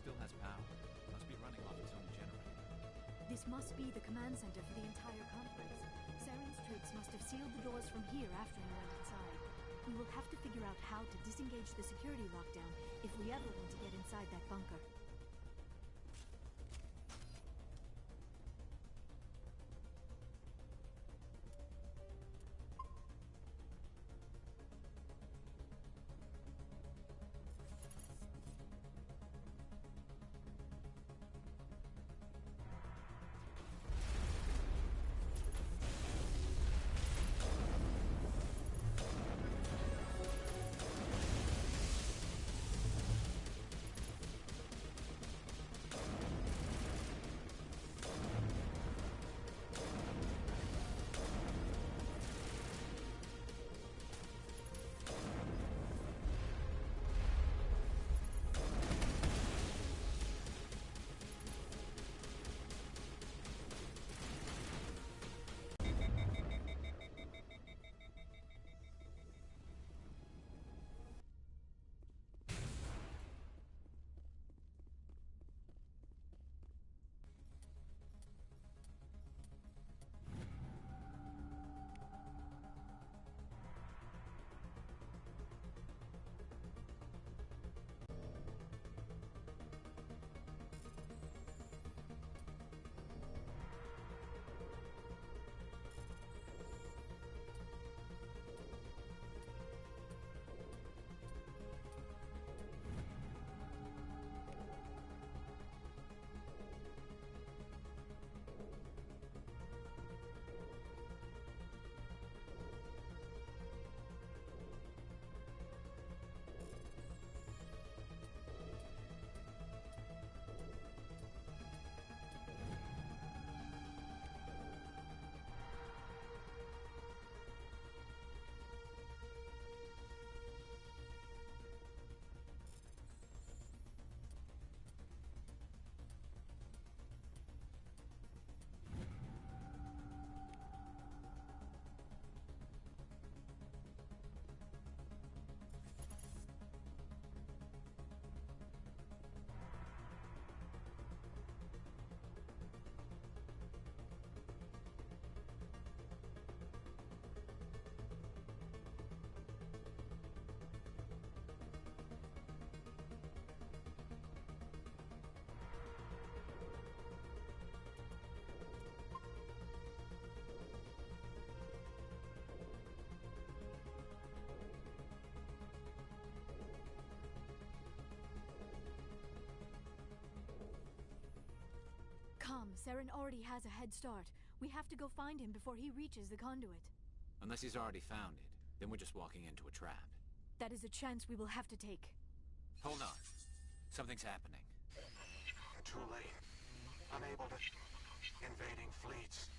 still has power. Must be running off its own generator. This must be the command center for the entire complex. Saren's troops must have sealed the doors from here after he went inside. We will have to figure out how to disengage the security lockdown if we ever want to get inside that bunker. Come, Saren already has a head start. We have to go find him before he reaches the conduit. Unless he's already found it, then we're just walking into a trap. That is a chance we will have to take. Hold on. Something's happening. Too late. Unable to... Invading fleets.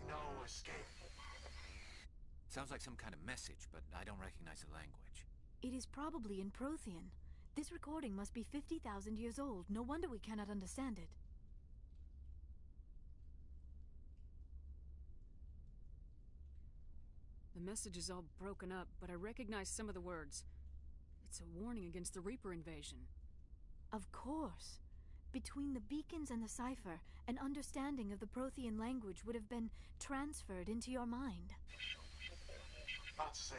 No escape. Sounds like some kind of message, but I don't recognize the language. It is probably in Prothean. This recording must be 50,000 years old. No wonder we cannot understand it. The message is all broken up, but I recognize some of the words. It's a warning against the Reaper invasion. Of course. Between the beacons and the cipher, an understanding of the Prothean language would have been transferred into your mind. Not safe.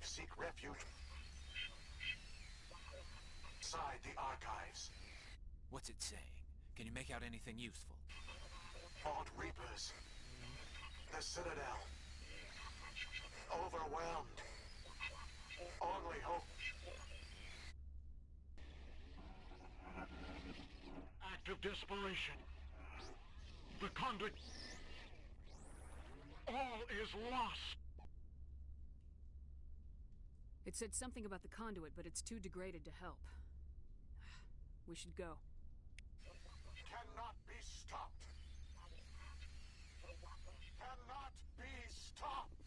Seek refuge inside the archives. What's it saying? Can you make out anything useful? Odd Reapers. The Citadel. Overwhelmed. Only hope. Act of desperation. The conduit. All is lost. It said something about the conduit, but it's too degraded to help. We should go. Cannot be stopped. Cannot be stopped.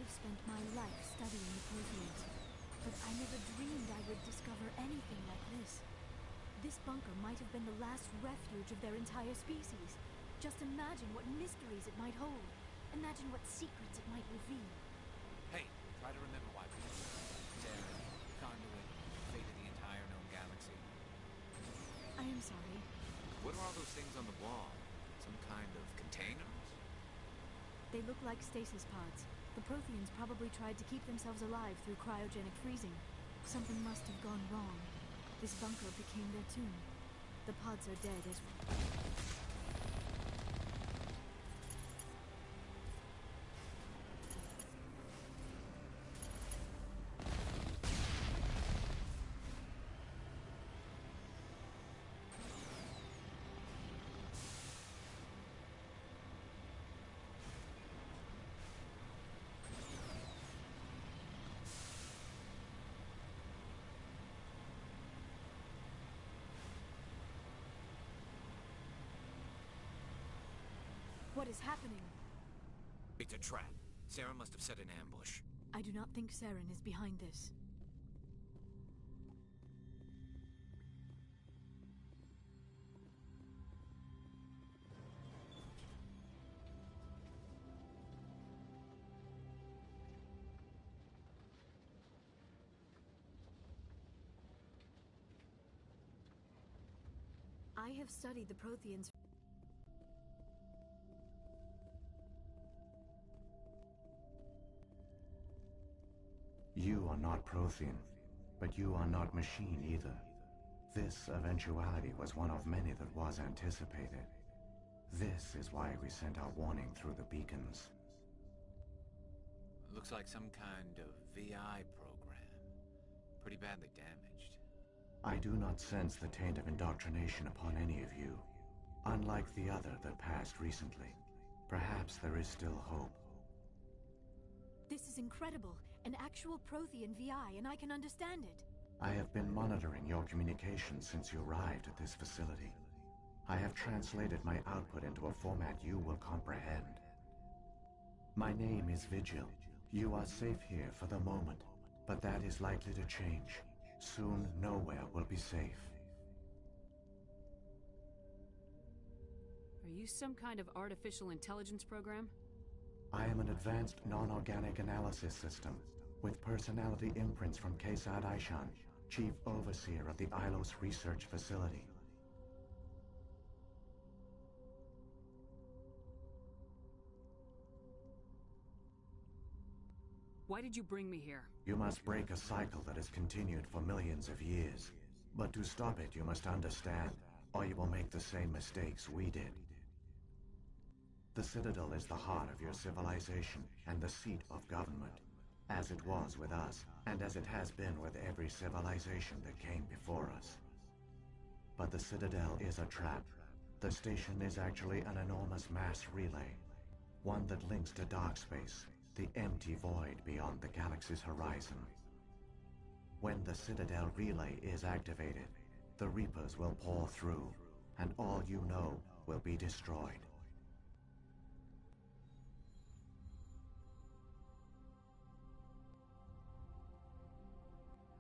have spent my life studying the Protheans, but I never dreamed I would discover anything like this. This bunker might have been the last refuge of their entire species. Just imagine what mysteries it might hold. Imagine what secrets it might reveal. Hey, try to remember why we came. Saren, Conduit, fate of the entire known galaxy. I am sorry. What are all those things on the wall? Some kind of containers? They look like stasis pods. The Protheans probably tried to keep themselves alive through cryogenic freezing. Something must have gone wrong. This bunker became their tomb. The pods are dead as well. What is happening? It's a trap. Saren must have set an ambush. I do not think Saren is behind this. I have studied the Protheans. You are not Prothean, but you are not machine either. This eventuality was one of many that was anticipated. This is why we sent our warning through the beacons. Looks like some kind of VI program. Pretty badly damaged. I do not sense the taint of indoctrination upon any of you. Unlike the other that passed recently, perhaps there is still hope. This is incredible. An actual Prothean VI, and I can understand it. I have been monitoring your communications since you arrived at this facility. I have translated my output into a format you will comprehend. My name is Vigil. You are safe here for the moment, but that is likely to change. Soon, nowhere will be safe. Are you some kind of artificial intelligence program? I am an advanced non-organic analysis system, with personality imprints from Kesad Aishan, Chief Overseer of the Ilos Research Facility. Why did you bring me here? You must break a cycle that has continued for millions of years. But to stop it, you must understand, or you will make the same mistakes we did. The Citadel is the heart of your civilization and the seat of government, as it was with us, and as it has been with every civilization that came before us. But the Citadel is a trap. The station is actually an enormous mass relay, one that links to dark space, the empty void beyond the galaxy's horizon. When the Citadel relay is activated, the Reapers will pour through, and all you know will be destroyed.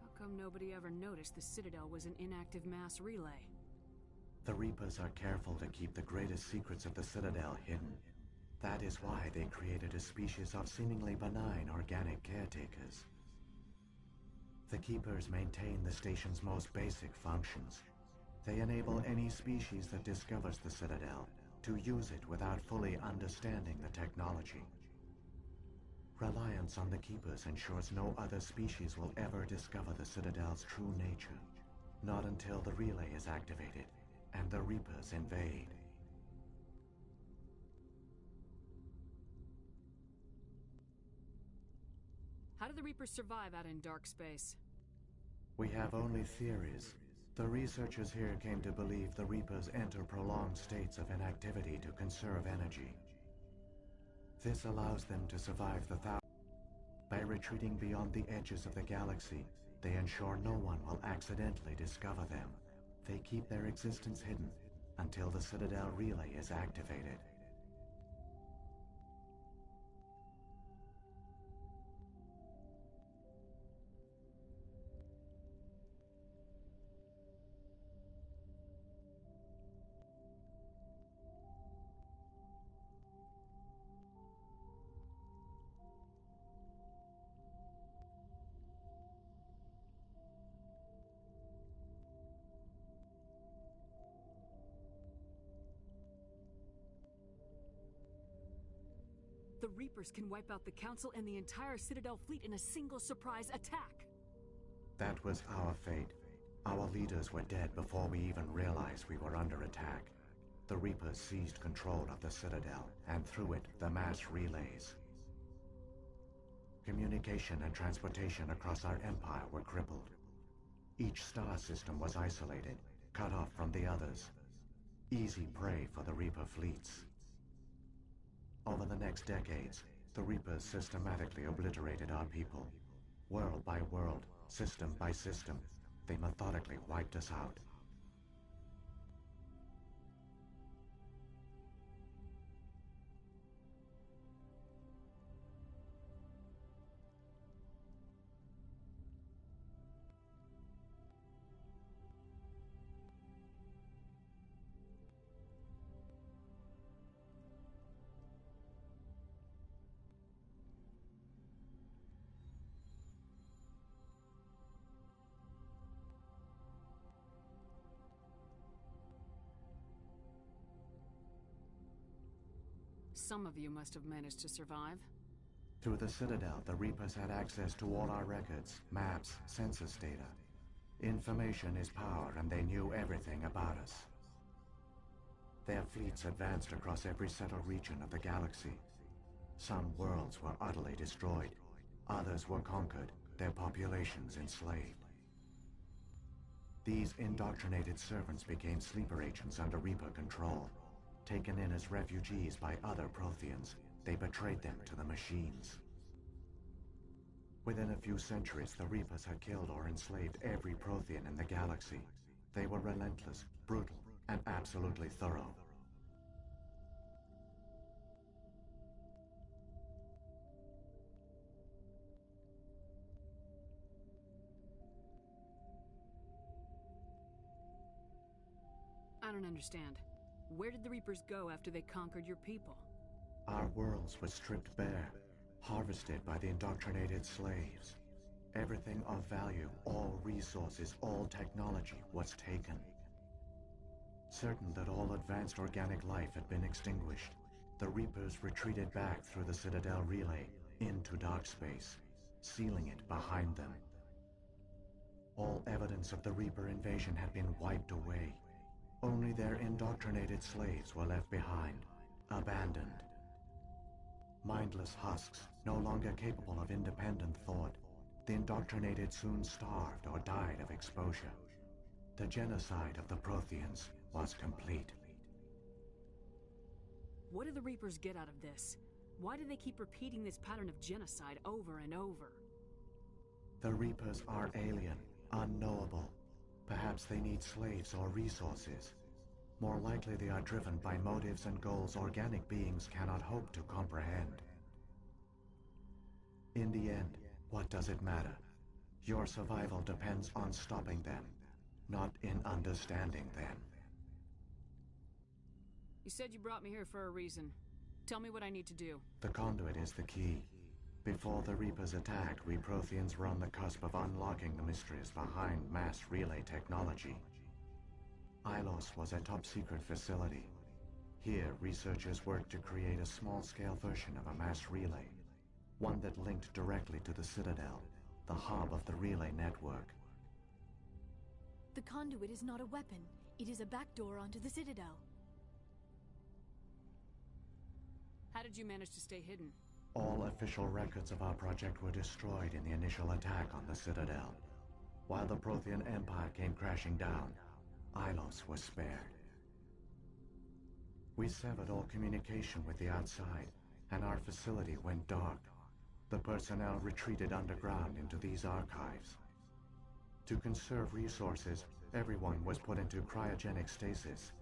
How come nobody ever noticed the Citadel was an inactive mass relay? The Reapers are careful to keep the greatest secrets of the Citadel hidden. That is why they created a species of seemingly benign organic caretakers. The Keepers maintain the station's most basic functions. They enable any species that discovers the Citadel to use it without fully understanding the technology. Reliance on the Keepers ensures no other species will ever discover the Citadel's true nature. Not until the relay is activated and the Reapers invade. How do the Reapers survive out in dark space? We have only theories. The researchers here came to believe the Reapers enter prolonged states of inactivity to conserve energy. This allows them to survive the By retreating beyond the edges of the galaxy, they ensure no one will accidentally discover them. They keep their existence hidden until the Citadel relay is activated. The Reapers can wipe out the Council and the entire Citadel fleet in a single surprise attack! That was our fate. Our leaders were dead before we even realized we were under attack. The Reapers seized control of the Citadel, and through it, the mass relays. Communication and transportation across our empire were crippled. Each star system was isolated, cut off from the others. Easy prey for the Reaper fleets. Over the next decades, the Reapers systematically obliterated our people. World by world, system by system, they methodically wiped us out. Some of you must have managed to survive. Through the Citadel, the Reapers had access to all our records, maps, census data. Information is power, and they knew everything about us. Their fleets advanced across every settled region of the galaxy. Some worlds were utterly destroyed. Others were conquered, their populations enslaved. These indoctrinated servants became sleeper agents under Reaper control. Taken in as refugees by other Protheans, they betrayed them to the machines. Within a few centuries, the Reapers had killed or enslaved every Prothean in the galaxy. They were relentless, brutal, and absolutely thorough. I don't understand. Where did the Reapers go after they conquered your people? Our worlds were stripped bare, harvested by the indoctrinated slaves. Everything of value, all resources, all technology was taken. Certain that all advanced organic life had been extinguished, the Reapers retreated back through the Citadel relay into dark space, sealing it behind them. All evidence of the Reaper invasion had been wiped away. Only their indoctrinated slaves were left behind, abandoned. Mindless husks, no longer capable of independent thought, the indoctrinated soon starved or died of exposure. The genocide of the Protheans was complete. What do the Reapers get out of this? Why do they keep repeating this pattern of genocide over and over? The Reapers are alien, unknowable. Perhaps they need slaves or resources. More likely they are driven by motives and goals organic beings cannot hope to comprehend. In the end, what does it matter? Your survival depends on stopping them, not in understanding them. You said you brought me here for a reason. Tell me what I need to do. The conduit is the key. Before the Reapers attacked, we Protheans were on the cusp of unlocking the mysteries behind mass relay technology. Ilos was a top-secret facility. Here, researchers worked to create a small-scale version of a mass relay, one that linked directly to the Citadel, the hub of the relay network. The conduit is not a weapon. It is a backdoor onto the Citadel. How did you manage to stay hidden? All official records of our project were destroyed in the initial attack on the Citadel. While the Prothean Empire came crashing down, Ilos was spared. We severed all communication with the outside, and our facility went dark. The personnel retreated underground into these archives. To conserve resources, everyone was put into cryogenic stasis.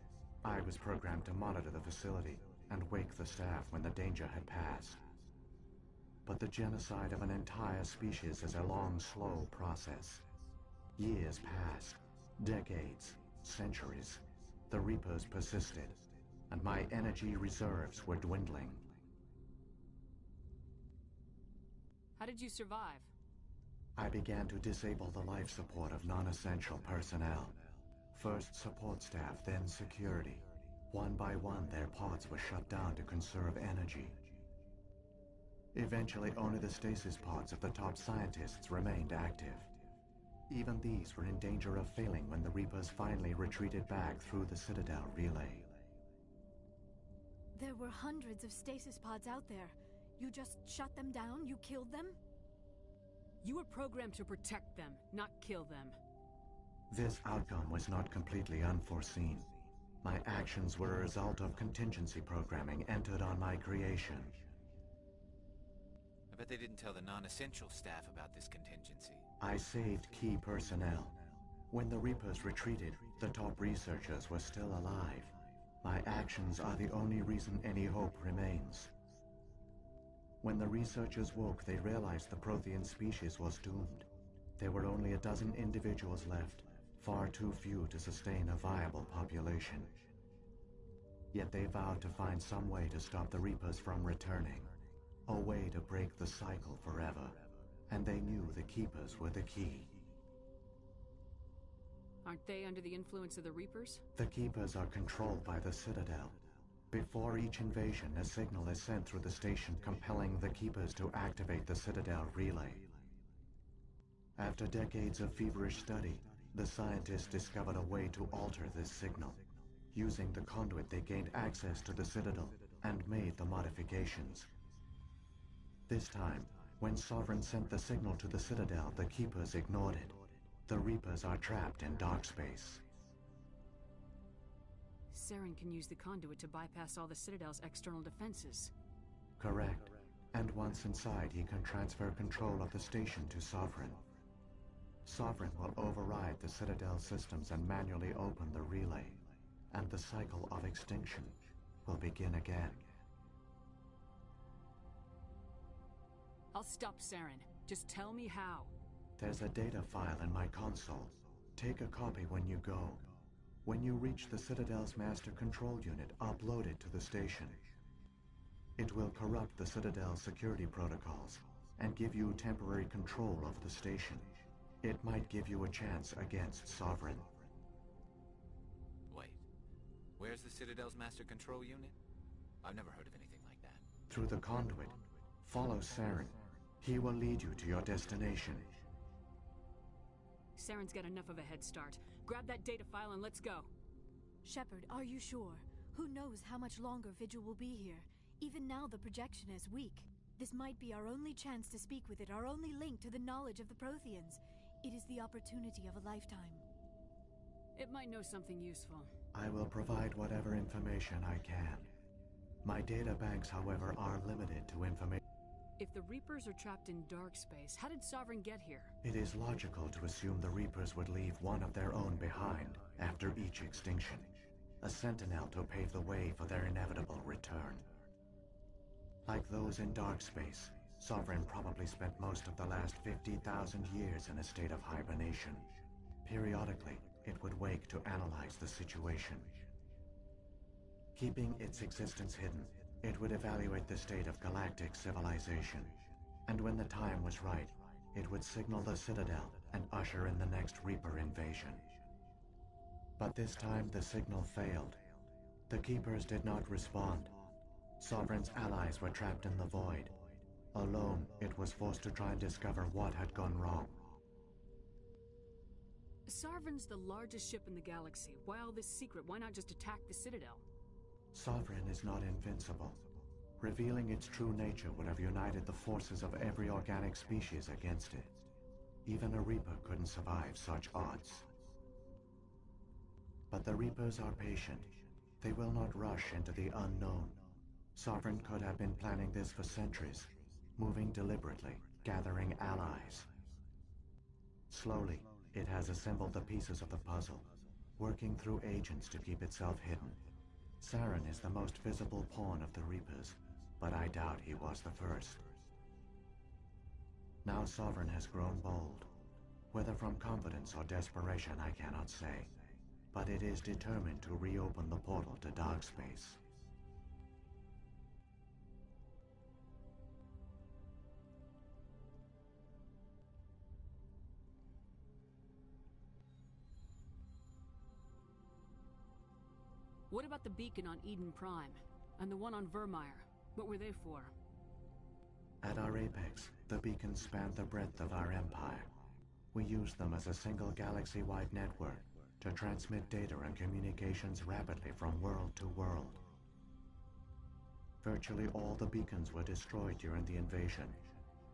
I was programmed to monitor the facility and wake the staff when the danger had passed. But the genocide of an entire species is a long, slow process. Years passed, decades, centuries. The Reapers persisted, and my energy reserves were dwindling. How did you survive? I began to disable the life support of non-essential personnel. First support staff, then security. One by one, their pods were shut down to conserve energy. Eventually, only the stasis pods of the top scientists remained active. Even these were in danger of failing when the Reapers finally retreated back through the Citadel relay. There were hundreds of stasis pods out there. You just shut them down? You killed them? You were programmed to protect them, not kill them. This outcome was not completely unforeseen. My actions were a result of contingency programming entered on my creation. I bet they didn't tell the non-essential staff about this contingency. I saved key personnel. When the Reapers retreated, the top researchers were still alive. My actions are the only reason any hope remains. When the researchers woke, they realized the Prothean species was doomed. There were only a dozen individuals left, far too few to sustain a viable population. Yet they vowed to find some way to stop the Reapers from returning, a way to break the cycle forever, and they knew the Keepers were the key. Aren't they under the influence of the Reapers? The Keepers are controlled by the Citadel. Before each invasion, a signal is sent through the station compelling the Keepers to activate the Citadel relay. After decades of feverish study, the scientists discovered a way to alter this signal. Using the conduit, they gained access to the Citadel and made the modifications. This time, when Sovereign sent the signal to the Citadel, the Keepers ignored it. The Reapers are trapped in dark space. Saren can use the conduit to bypass all the Citadel's external defenses. Correct. And once inside, he can transfer control of the station to Sovereign. Sovereign will override the Citadel systems and manually open the relay, and the cycle of extinction will begin again. I'll stop Saren. Just tell me how. There's a data file in my console. Take a copy when you go. When you reach the Citadel's master control unit, upload it to the station. It will corrupt the Citadel's security protocols and give you temporary control of the station. It might give you a chance against Sovereign. Wait. Where's the Citadel's master control unit? I've never heard of anything like that. Through the conduit, follow Saren. He will lead you to your destination. Saren's got enough of a head start. Grab that data file and let's go. Shepard, are you sure? Who knows how much longer Vigil will be here? Even now the projection is weak. This might be our only chance to speak with it, our only link to the knowledge of the Protheans. It is the opportunity of a lifetime. It might know something useful. I will provide whatever information I can. My data banks, however, are limited to information. If the Reapers are trapped in dark space, how did Sovereign get here? It is logical to assume the Reapers would leave one of their own behind after each extinction. A sentinel to pave the way for their inevitable return. Like those in dark space, Sovereign probably spent most of the last 50,000 years in a state of hibernation. Periodically, it would wake to analyze the situation. Keeping its existence hidden, it would evaluate the state of galactic civilization. And when the time was right, it would signal the Citadel and usher in the next Reaper invasion. But this time the signal failed. The Keepers did not respond. Sovereign's allies were trapped in the void. Alone, it was forced to try and discover what had gone wrong. Sovereign's the largest ship in the galaxy. Why all this secret? Why not just attack the Citadel? Sovereign is not invincible. Revealing its true nature would have united the forces of every organic species against it. Even a Reaper couldn't survive such odds. But the Reapers are patient. They will not rush into the unknown. Sovereign could have been planning this for centuries, moving deliberately, gathering allies. Slowly, it has assembled the pieces of the puzzle, working through agents to keep itself hidden. Saren is the most visible pawn of the Reapers, but I doubt he was the first. Now Sovereign has grown bold. Whether from confidence or desperation, I cannot say. But it is determined to reopen the portal to dark space. What about the beacon on Eden Prime? And the one on Vermeer? What were they for? At our apex, the beacons spanned the breadth of our empire. We used them as a single galaxy-wide network to transmit data and communications rapidly from world to world. Virtually all the beacons were destroyed during the invasion,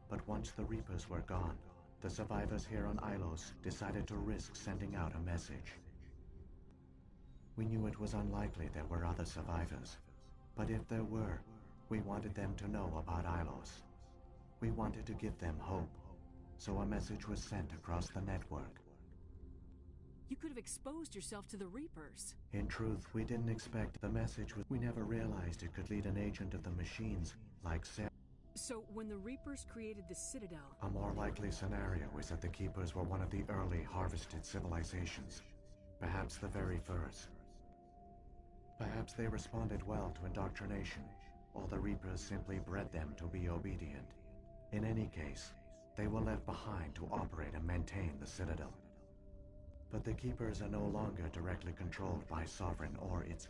but once the Reapers were gone, the survivors here on Ilos decided to risk sending out a message. We knew it was unlikely there were other survivors, but if there were, we wanted them to know about Ilos. We wanted to give them hope, so a message was sent across the network. You could have exposed yourself to the Reapers. In truth, we didn't expect the message. We never realized it could lead an agent of the machines like Sarah. So, when the Reapers created the Citadel... A more likely scenario is that the Keepers were one of the early harvested civilizations. Perhaps the very first. Perhaps they responded well to indoctrination, or the Reapers simply bred them to be obedient. In any case, they were left behind to operate and maintain the Citadel. But the Keepers are no longer directly controlled by Sovereign or its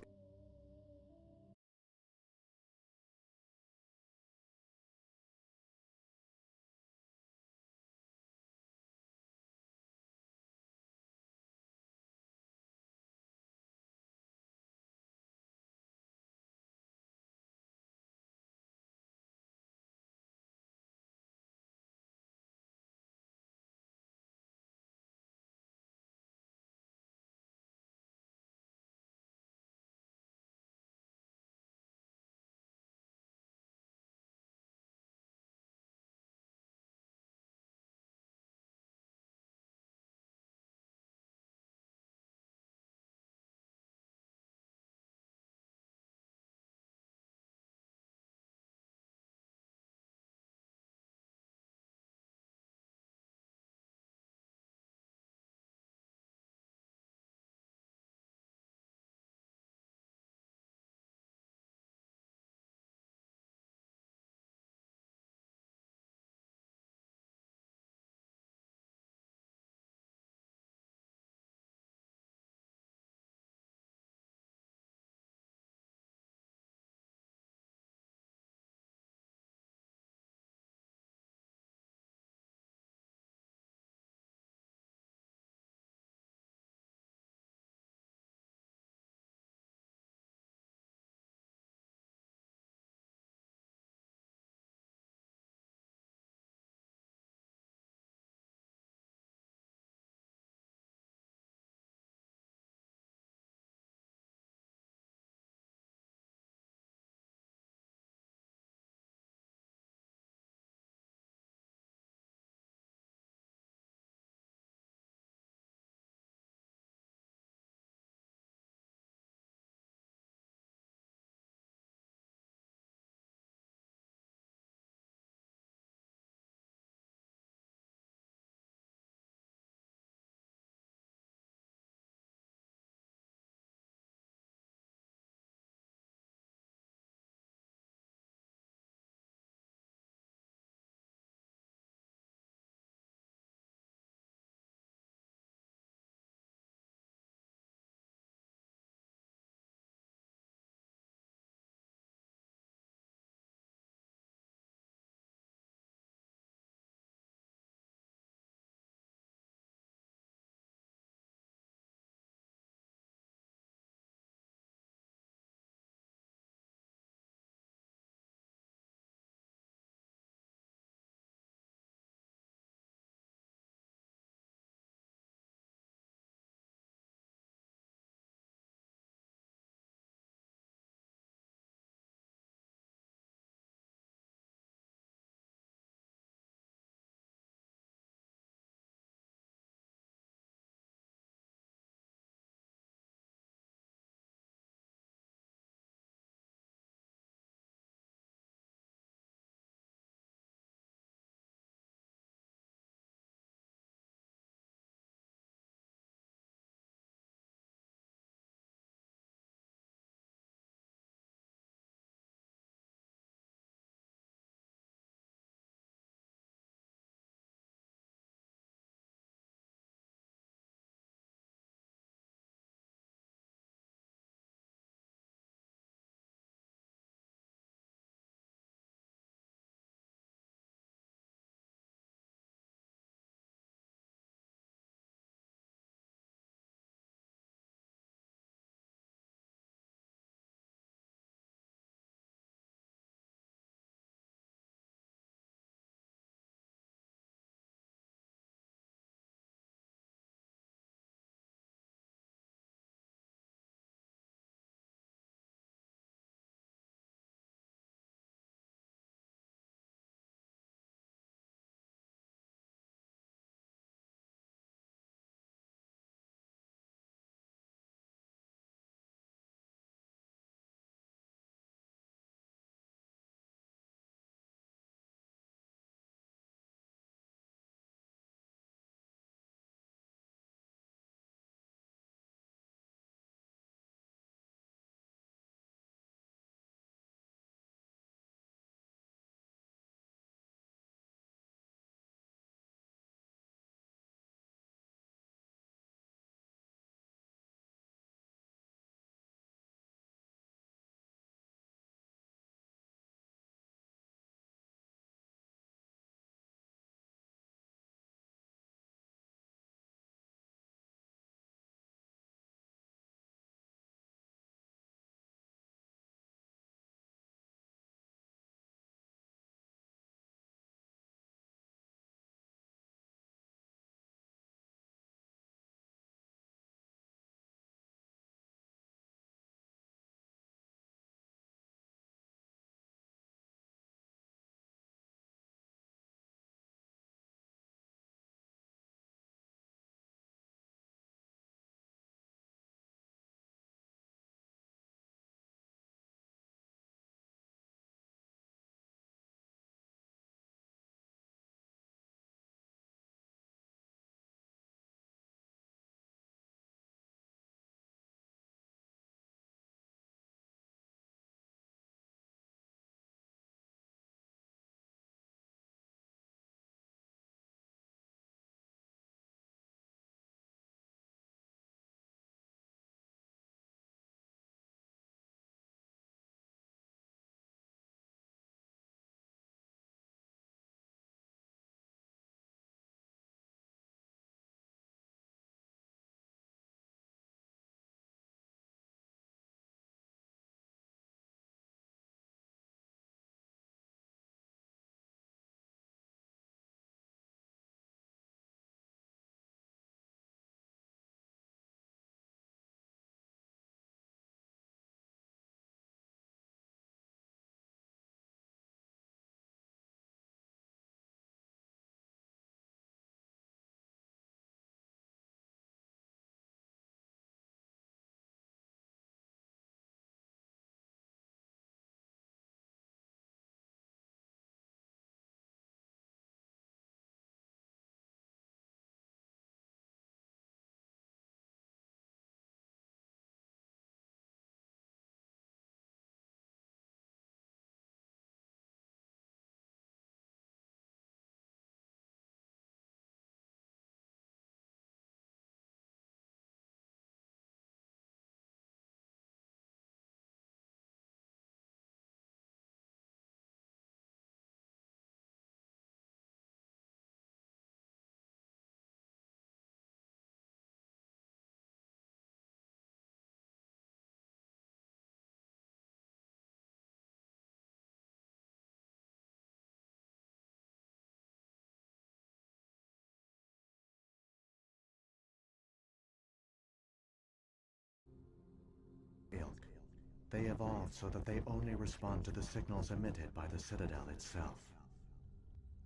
They evolved so that they only respond to the signals emitted by the Citadel itself.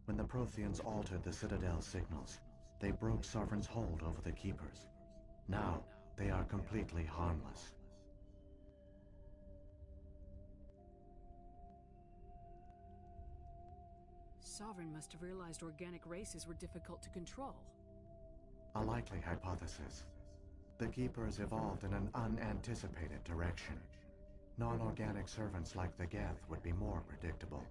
When the Protheans altered the Citadel's signals, they broke Sovereign's hold over the Keepers. Now, they are completely harmless. Sovereign must have realized organic races were difficult to control. A likely hypothesis. The Keepers evolved in an unanticipated direction. Non-organic servants like the Geth would be more predictable.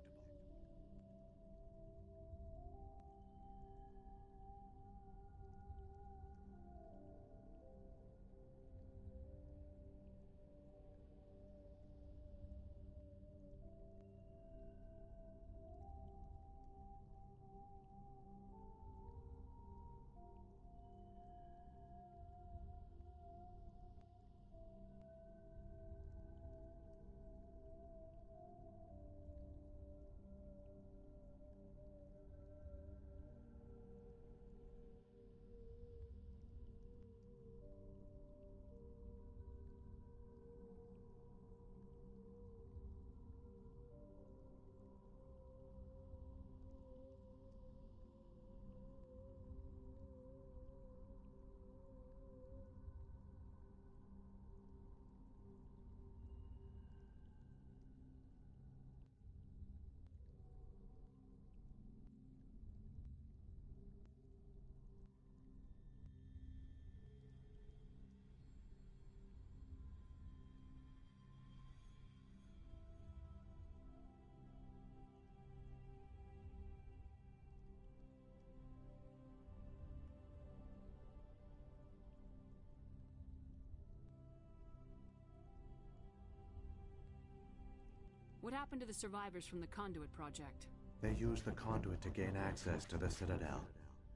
What happened to the survivors from the Conduit project? They used the conduit to gain access to the Citadel,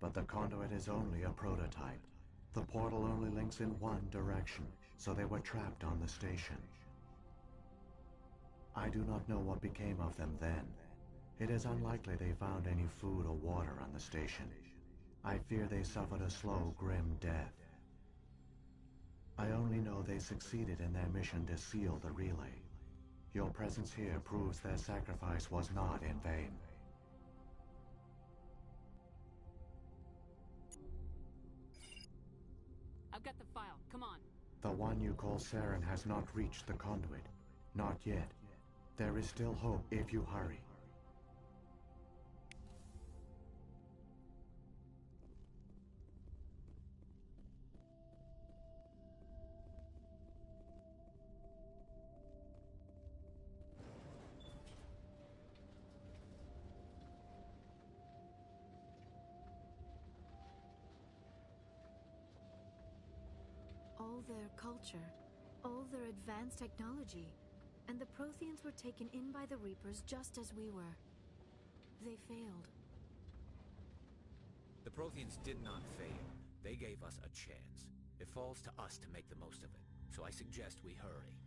but the conduit is only a prototype. The portal only links in one direction, so they were trapped on the station. I do not know what became of them then. It is unlikely they found any food or water on the station. I fear they suffered a slow, grim death. I only know they succeeded in their mission to seal the relay. Your presence here proves their sacrifice was not in vain. I've got the file. Come on. The one you call Saren has not reached the conduit. Not yet. There is still hope if you hurry. All their culture, all their advanced technology, and the Protheans were taken in by the Reapers just as we were. They failed. The Protheans did not fail. They gave us a chance. It falls to us to make the most of it, so I suggest we hurry.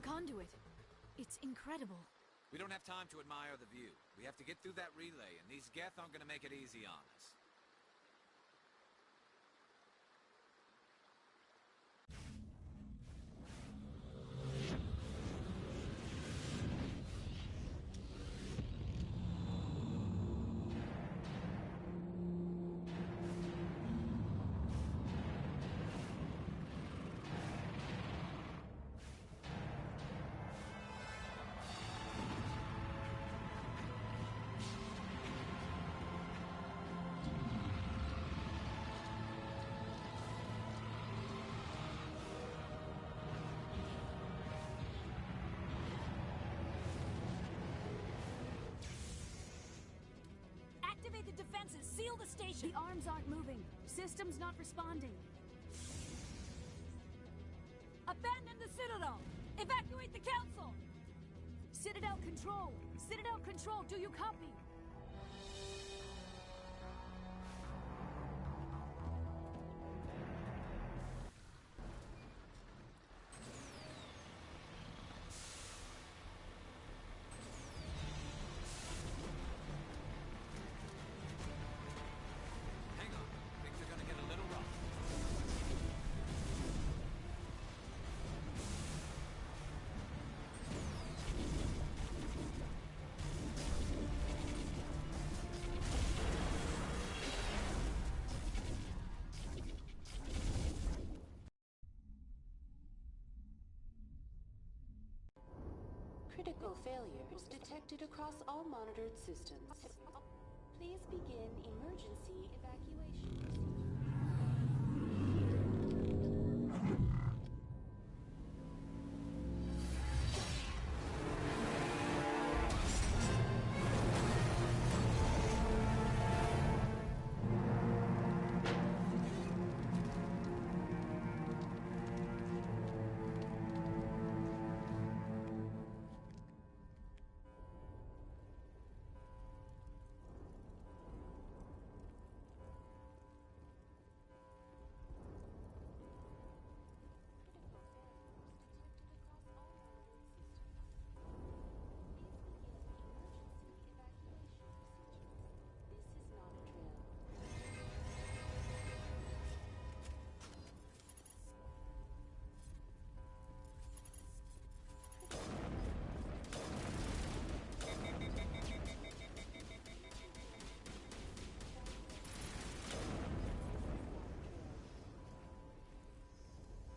conduit. It's incredible. We don't have time to admire the view. We have to get through that relay, and these Geth aren't gonna make it easy on us. Activate the defenses! Seal the station! The arms aren't moving. System's not responding. Abandon the Citadel! Evacuate the Council! Citadel Control! Citadel Control, do you copy? Hang on. Things are gonna get a little rough. Critical failures detected across all monitored systems. Please begin emergency evacuation.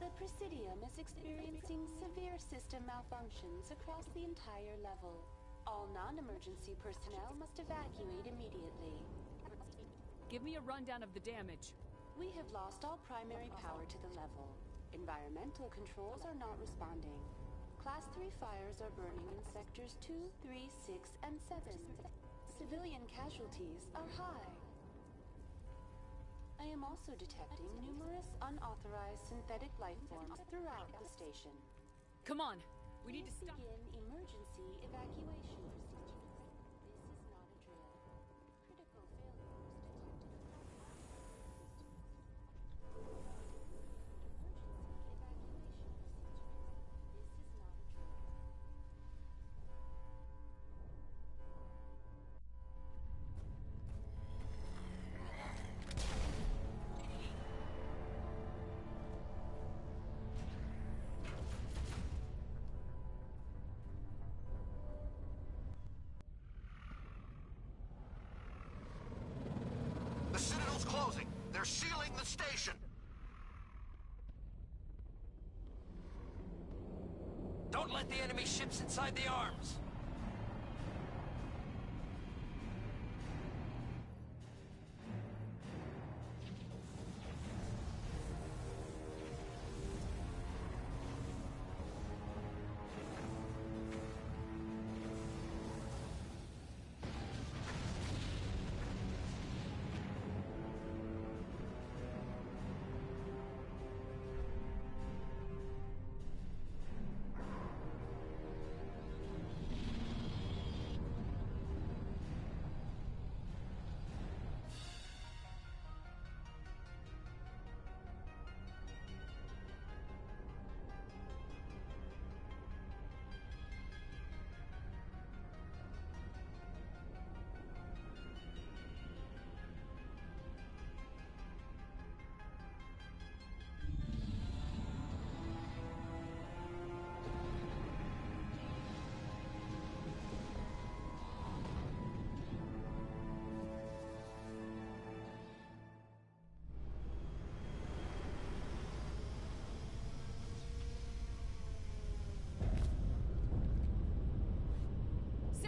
The Presidium is experiencing severe system malfunctions across the entire level. All non-emergency personnel must evacuate immediately. Give me a rundown of the damage. We have lost all primary power to the level. Environmental controls are not responding. Class 3 fires are burning in sectors 2, 3, 6, and 7. Civilian casualties are high. I am also detecting numerous unauthorized synthetic life forms throughout the station. Come on! We need to Please stop. begin emergency evacuation procedures. This is not a drill. Critical failures detected across all systems. Emergency evacuation procedures. This is not a drill. The Citadel's closing. They're sealing the station. Don't let the enemy ships inside the arms!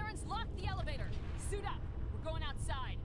Saren's locked the elevator! Suit up! We're going outside!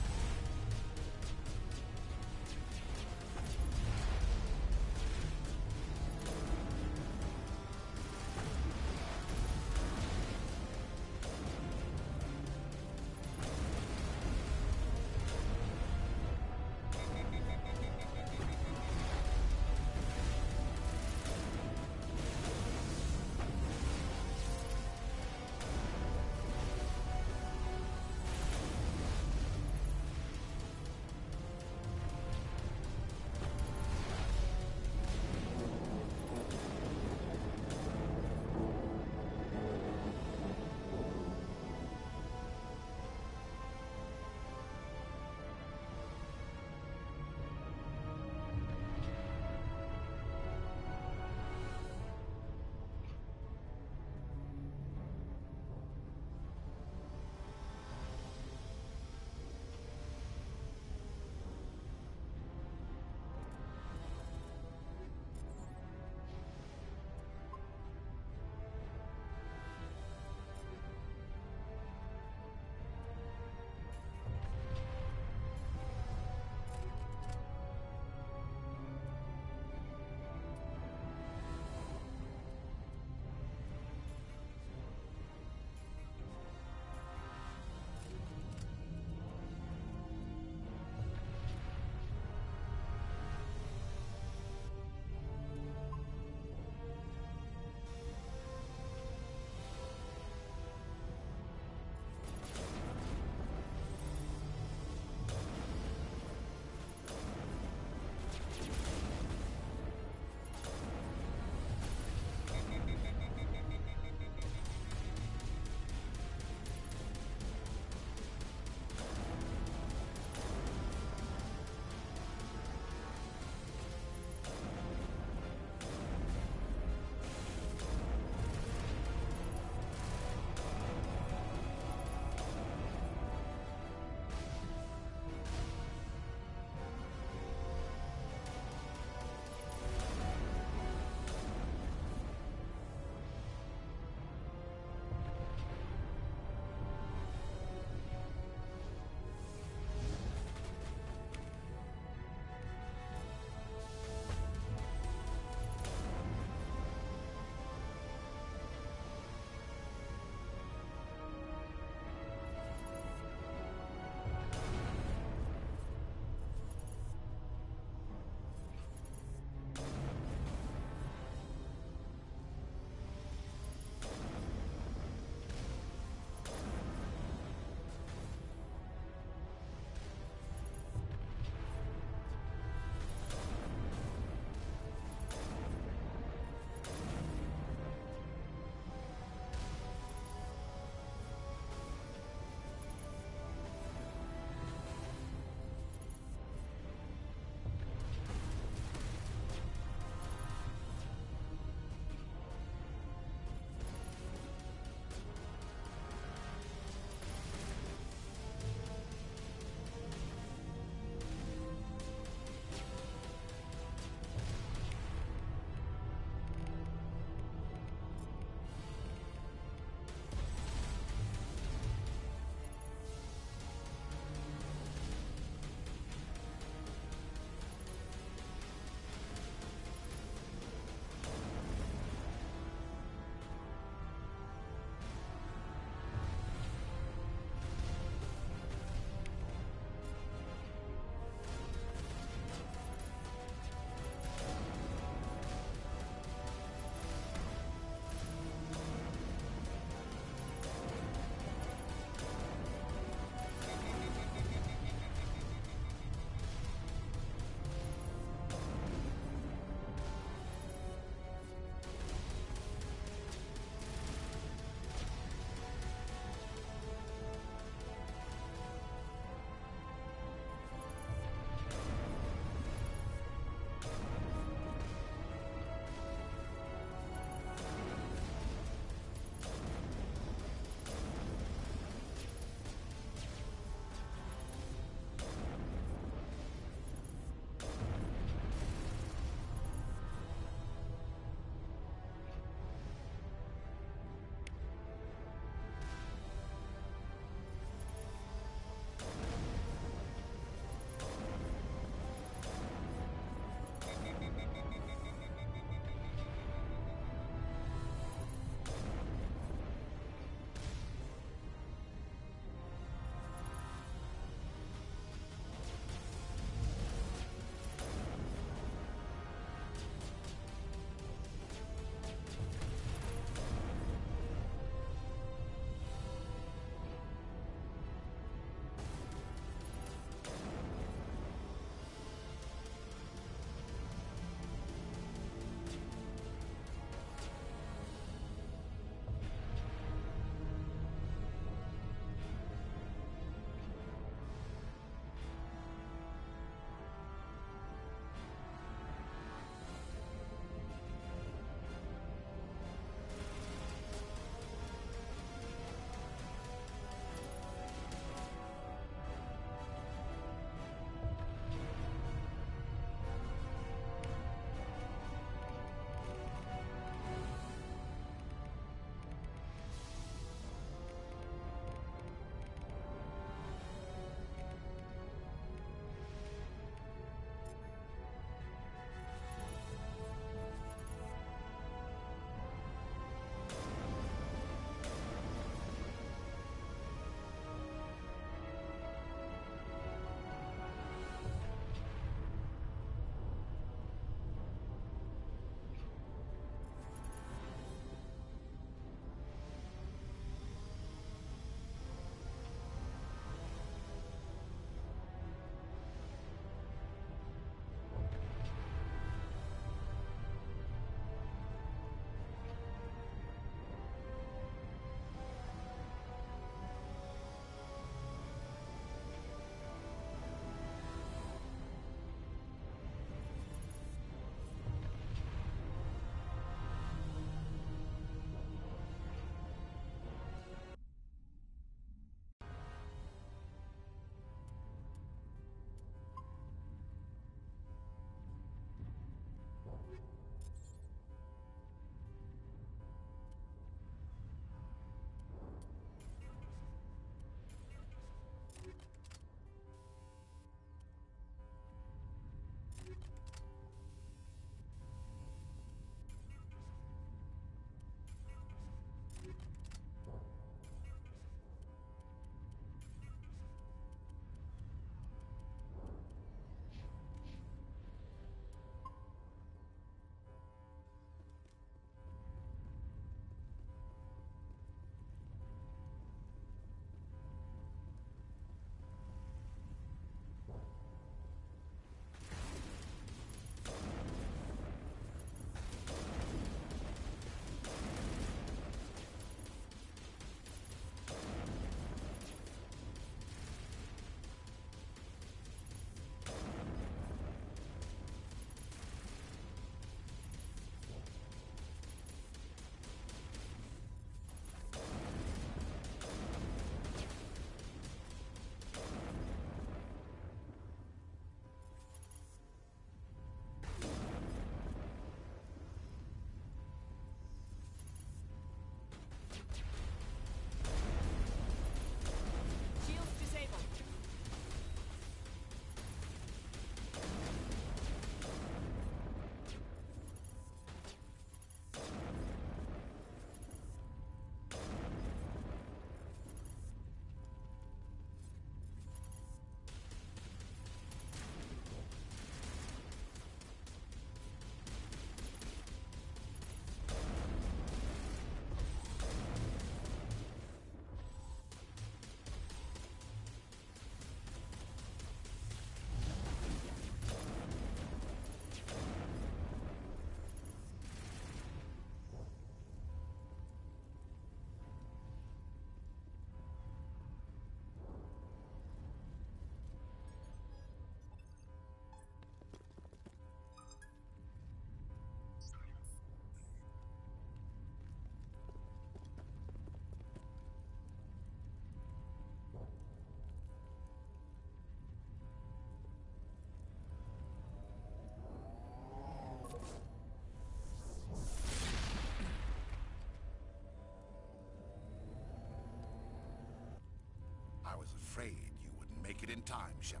was afraid you wouldn't make it in time, Shepard.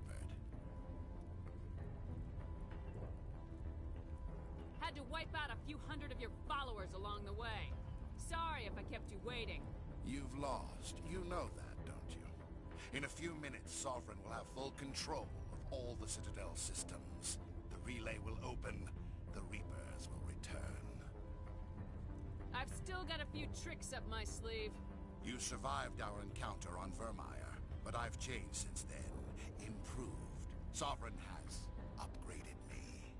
Had to wipe out a few hundred of your followers along the way. Sorry if I kept you waiting. You've lost. You know that, don't you? In a few minutes, Sovereign will have full control of all the Citadel systems. The relay will open. The Reapers will return. I've still got a few tricks up my sleeve. You survived our encounter on Vermeer, but I've changed since then. Improved. Sovereign has upgraded me.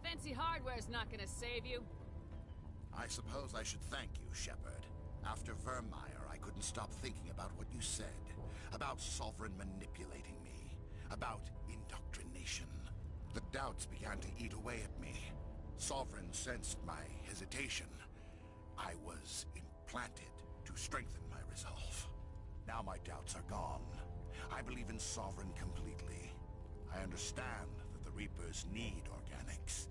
Fancy hardware's not gonna save you. I suppose I should thank you, Shepard. After Vermeer, I couldn't stop thinking about what you said. About Sovereign manipulating me. About indoctrination. The doubts began to eat away at me. Sovereign sensed my hesitation. I was implanted to strengthen my resolve. Now my doubts are gone. I believe in Sovereign completely. I understand that the Reapers need organics.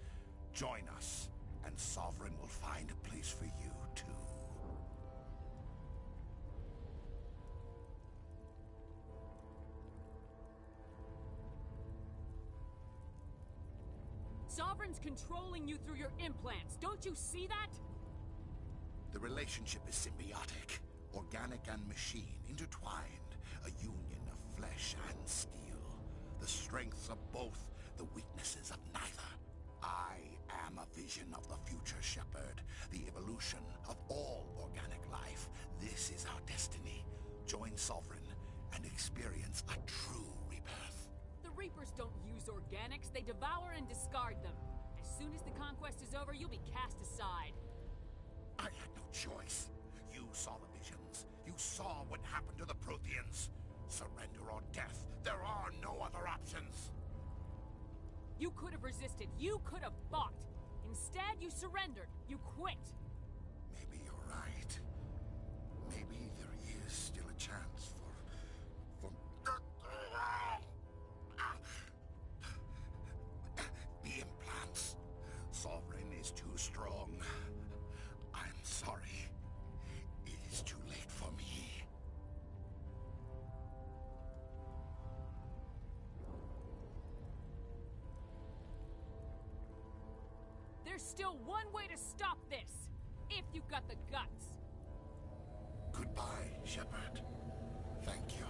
Join us, and Sovereign will find a place for you, too. Sovereign's controlling you through your implants. Don't you see that? The relationship is symbiotic. Organic and machine, intertwined. A union of flesh and steel. The strengths of both, the weaknesses of neither. I am a vision of the future, Shepard. The evolution of all organic life. This is our destiny. Join Sovereign and experience a true rebirth. The Reapers don't use organics. They devour and discard them. As soon as the conquest is over, you'll be cast aside. I had no choice. You saw the visions. You saw what happened to the Protheans. Surrender or death. There are no other options. You could have resisted. You could have fought. Instead, you surrendered. You quit. Maybe you're right. Maybe there is still a chance for... The implants. Sovereign is too strong. I'm sorry. It is too late for me. There's still one way to stop this. If you've got the guts. Goodbye, Shepard. Thank you.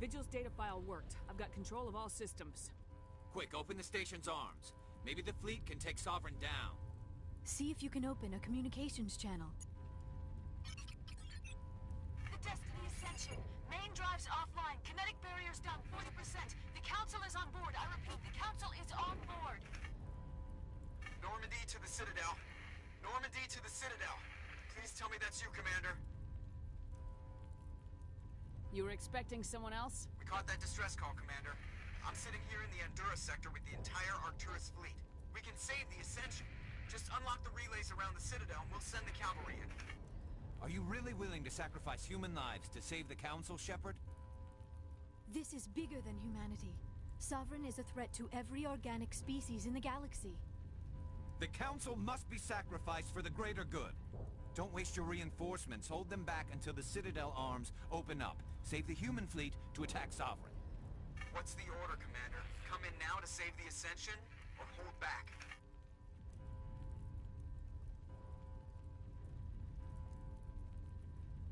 Vigil's data file worked. I've got control of all systems. Quick, open the station's arms. Maybe the fleet can take Sovereign down. See if you can open a communications channel. The Destiny Ascension. Main drives offline. Kinetic barriers down 40%. The Council is on board. I repeat, the Council is on board. Normandy to the Citadel. Normandy to the Citadel. Please tell me that's you, Commander. You were expecting someone else? We caught that distress call, Commander. I'm sitting here in the Andurra sector with the entire Arcturus fleet. We can save the Ascension. Just unlock the relays around the Citadel and we'll send the cavalry in. Are you really willing to sacrifice human lives to save the Council, Shepard? This is bigger than humanity. Sovereign is a threat to every organic species in the galaxy. The Council must be sacrificed for the greater good. Don't waste your reinforcements. Hold them back until the Citadel arms open up. Save the human fleet to attack Sovereign. What's the order, Commander? Come in now to save the Ascension, or hold back?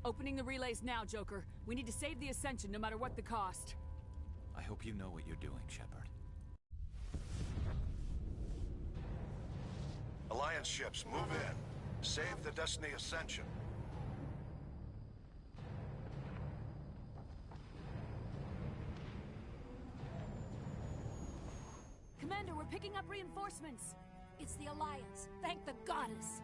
Opening the relays now, Joker. We need to save the Ascension no matter what the cost. I hope you know what you're doing, Shepard. Alliance ships, move in. Save the Destiny Ascension. Commander, we're picking up reinforcements. It's the Alliance. Thank the goddess.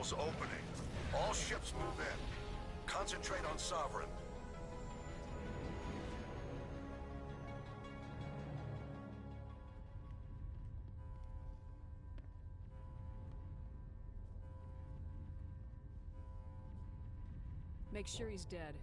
Citadel's opening. All ships move in. Concentrate on Sovereign. Make sure he's dead.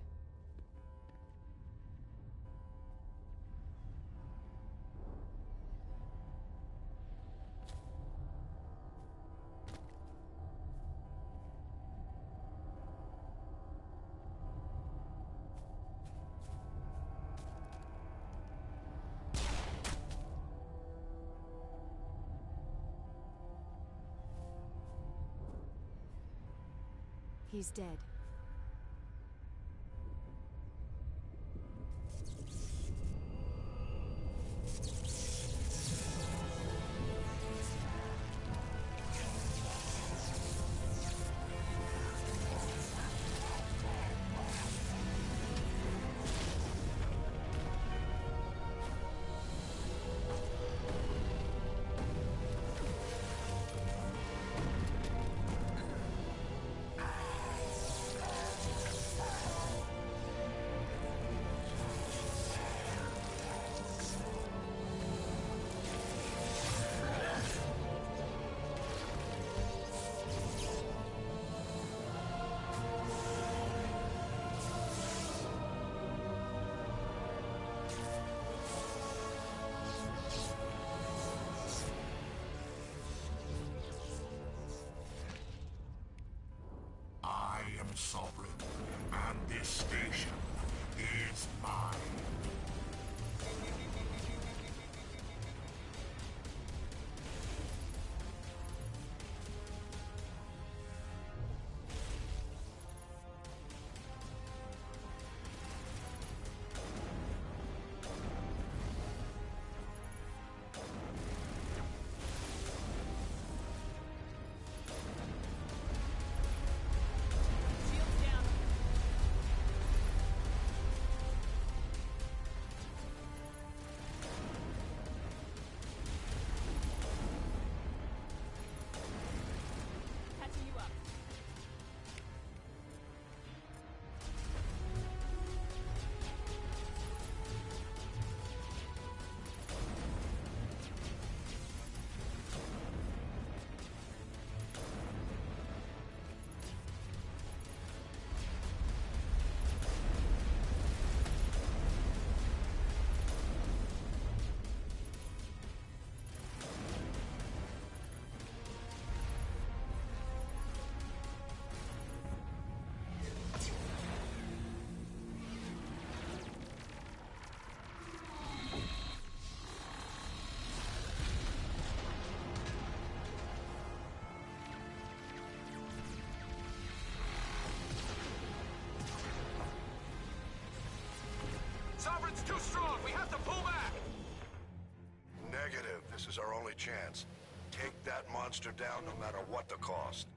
He's dead. Sovereign, and this station is mine. Sovereign's too strong! We have to pull back! Negative. This is our only chance. Take that monster down no matter what the cost.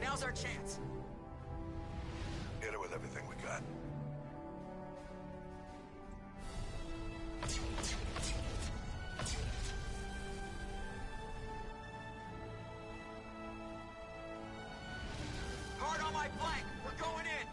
Now's our chance. Hit it with everything we got. Hard on my flank! We're going in!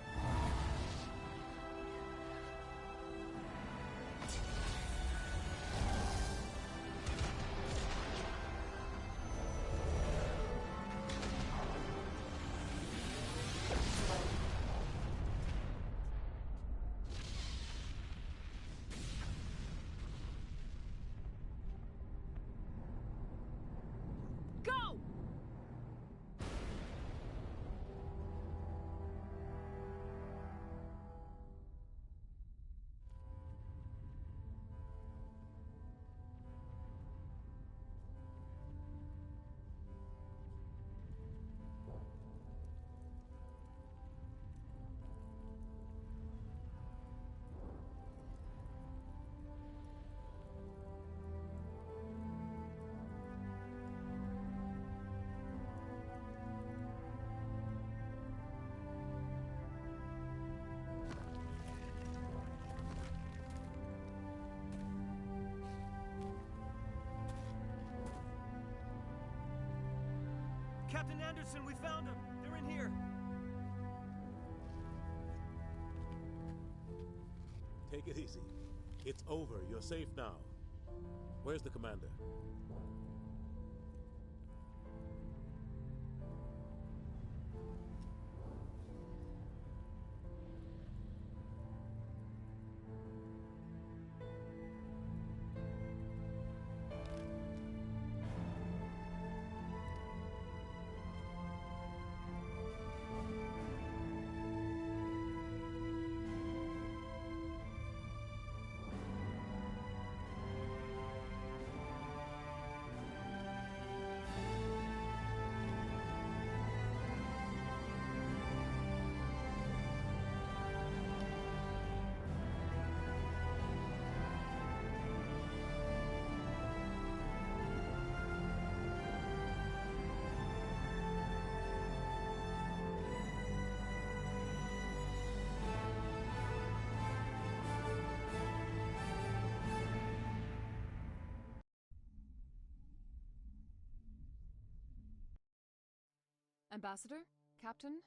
Go! Captain Anderson, we found them! They're in here! Take it easy. It's over. You're safe now. Where's the commander? Ambassador? Captain?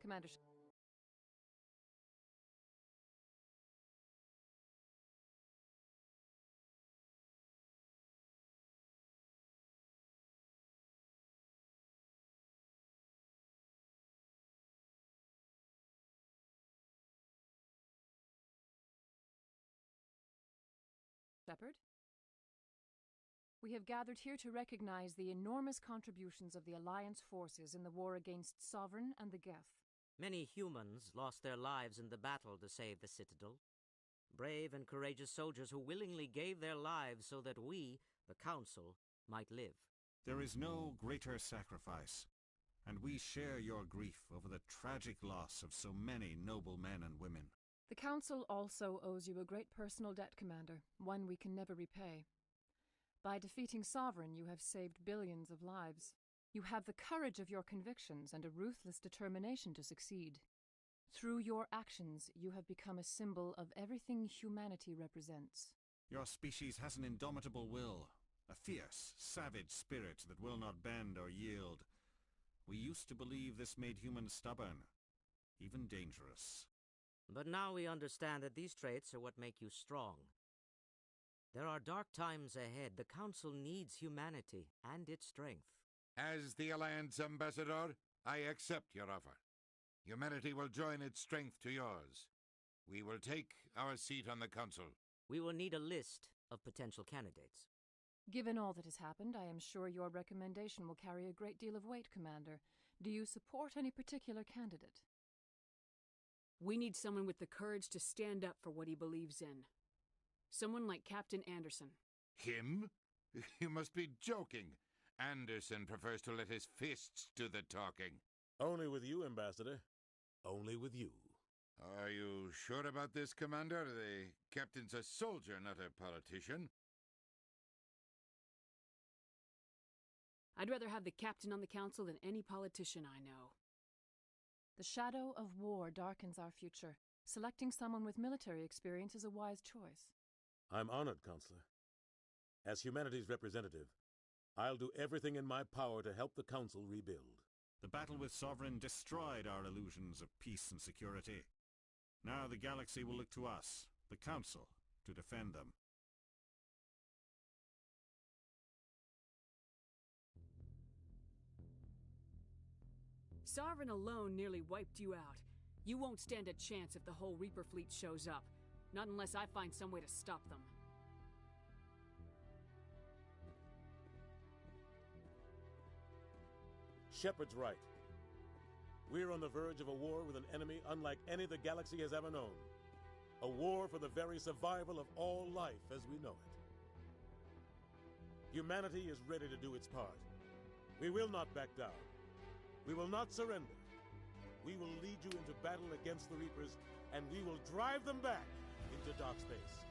Commander... Shepard? We have gathered here to recognize the enormous contributions of the Alliance forces in the war against Sovereign and the Geth. Many humans lost their lives in the battle to save the Citadel. Brave and courageous soldiers who willingly gave their lives so that we, the Council, might live. There is no greater sacrifice, and we share your grief over the tragic loss of so many noble men and women. The Council also owes you a great personal debt, Commander, one we can never repay. By defeating Sovereign, you have saved billions of lives. You have the courage of your convictions and a ruthless determination to succeed. Through your actions, you have become a symbol of everything humanity represents. Your species has an indomitable will, a fierce, savage spirit that will not bend or yield. We used to believe this made humans stubborn, even dangerous. But now we understand that these traits are what make you strong. There are dark times ahead. The Council needs humanity and its strength. As the Alliance Ambassador, I accept your offer. Humanity will join its strength to yours. We will take our seat on the Council. We will need a list of potential candidates. Given all that has happened, I am sure your recommendation will carry a great deal of weight, Commander. Do you support any particular candidate? We need someone with the courage to stand up for what he believes in. Someone like Captain Anderson. Him? You must be joking. Anderson prefers to let his fists do the talking. Only with you, Ambassador. Only with you. Are you sure about this, Commander? The captain's a soldier, not a politician. I'd rather have the captain on the council than any politician I know. The shadow of war darkens our future. Selecting someone with military experience is a wise choice. I'm honored, Counselor. As humanity's representative, I'll do everything in my power to help the Council rebuild. The battle with Sovereign destroyed our illusions of peace and security. Now the galaxy will look to us, the Council, to defend them. Sovereign alone nearly wiped you out. You won't stand a chance if the whole Reaper fleet shows up. Not unless I find some way to stop them. Shepard's right. We're on the verge of a war with an enemy unlike any the galaxy has ever known. A war for the very survival of all life as we know it. Humanity is ready to do its part. We will not back down. We will not surrender. We will lead you into battle against the Reapers, and we will drive them back into dark space.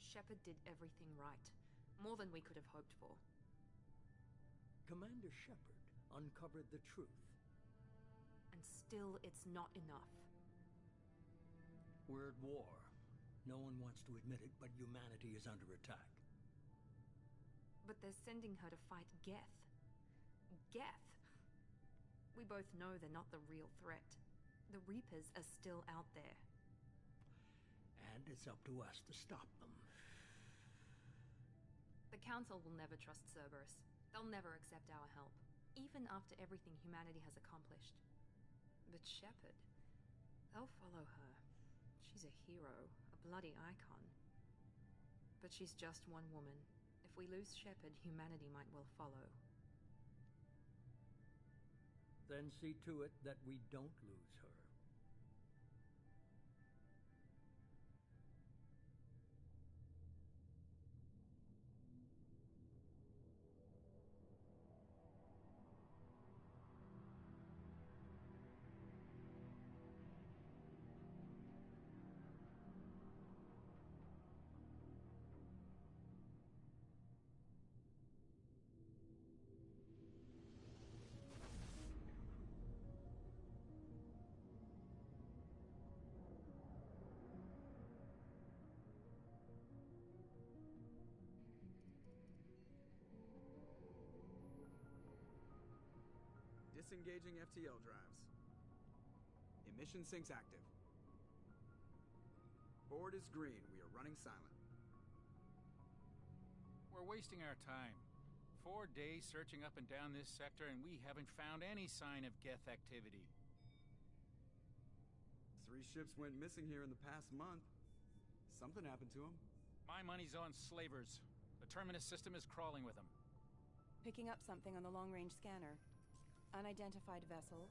Shepard did everything right. More than we could have hoped for. Commander Shepard uncovered the truth. And still, it's not enough. We're at war. No one wants to admit it, but humanity is under attack. But they're sending her to fight Geth. Geth! We both know they're not the real threat. The Reapers are still out there. And it's up to us to stop them. The Council will never trust Cerberus. They'll never accept our help, even after everything humanity has accomplished. But Shepard, they'll follow her. She's a hero, a bloody icon. But she's just one woman. If we lose Shepard, humanity might well follow. Then see to it that we don't lose her. Disengaging FTL drives. Emission sinks active. Board is green. We are running silent. We're wasting our time. 4 days searching up and down this sector, and we haven't found any sign of Geth activity. 3 ships went missing here in the past month. Something happened to them. My money's on slavers. The Terminus system is crawling with them. Picking up something on the long-range scanner. Unidentified vessel.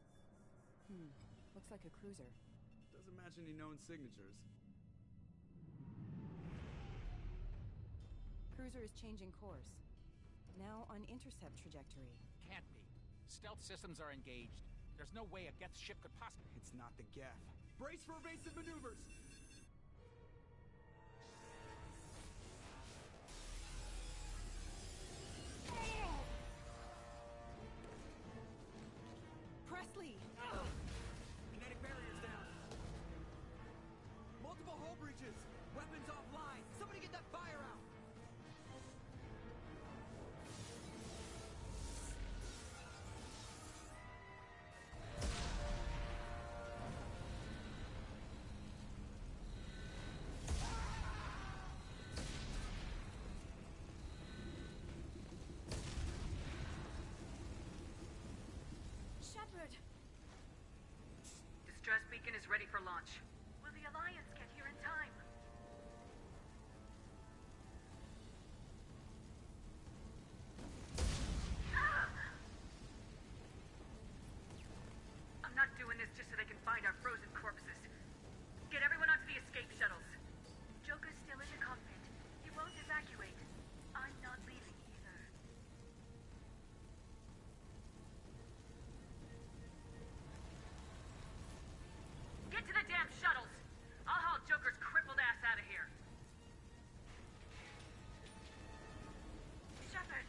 Looks like a cruiser. Doesn't match any known signatures. Cruiser is changing course. Now on intercept trajectory. Can't be. Stealth systems are engaged. There's no way a Geth ship could possibly... It's not the Geth. Brace for evasive maneuvers! Presley! Kinetic barriers down. Multiple hull breaches. Weapons offline. Somebody get that fire out. Shepard! Distress beacon is ready for launch. Will the Alliance get here in time? I'm not doing this just so they can find our frozen corpses. Get everyone onto the escape shuttles. Joker's still in the cockpit. He won't evacuate. I'm not leaving either. Get to the damn shuttles! I'll haul Joker's crippled ass out of here. Shepard!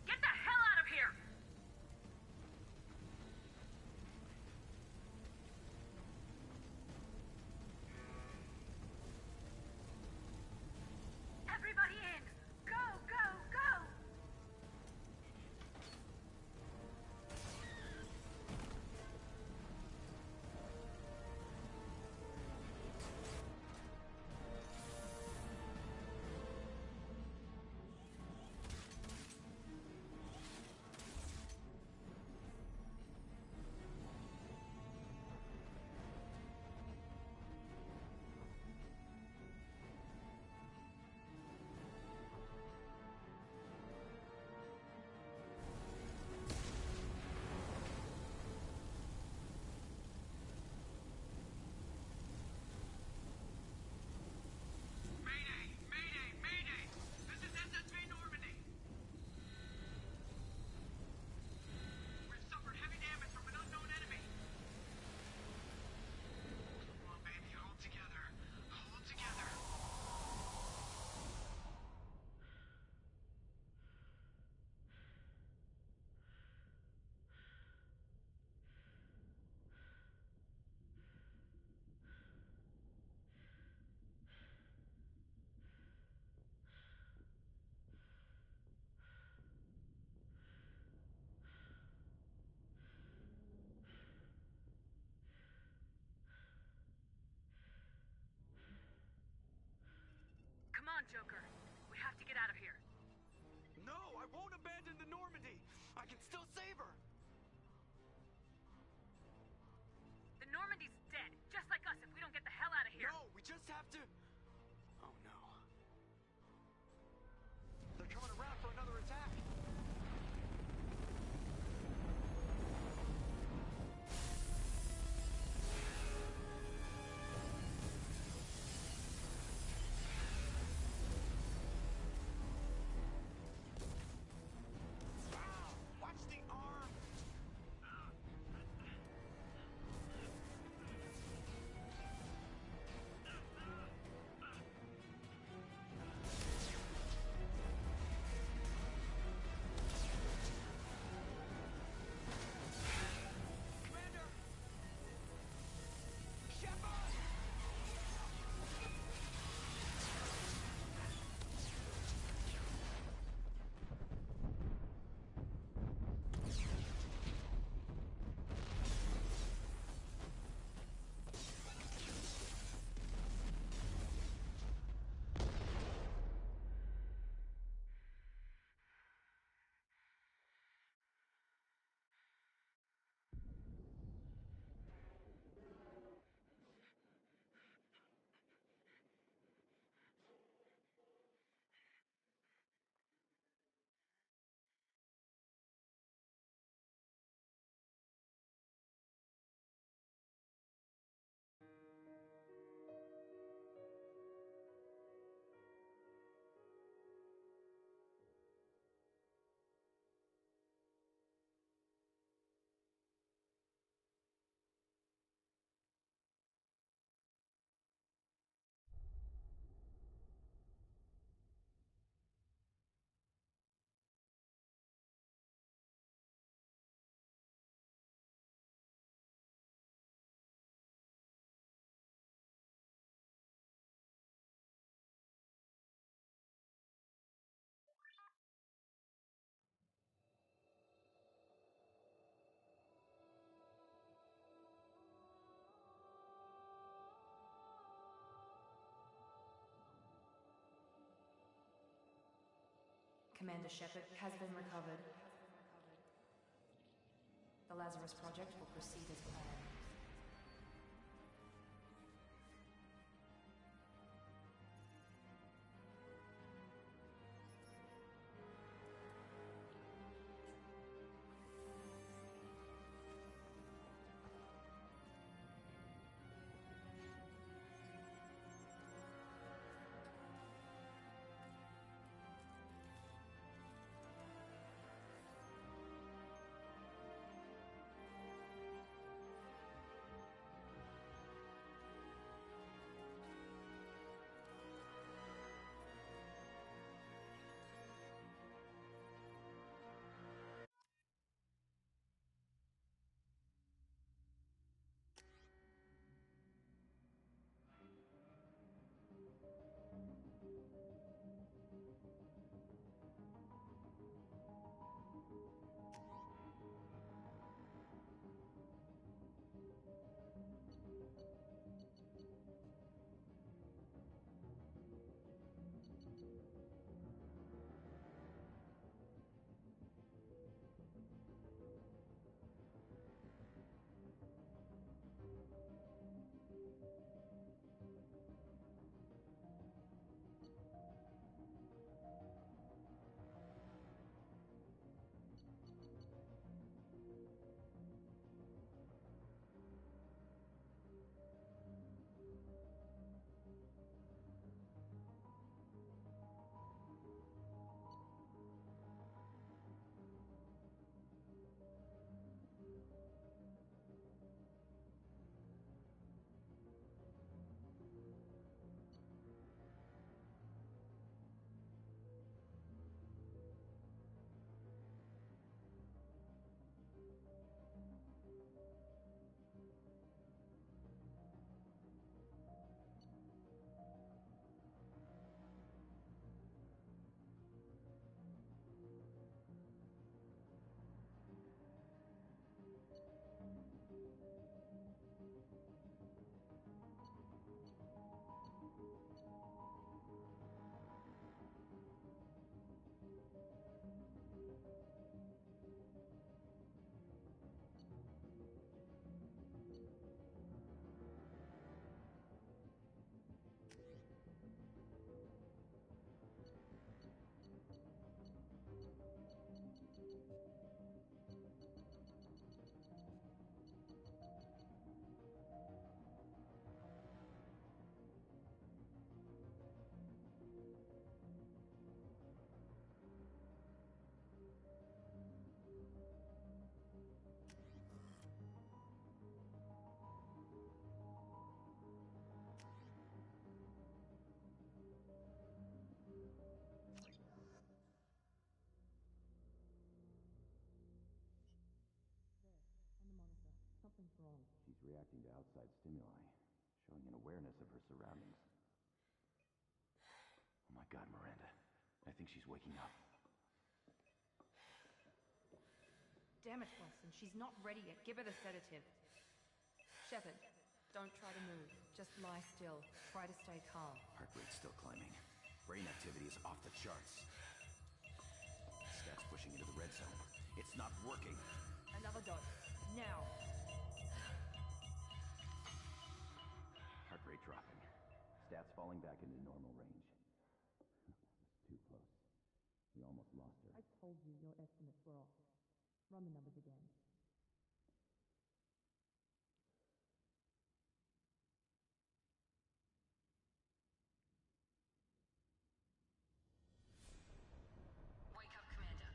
Get the hell out of here! Joker. We have to get out of here. No, I won't abandon the Normandy. I can still save her. The Normandy's dead, just like us if we don't get the hell out of here. No, we just have to... Oh no. They're coming around for another attack. Watch the arm! Commander! Shepard! Commander Shepard has been recovered. The Lazarus Project will proceed as planned. She's reacting to outside stimuli, showing an awareness of her surroundings. Oh my god, Miranda. I think she's waking up. Damn it, Wilson. She's not ready yet. Give her the sedative. Shepard, don't try to move. Just lie still. Try to stay calm. Heart rate's still climbing. Brain activity is off the charts. Stats pushing into the red zone. It's not working. Another dose. Now. Heart rate dropping. Stats falling back into normal range. Too close. We almost lost her. I told you your estimates were off. Run the numbers again. Wake up, Commander.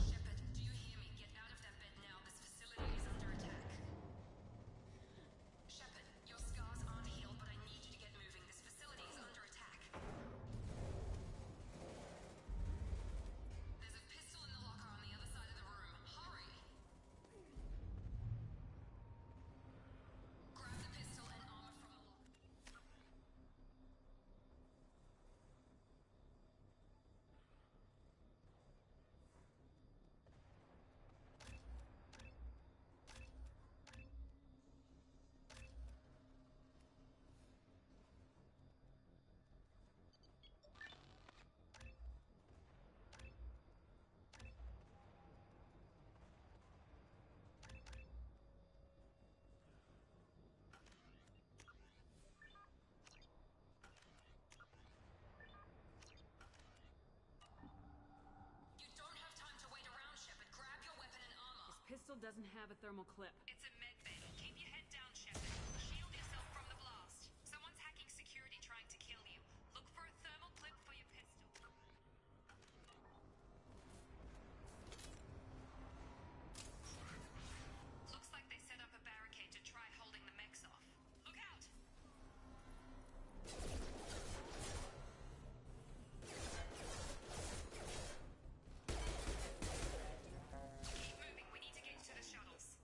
Shepard, do you hear me? Get out of that bed now. This facility is under attack. Shepard, your scars aren't healed, but I need you to get moving. This facility is under attack. There's a pistol in the locker on the other side of the room. Hurry! Grab the pistol and armor from the locker. You don't have time to wait around, Shepard. Grab your weapon and armor. This pistol doesn't have a thermal clip. It's a med bay. Keep your head down, Shepard. Shield yourself from the blast. Someone's hacking security trying to kill you. Look for a thermal clip for your pistol. Looks like they set up a barricade to try holding the mechs off. Look out! Keep moving. We need to get to the shuttles.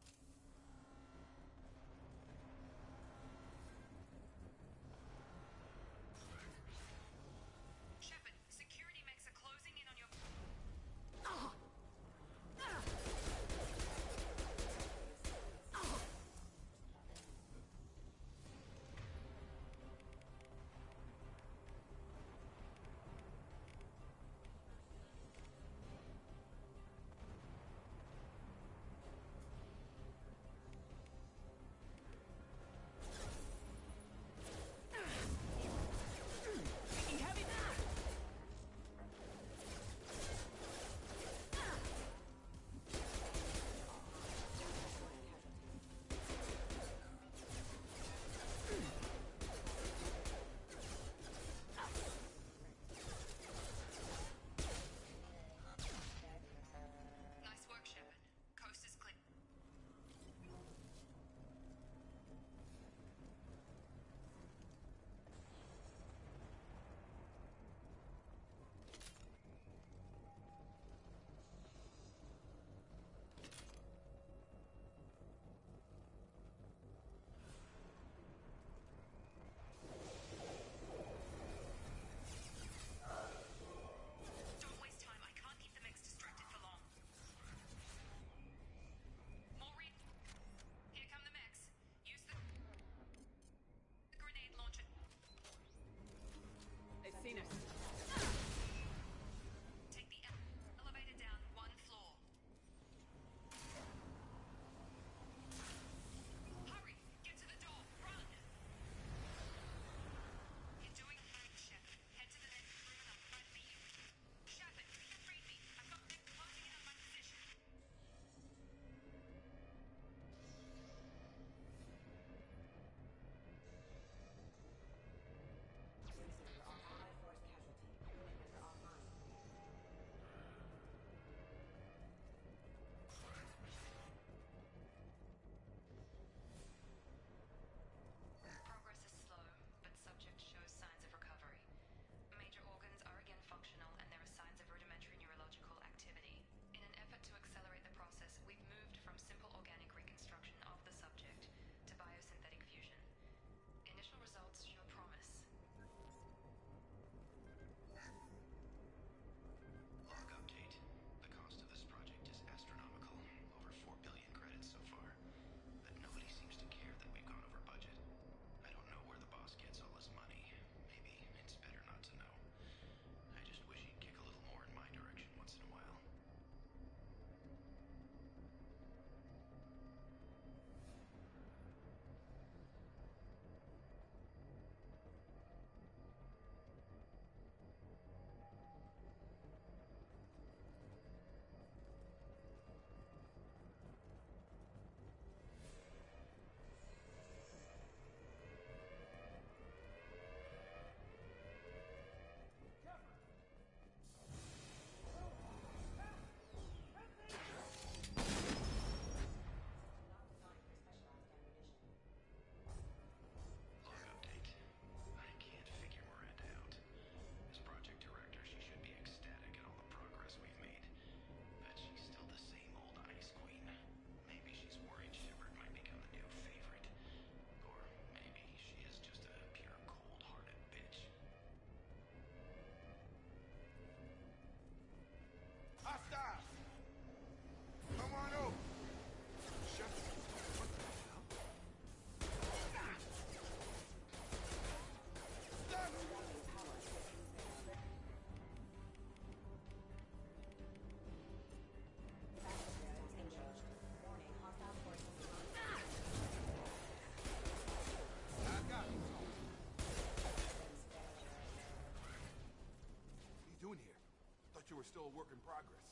still a work in progress.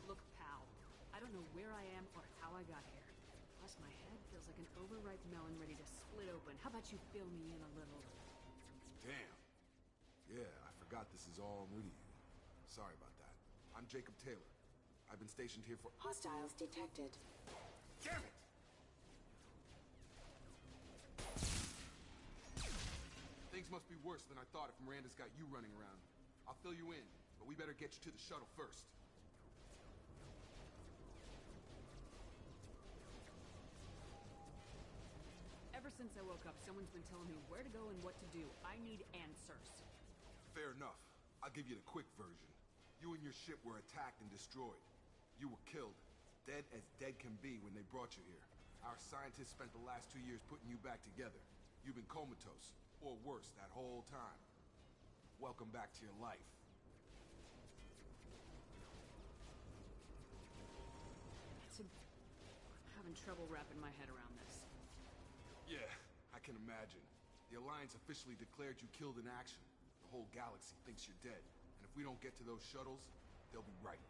Look, pal, I don't know where I am or how I got here. Plus, my head feels like an overripe melon ready to split open. How about you fill me in a little? Damn. Yeah, I forgot this is all new to you. Sorry about that. I'm Jacob Taylor. I've been stationed here for— Hostiles detected. Damn it! Things must be worse than I thought if Miranda's got you running around. I'll fill you in, but we better get you to the shuttle first. Ever since I woke up, someone's been telling me where to go and what to do. I need answers. Fair enough. I'll give you the quick version. You and your ship were attacked and destroyed. You were killed. Dead as dead can be when they brought you here. Our scientists spent the last 2 years putting you back together. You've been comatose, or worse, that whole time. Welcome back to your life. I'm having trouble wrapping my head around this. Yeah, I can imagine. The Alliance officially declared you killed in action. The whole galaxy thinks you're dead. And if we don't get to those shuttles, they'll be right.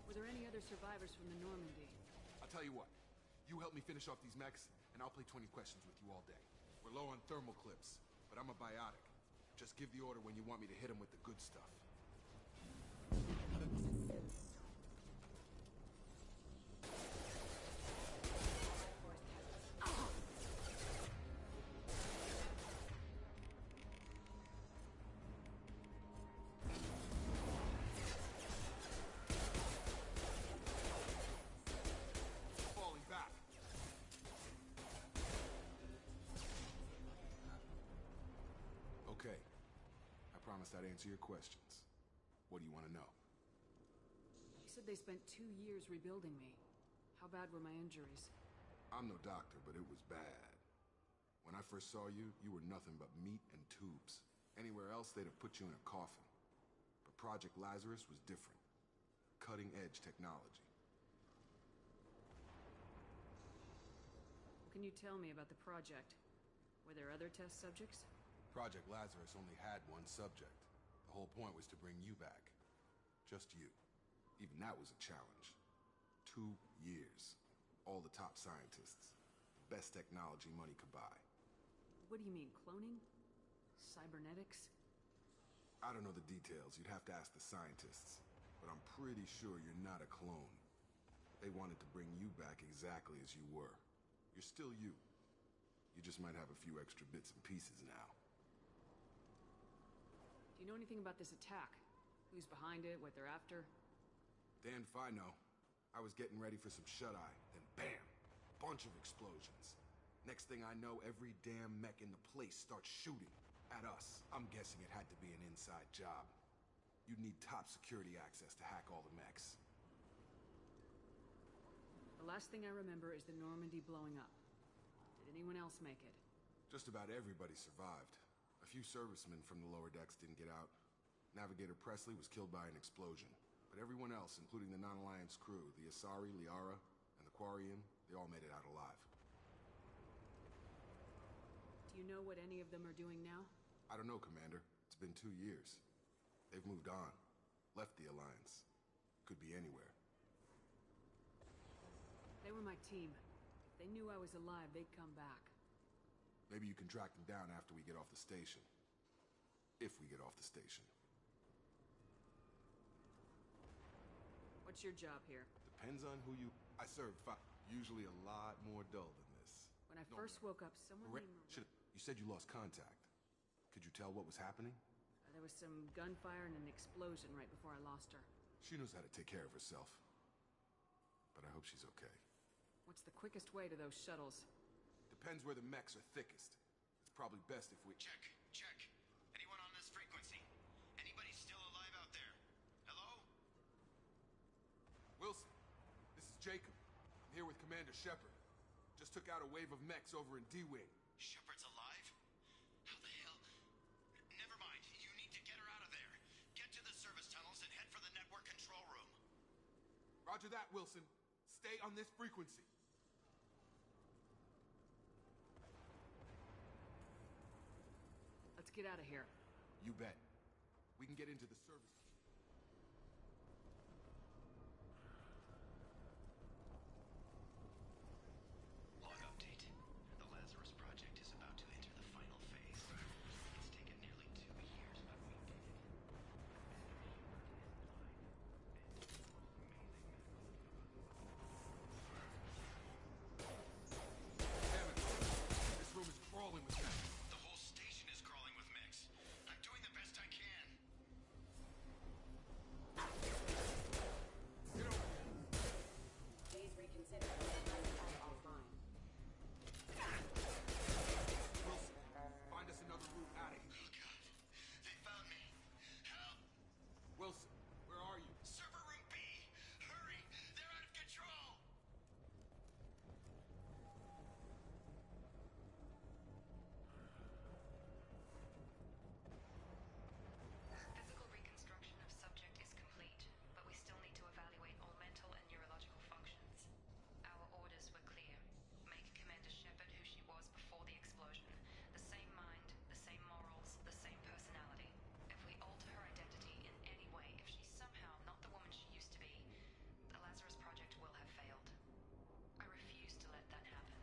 Were there any other survivors from the Normandy? I'll tell you what. You help me finish off these mechs, and I'll play 20 questions with you all day. We're low on thermal clips, but I'm a biotic. Just give the order when you want me to hit them with the good stuff. Okay. I promised I'd answer your questions. What do you want to know? You said they spent 2 years rebuilding me. How bad were my injuries? I'm no doctor, but it was bad. When I first saw you, you were nothing but meat and tubes. Anywhere else, they'd have put you in a coffin. But Project Lazarus was different. Cutting-edge technology. What can you tell me about the project? Were there other test subjects? Project Lazarus only had one subject. The whole point was to bring you back. Just you. Even that was a challenge. 2 years. All the top scientists. The best technology money could buy. What do you mean, cloning? Cybernetics? I don't know the details. You'd have to ask the scientists. But I'm pretty sure you're not a clone. They wanted to bring you back exactly as you were. You're still you. You just might have a few extra bits and pieces now. Do you know anything about this attack? Who's behind it, what they're after? Damned if I know. I was getting ready for some shut-eye, then bam! Bunch of explosions. Next thing I know, every damn mech in the place starts shooting at us. I'm guessing it had to be an inside job. You'd need top security access to hack all the mechs. The last thing I remember is the Normandy blowing up. Did anyone else make it? Just about everybody survived. A few servicemen from the lower decks didn't get out. Navigator Presley was killed by an explosion. But everyone else, including the non-Alliance crew, the Asari, Liara, and the Quarian, they all made it out alive. know what any of them are doing now? I don't know, Commander. It's been 2 years. They've moved on. Left the Alliance. Could be anywhere. They were my team. If they knew I was alive, they'd come back. Maybe you can track them down after we get off the station. If we get off the station. What's your job here? Depends on who you... I served usually a lot more dull than this. When I first woke up, someone named... You said you lost contact. Could you tell what was happening? There was some gunfire and an explosion right before I lost her. She knows how to take care of herself. But I hope she's okay. What's the quickest way to those shuttles? Depends where the mechs are thickest. It's probably best if we... Check. Anyone on this frequency? Anybody still alive out there? Hello? Wilson, this is Jacob. I'm here with Commander Shepard. Just took out a wave of mechs over in D-Wing. Shepard's alive? How the hell? Never mind. You need to get her out of there. Get to the service tunnels and head for the network control room. Roger that, Wilson. Stay on this frequency. Let's get out of here. You bet. We can get into the service. Log update. The Lazarus Project is about to enter the final phase. It's taken nearly 2 years, but we did it. Damn it. This room is crawling with mechs. The whole station is crawling with mechs. I'm doing the best I can. Please reconsider offline. Wilson, find us another route out of here. Oh god. They found me. Help! Wilson, where are you? Server room B! Hurry! They're out of control! Physical reconstruction of subject is complete, but we still need to evaluate all mental and neurological functions. Our orders were clear. Make Commander Shepard who she was before the explosion. The same mind, the same morals, the same personality. If we alter her identity in any way, if she's somehow not the woman she used to be, the Lazarus Project will have failed. I refuse to let that happen.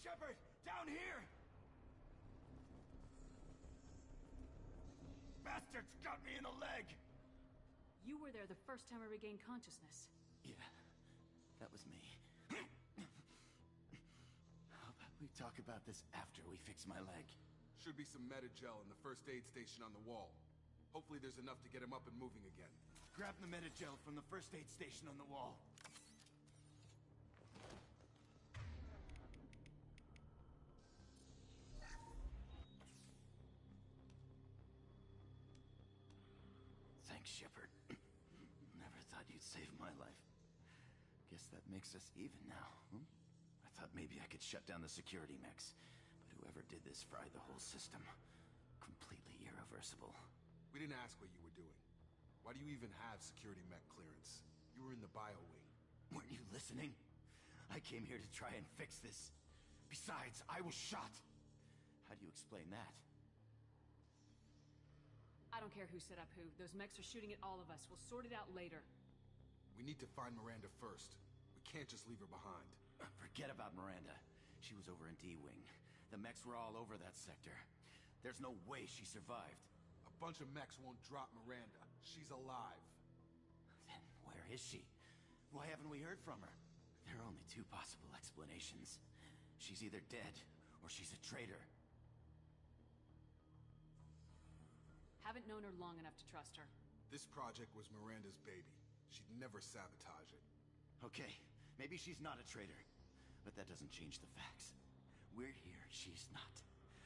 Shepard! Down here! Bastards got me in the leg! You were there the first time I regained consciousness. Yeah, that was me. How about we talk about this after we fix my leg? Should be some Medi-gel in the first aid station on the wall. Hopefully there's enough to get him up and moving again. Grab the Medi-gel from the first aid station on the wall. Thanks, Shepard. Never thought you'd save my life. Guess that makes us even now, hmm? I thought maybe I could shut down the security mechs, but whoever did this fried the whole system. Completely irreversible. We didn't ask what you were doing. Why do you even have security mech clearance? You were in the bio wing. Weren't you listening? I came here to try and fix this. Besides, I was shot. How do you explain that? I don't care who set up who. Those mechs are shooting at all of us. We'll sort it out later. We need to find Miranda first. We can't just leave her behind. Forget about Miranda. She was over in D-Wing. The mechs were all over that sector. There's no way she survived. A bunch of mechs won't drop Miranda. She's alive. Then where is she? Why haven't we heard from her? There are only 2 possible explanations. She's either dead, or she's a traitor. Haven't known her long enough to trust her. This project was Miranda's baby. She'd never sabotage it. Okay, maybe she's not a traitor. But that doesn't change the facts. We're here, she's not.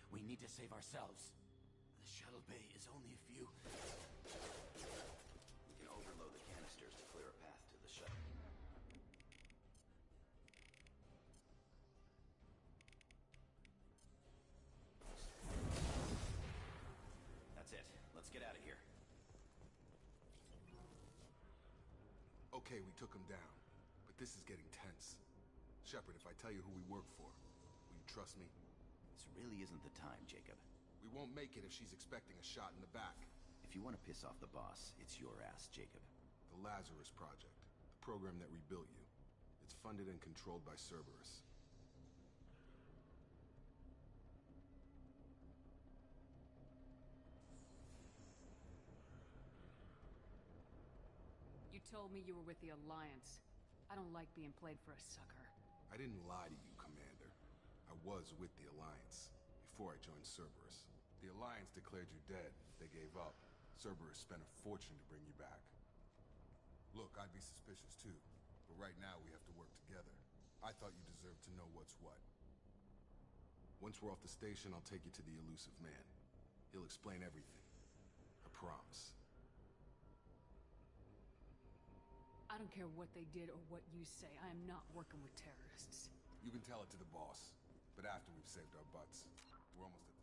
We need to save ourselves. The shuttle bay is only a few... We can overload the canisters to clear a path to the shuttle. That's it. Okay, we took him down. But this is getting tense. Shepard, if I tell you who we work for, will you trust me? This really isn't the time, Jacob. We won't make it if she's expecting a shot in the back. If you want to piss off the boss, it's your ass, Jacob. The Lazarus Project. The program that rebuilt you. It's funded and controlled by Cerberus. You told me you were with the Alliance. I don't like being played for a sucker. I didn't lie to you, Commander. I was with the Alliance, before I joined Cerberus. The Alliance declared you dead. They gave up. Cerberus spent a fortune to bring you back. Look, I'd be suspicious too, but right now we have to work together. I thought you deserved to know what's what. Once we're off the station, I'll take you to the elusive man. He'll explain everything. I promise. I don't care what they did or what you say. I am not working with terrorists. You can tell it to the boss, but after we've saved our butts. We're almost at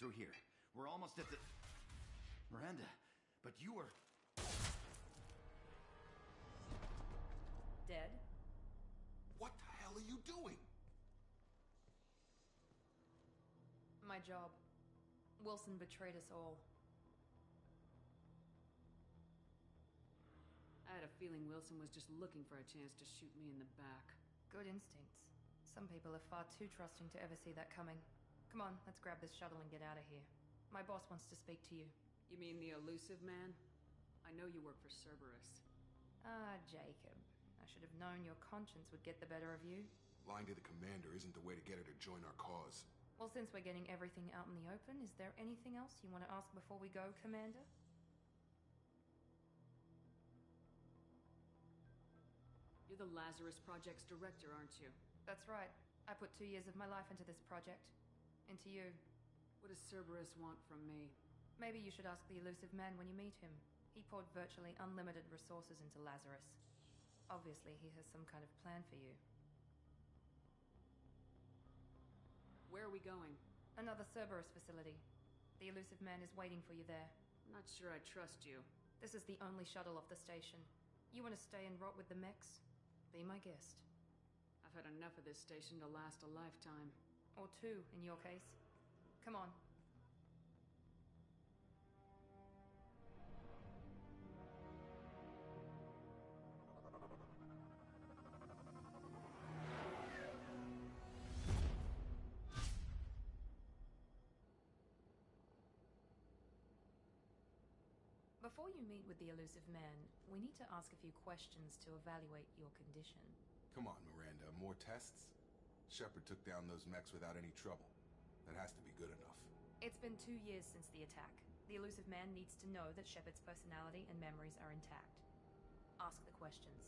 Through here. We're almost at the... Miranda, but you were... Dead? What the hell are you doing? My job. Wilson betrayed us all. I had a feeling Wilson was just looking for a chance to shoot me in the back. Good instincts. Some people are far too trusting to ever see that coming. Come on, let's grab this shuttle and get out of here. My boss wants to speak to you. You mean the elusive man? I know you work for Cerberus. Ah, Jacob. I should have known your conscience would get the better of you. Lying to the commander isn't the way to get her to join our cause. Well, since we're getting everything out in the open, is there anything else you want to ask before we go, Commander? You're the Lazarus Project's director, aren't you? That's right. I put 2 years of my life into this project. Into you. What does Cerberus want from me? Maybe you should ask the elusive man when you meet him. He poured virtually unlimited resources into Lazarus. Obviously, he has some kind of plan for you. Where are we going? Another Cerberus facility. The elusive man is waiting for you there. I'm not sure I trust you. This is the only shuttle off the station. You want to stay and rot with the mechs? Be my guest. I've had enough of this station to last a lifetime. Or 2, in your case. Come on. Before you meet with the elusive man, we need to ask a few questions to evaluate your condition. Come on, Miranda. More tests? Shepard took down those mechs without any trouble. That has to be good enough. It's been 2 years since the attack. The elusive man needs to know that Shepard's personality and memories are intact. Ask the questions.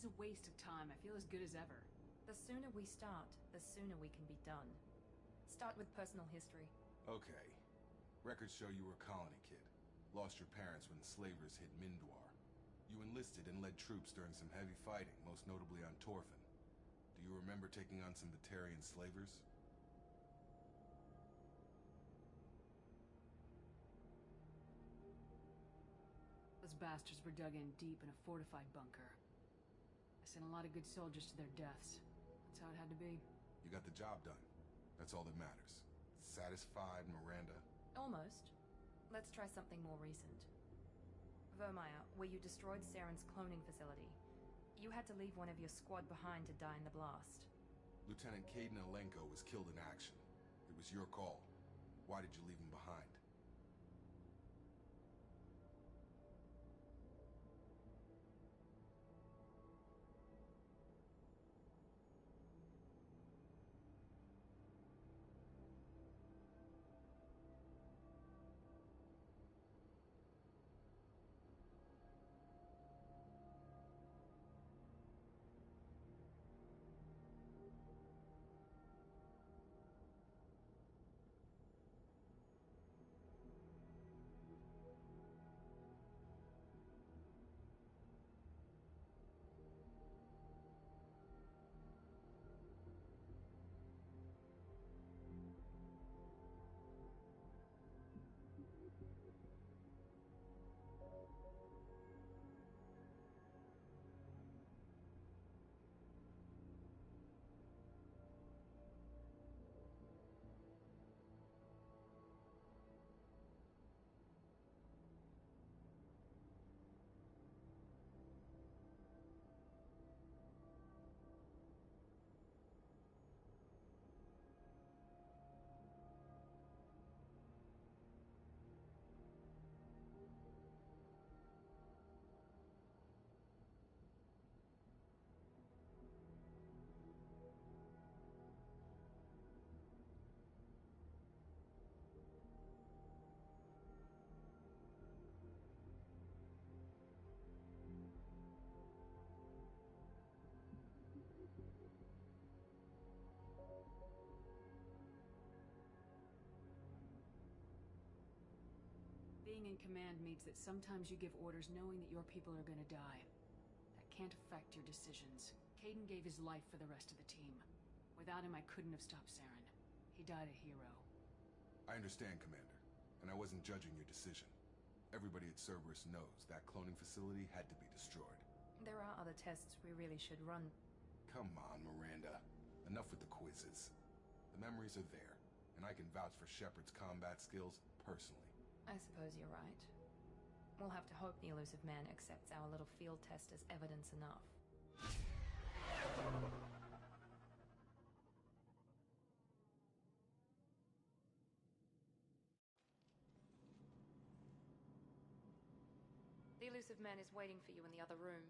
is a waste of time. I feel as good as ever. The sooner we start, the sooner we can be done. Start with personal history. Okay. Records show you were a colony kid. Lost your parents when the slavers hit Mindwar. You enlisted and led troops during some heavy fighting, most notably on Torfin. Do you remember taking on some Batarian slavers? Those bastards were dug in deep in a fortified bunker. I sent a lot of good soldiers to their deaths. That's how it had to be. You got the job done. That's all that matters. Satisfied, Miranda? Almost. Let's try something more recent. Vermeer, where you destroyed Saren's cloning facility. You had to leave one of your squad behind to die in the blast. Lieutenant Kaidan Alenko was killed in action. It was your call. Why did you leave him behind? Being in command means that sometimes you give orders knowing that your people are gonna die. That can't affect your decisions. Kaidan gave his life for the rest of the team. Without him, I couldn't have stopped Saren. He died a hero. I understand, Commander, and I wasn't judging your decision. Everybody at Cerberus knows that cloning facility had to be destroyed. There are other tests we really should run. Come on, Miranda. Enough with the quizzes. The memories are there, and I can vouch for Shepard's combat skills personally. I suppose you're right. We'll have to hope the Illusive Man accepts our little field test as evidence enough. The Illusive Man is waiting for you in the other room.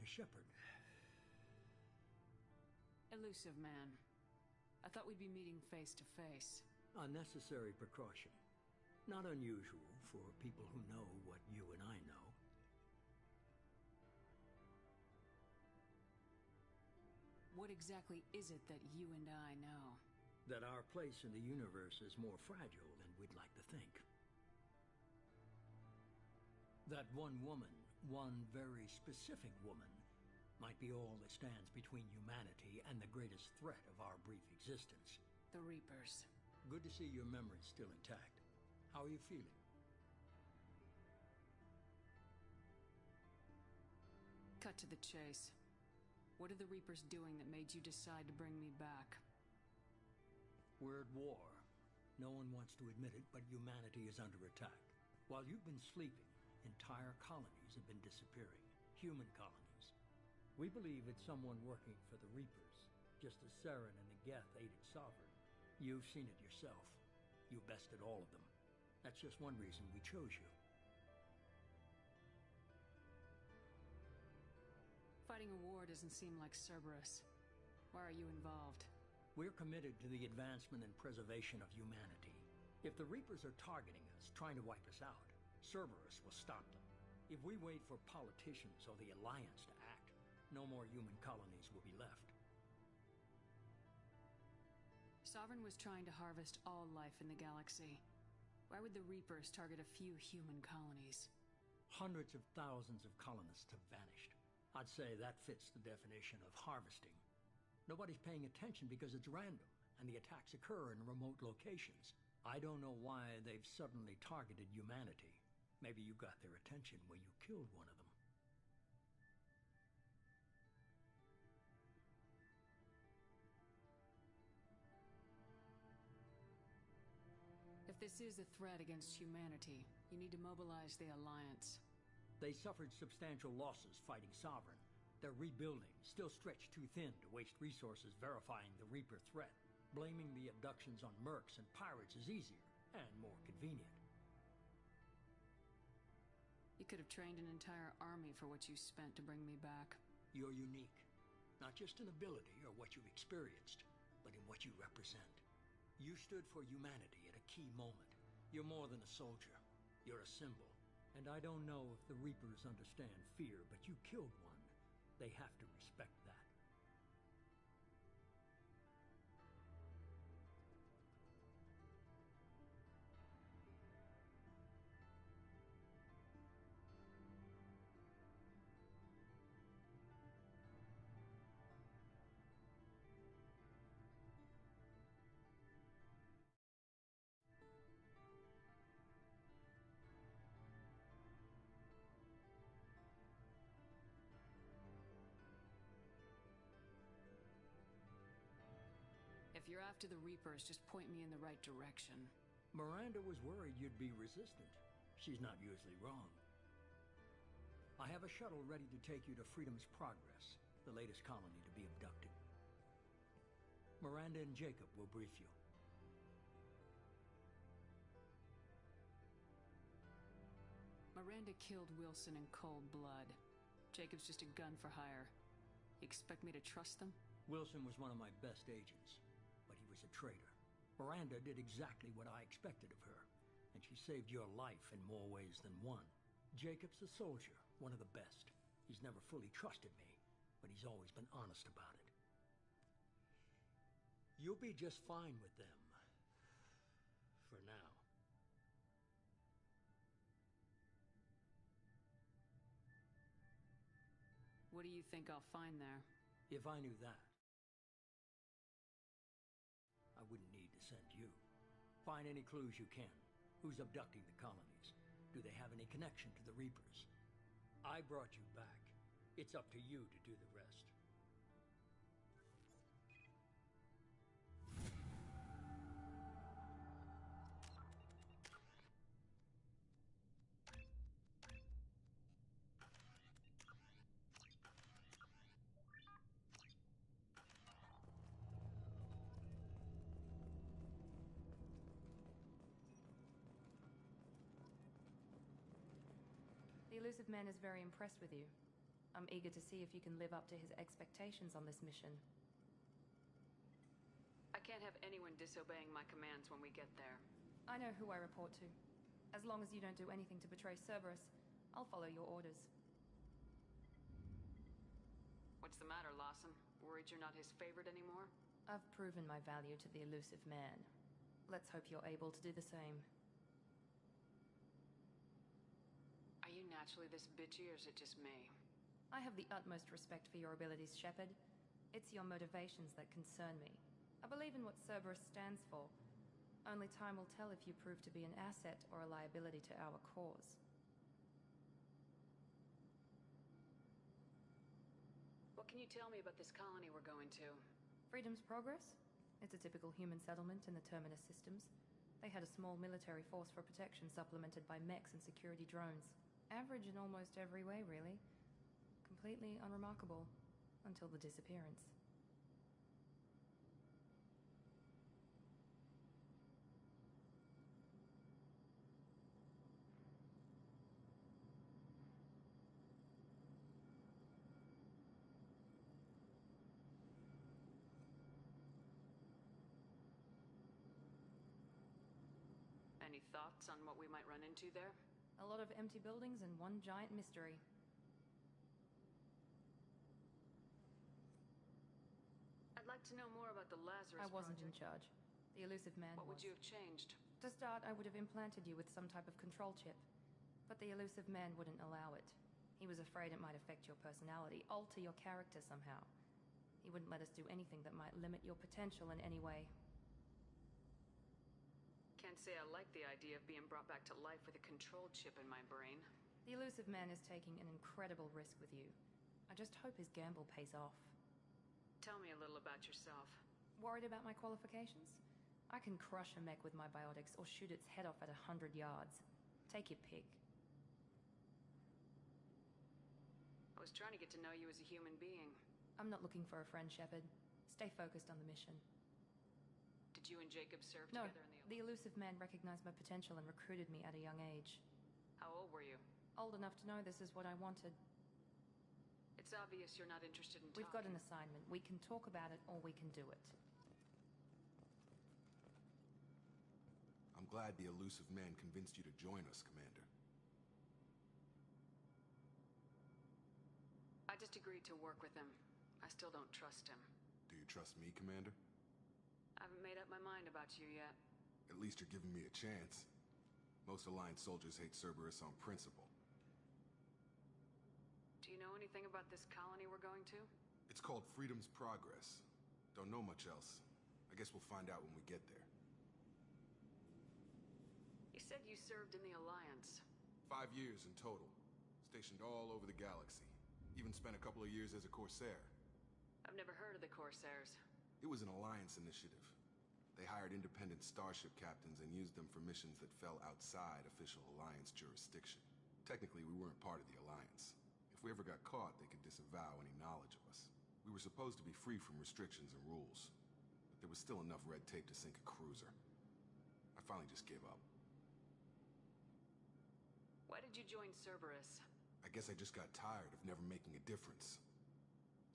Commander Shepard. Elusive man. I thought we'd be meeting face to face. A necessary precaution. Not unusual for people who know what you and I know. What exactly is it that you and I know? That our place in the universe is more fragile than we'd like to think. That one woman, one very specific woman, might be all that stands between humanity and the greatest threat of our brief existence. The Reapers. Good to see your memory's still intact. How are you feeling? Cut to the chase. What are the Reapers doing that made you decide to bring me back? We're at war. No one wants to admit it, but humanity is under attack. While you've been sleeping, entire colonies have been disappearing. Human colonies. We believe it's someone working for the Reapers, just as Saren and the Geth aided Sovereign. You've seen it yourself. You bested all of them. That's just one reason we chose you. Fighting a war doesn't seem like Cerberus. Why are you involved? We're committed to the advancement and preservation of humanity. If the Reapers are targeting us, trying to wipe us out, Cerberus will stop them. If we wait for politicians or the Alliance to act, no more human colonies will be left. Sovereign was trying to harvest all life in the galaxy. Why would the Reapers target a few human colonies? Hundreds of thousands of colonists have vanished. I'd say that fits the definition of harvesting. Nobody's paying attention because it's random, and the attacks occur in remote locations. I don't know why they've suddenly targeted humanity. Maybe you got their attention when you killed one of them. If this is a threat against humanity, you need to mobilize the Alliance. They suffered substantial losses fighting Sovereign. They're rebuilding, still stretched too thin to waste resources verifying the Reaper threat. Blaming the abductions on mercs and pirates is easier, and more convenient. You could have trained an entire army for what you spent to bring me back. You're unique. Not just in ability or what you've experienced, but in what you represent. You stood for humanity at a key moment. You're more than a soldier. You're a symbol. And I don't know if the Reapers understand fear, but you killed one. They have to respect that. If you're after the Reapers, just point me in the right direction. Miranda was worried you'd be resistant. She's not usually wrong. I have a shuttle ready to take you to Freedom's Progress, the latest colony to be abducted. Miranda and Jacob will brief you. Miranda killed Wilson in cold blood. Jacob's just a gun for hire. You expect me to trust them? Wilson was one of my best agents, but he was a traitor. Miranda did exactly what I expected of her, and she saved your life in more ways than one. Jacob's a soldier, one of the best. He's never fully trusted me, but he's always been honest about it. You'll be just fine with them. For now. What do you think I'll find there? If I knew that, I wouldn't need to send you. Find any clues you can. Who's abducting the colonies? Do they have any connection to the Reapers? I brought you back. It's up to you to do the rest. The Elusive Man is very impressed with you. I'm eager to see if you can live up to his expectations on this mission. I can't have anyone disobeying my commands when we get there. I know who I report to. As long as you don't do anything to betray Cerberus, I'll follow your orders. What's the matter, Lawson? Worried you're not his favorite anymore? I've proven my value to the elusive man. Let's hope you're able to do the same. Are you naturally this bitchy, or is it just me? I have the utmost respect for your abilities, Shepard. It's your motivations that concern me. I believe in what Cerberus stands for. Only time will tell if you prove to be an asset or a liability to our cause. What can you tell me about this colony we're going to? Freedom's Progress? It's a typical human settlement in the Terminus systems. They had a small military force for protection supplemented by mechs and security drones. Average in almost every way, really. Completely unremarkable. Until the disappearance. Any thoughts on what we might run into there? A lot of empty buildings and one giant mystery. I'd like to know more about the Lazarus I wasn't project. in charge. The elusive man What was. would you have changed? To start, I would have implanted you with some type of control chip. But the elusive man wouldn't allow it. He was afraid it might affect your personality, alter your character somehow. He wouldn't let us do anything that might limit your potential in any way. Can't say I like the idea of being brought back to life with a control chip in my brain. The elusive man is taking an incredible risk with you. I just hope his gamble pays off. Tell me a little about yourself. Worried about my qualifications? I can crush a mech with my biotics or shoot its head off at 100 yards. Take your pick. I was trying to get to know you as a human being. I'm not looking for a friend, Shepard. Stay focused on the mission. Did you and Jacob serve No, together in the... the elusive man recognized my potential and recruited me at a young age. How old were you? Old enough to know this is what I wanted. It's obvious you're not interested in We've got talking. an assignment. We can talk about it or we can do it. I'm glad the elusive man convinced you to join us, Commander. I just agreed to work with him. I still don't trust him. Do you trust me, Commander? I haven't made up my mind about you yet. At least you're giving me a chance. Most Alliance soldiers hate Cerberus on principle. Do you know anything about this colony we're going to? It's called Freedom's Progress. Don't know much else. I guess we'll find out when we get there. You said you served in the Alliance. 5 years in total. Stationed all over the galaxy. Even spent a couple of years as a Corsair. I've never heard of the Corsairs. It was an Alliance initiative. They hired independent starship captains and used them for missions that fell outside official Alliance jurisdiction. Technically, we weren't part of the Alliance. If we ever got caught, they could disavow any knowledge of us. We were supposed to be free from restrictions and rules. But there was still enough red tape to sink a cruiser. I finally just gave up. Why did you join Cerberus? I guess I just got tired of never making a difference.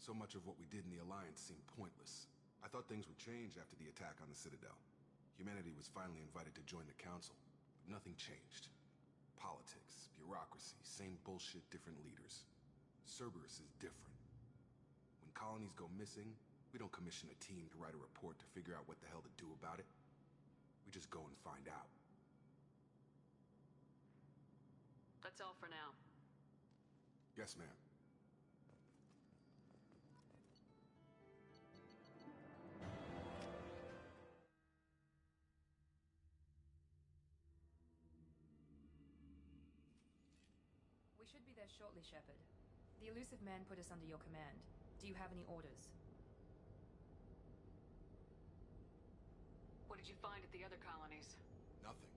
So much of what we did in the Alliance seemed pointless. I thought things would change after the attack on the Citadel. Humanity was finally invited to join the Council, but nothing changed. Politics, bureaucracy, same bullshit, different leaders. Cerberus is different. When colonies go missing, we don't commission a team to write a report to figure out what the hell to do about it. We just go and find out. That's all for now. Yes, ma'am. We should be there shortly, Shepard. The elusive man put us under your command. Do you have any orders? What did you find at the other colonies? Nothing.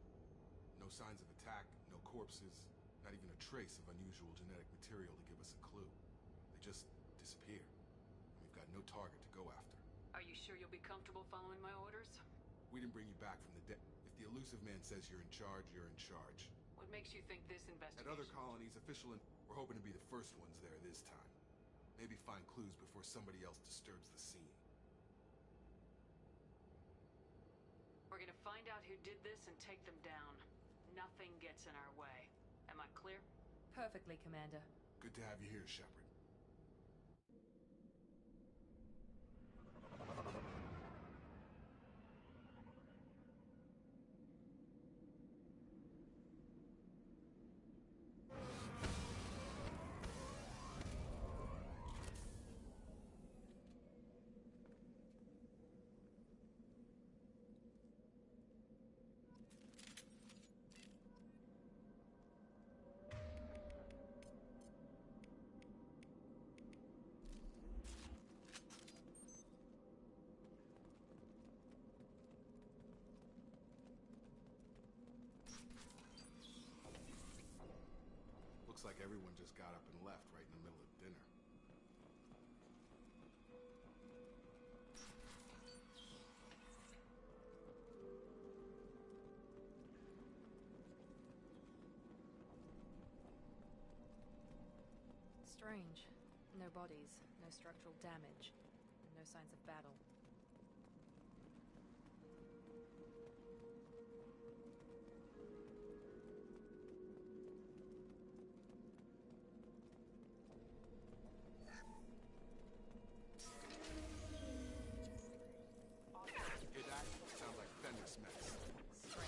No signs of attack, no corpses, not even a trace of unusual genetic material to give us a clue. They just disappear. We've got no target to go after. Are you sure you'll be comfortable following my orders? We didn't bring you back from the dead. If the elusive man says you're in charge, you're in charge. What makes you think this investigation... At other colonies, official We're hoping to be the first ones there this time. Maybe find clues before somebody else disturbs the scene. We're gonna find out who did this and take them down. Nothing gets in our way. Am I clear? Perfectly, Commander. Good to have you here, Shepard. Looks like everyone just got up and left right in the middle of dinner. Strange. No bodies, no structural damage, and no signs of battle. Hear that? Sounds like Fenris mess. Strange.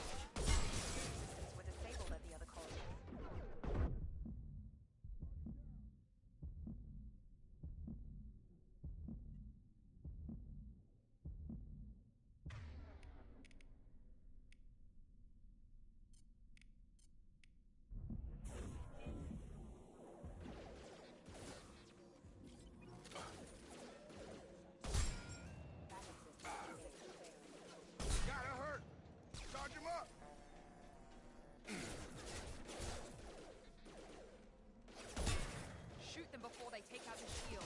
Systems were disabled at the other colony. Gotta hurt! Charge him up! Shoot them before they take out the shield.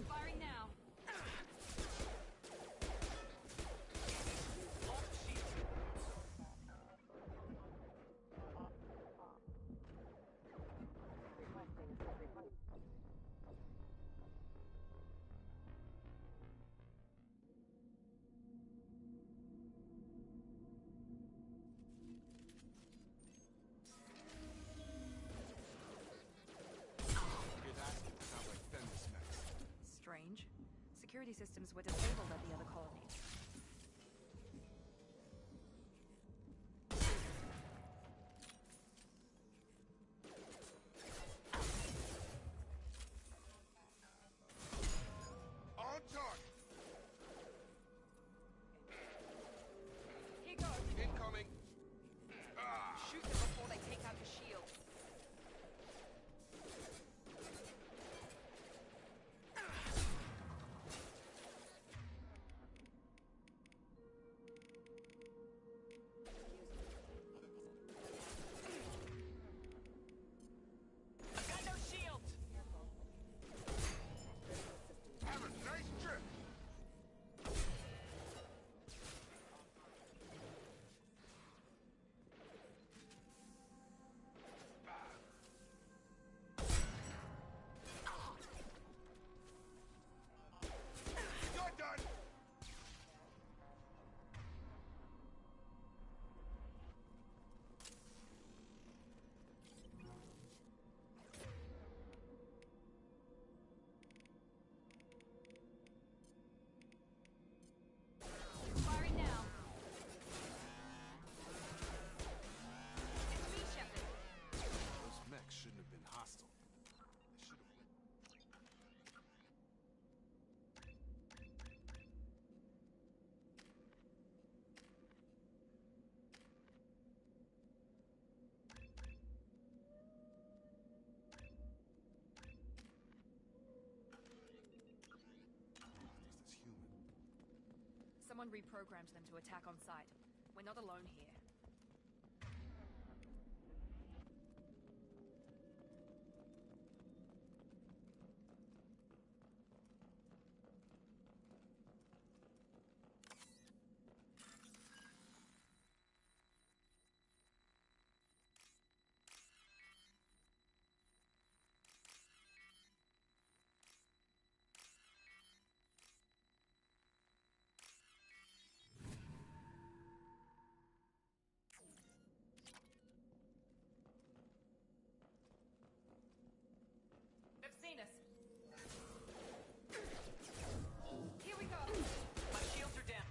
Firing now. Hear that? Sounds like Fenris mess. Strange. Security systems were disabled at the other colony. On target! Here goes. Incoming! Shoot them before they take out the shield. Someone reprogrammed them to attack on sight. We're not alone here. They've seen us. Here we go. My shields are down.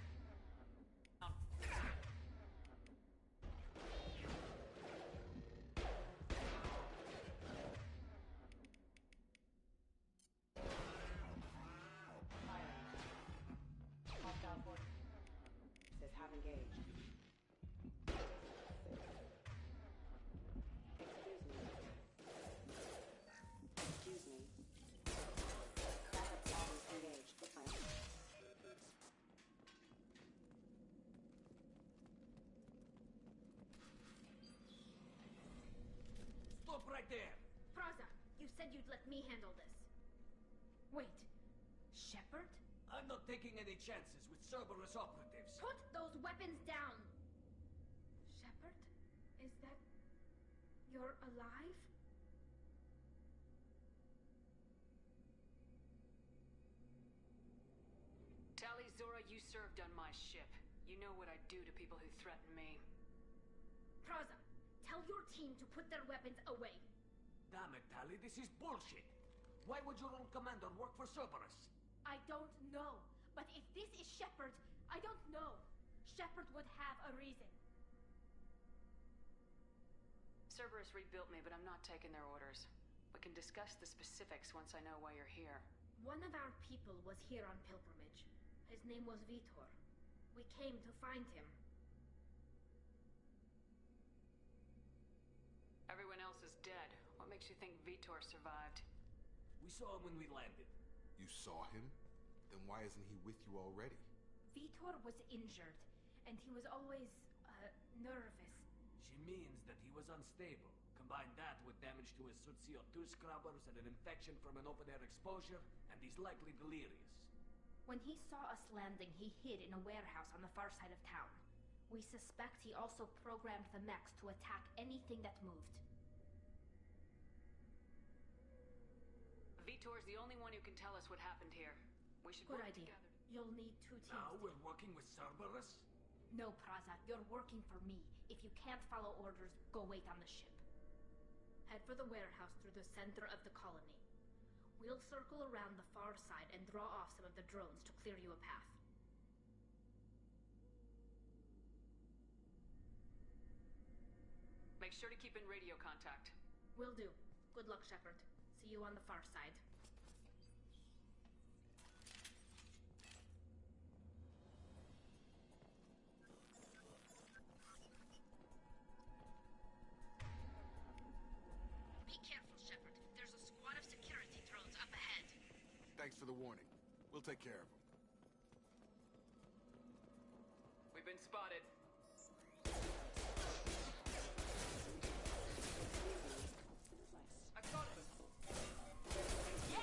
Hostile forces. Says have engaged. Excuse me. Backup systems engaged. Stop right there! Praza, you said you'd let me handle this. Wait. Shepard? I'm not taking any chances with Cerberus operatives. Put those weapons down! Shepard? Is that... you're alive? Tali Zora, you served on my ship. You know what I do to people who threaten me. Praza, tell your team to put their weapons away. Damn it, Tali, this is bullshit! Why would your own commander work for Cerberus? I don't know. But if this is Shepard, I don't know. Shepard would have a reason. Cerberus rebuilt me, but I'm not taking their orders. We can discuss the specifics once I know why you're here. One of our people was here on pilgrimage. His name was Vitor. We came to find him. Everyone else is dead. What makes you think Vitor survived? We saw him when we landed. You saw him? Then why isn't he with you already? Vitor was injured, and he was always, nervous. She means that he was unstable. Combine that with damage to his suit CO2 scrubbers and an infection from an open-air exposure, and he's likely delirious. When he saw us landing, he hid in a warehouse on the far side of town. We suspect he also programmed the mechs to attack anything that moved. Vitor's the only one who can tell us what happened here. We should Good work idea. together. You'll need 2 teams. Now we're working with Cerberus? No, Praza. You're working for me. If you can't follow orders, go wait on the ship. Head for the warehouse through the center of the colony. We'll circle around the far side and draw off some of the drones to clear you a path. Make sure to keep in radio contact. Will do. Good luck, Shepard. See you on the far side. Be careful, Shepard. There's a squad of security drones up ahead. Thanks for the warning. We'll take care of him. We've been spotted. I got them. Yes!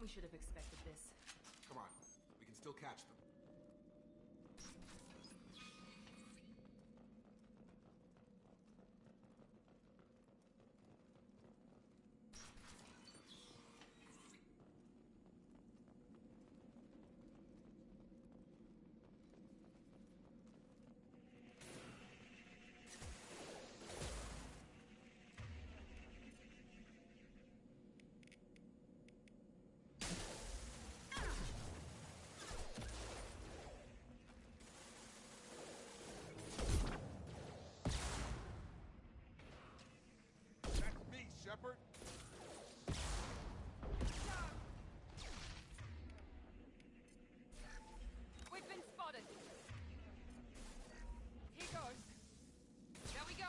We should have expected this. Come on, we can still catch them. Shepard? We've been spotted. Here goes. There we go.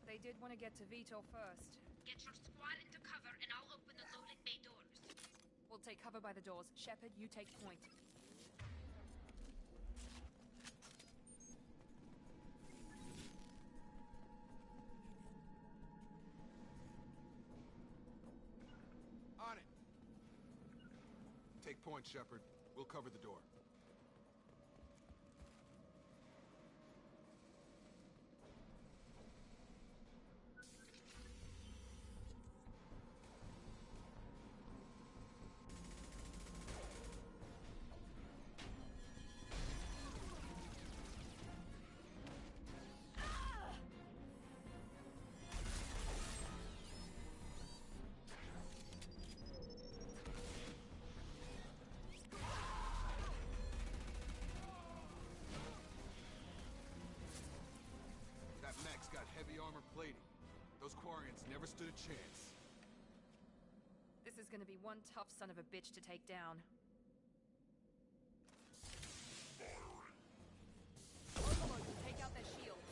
They did want to get to Vitor first. Get your squad into cover and I'll open the loading bay doors. We'll take cover by the doors. Shepard, you take point. On it! Take point, Shepard. We'll cover the door. Got heavy armor plating. Those Quarians never stood a chance. This is gonna be one tough son of a bitch to take down. Overload, take out their shield.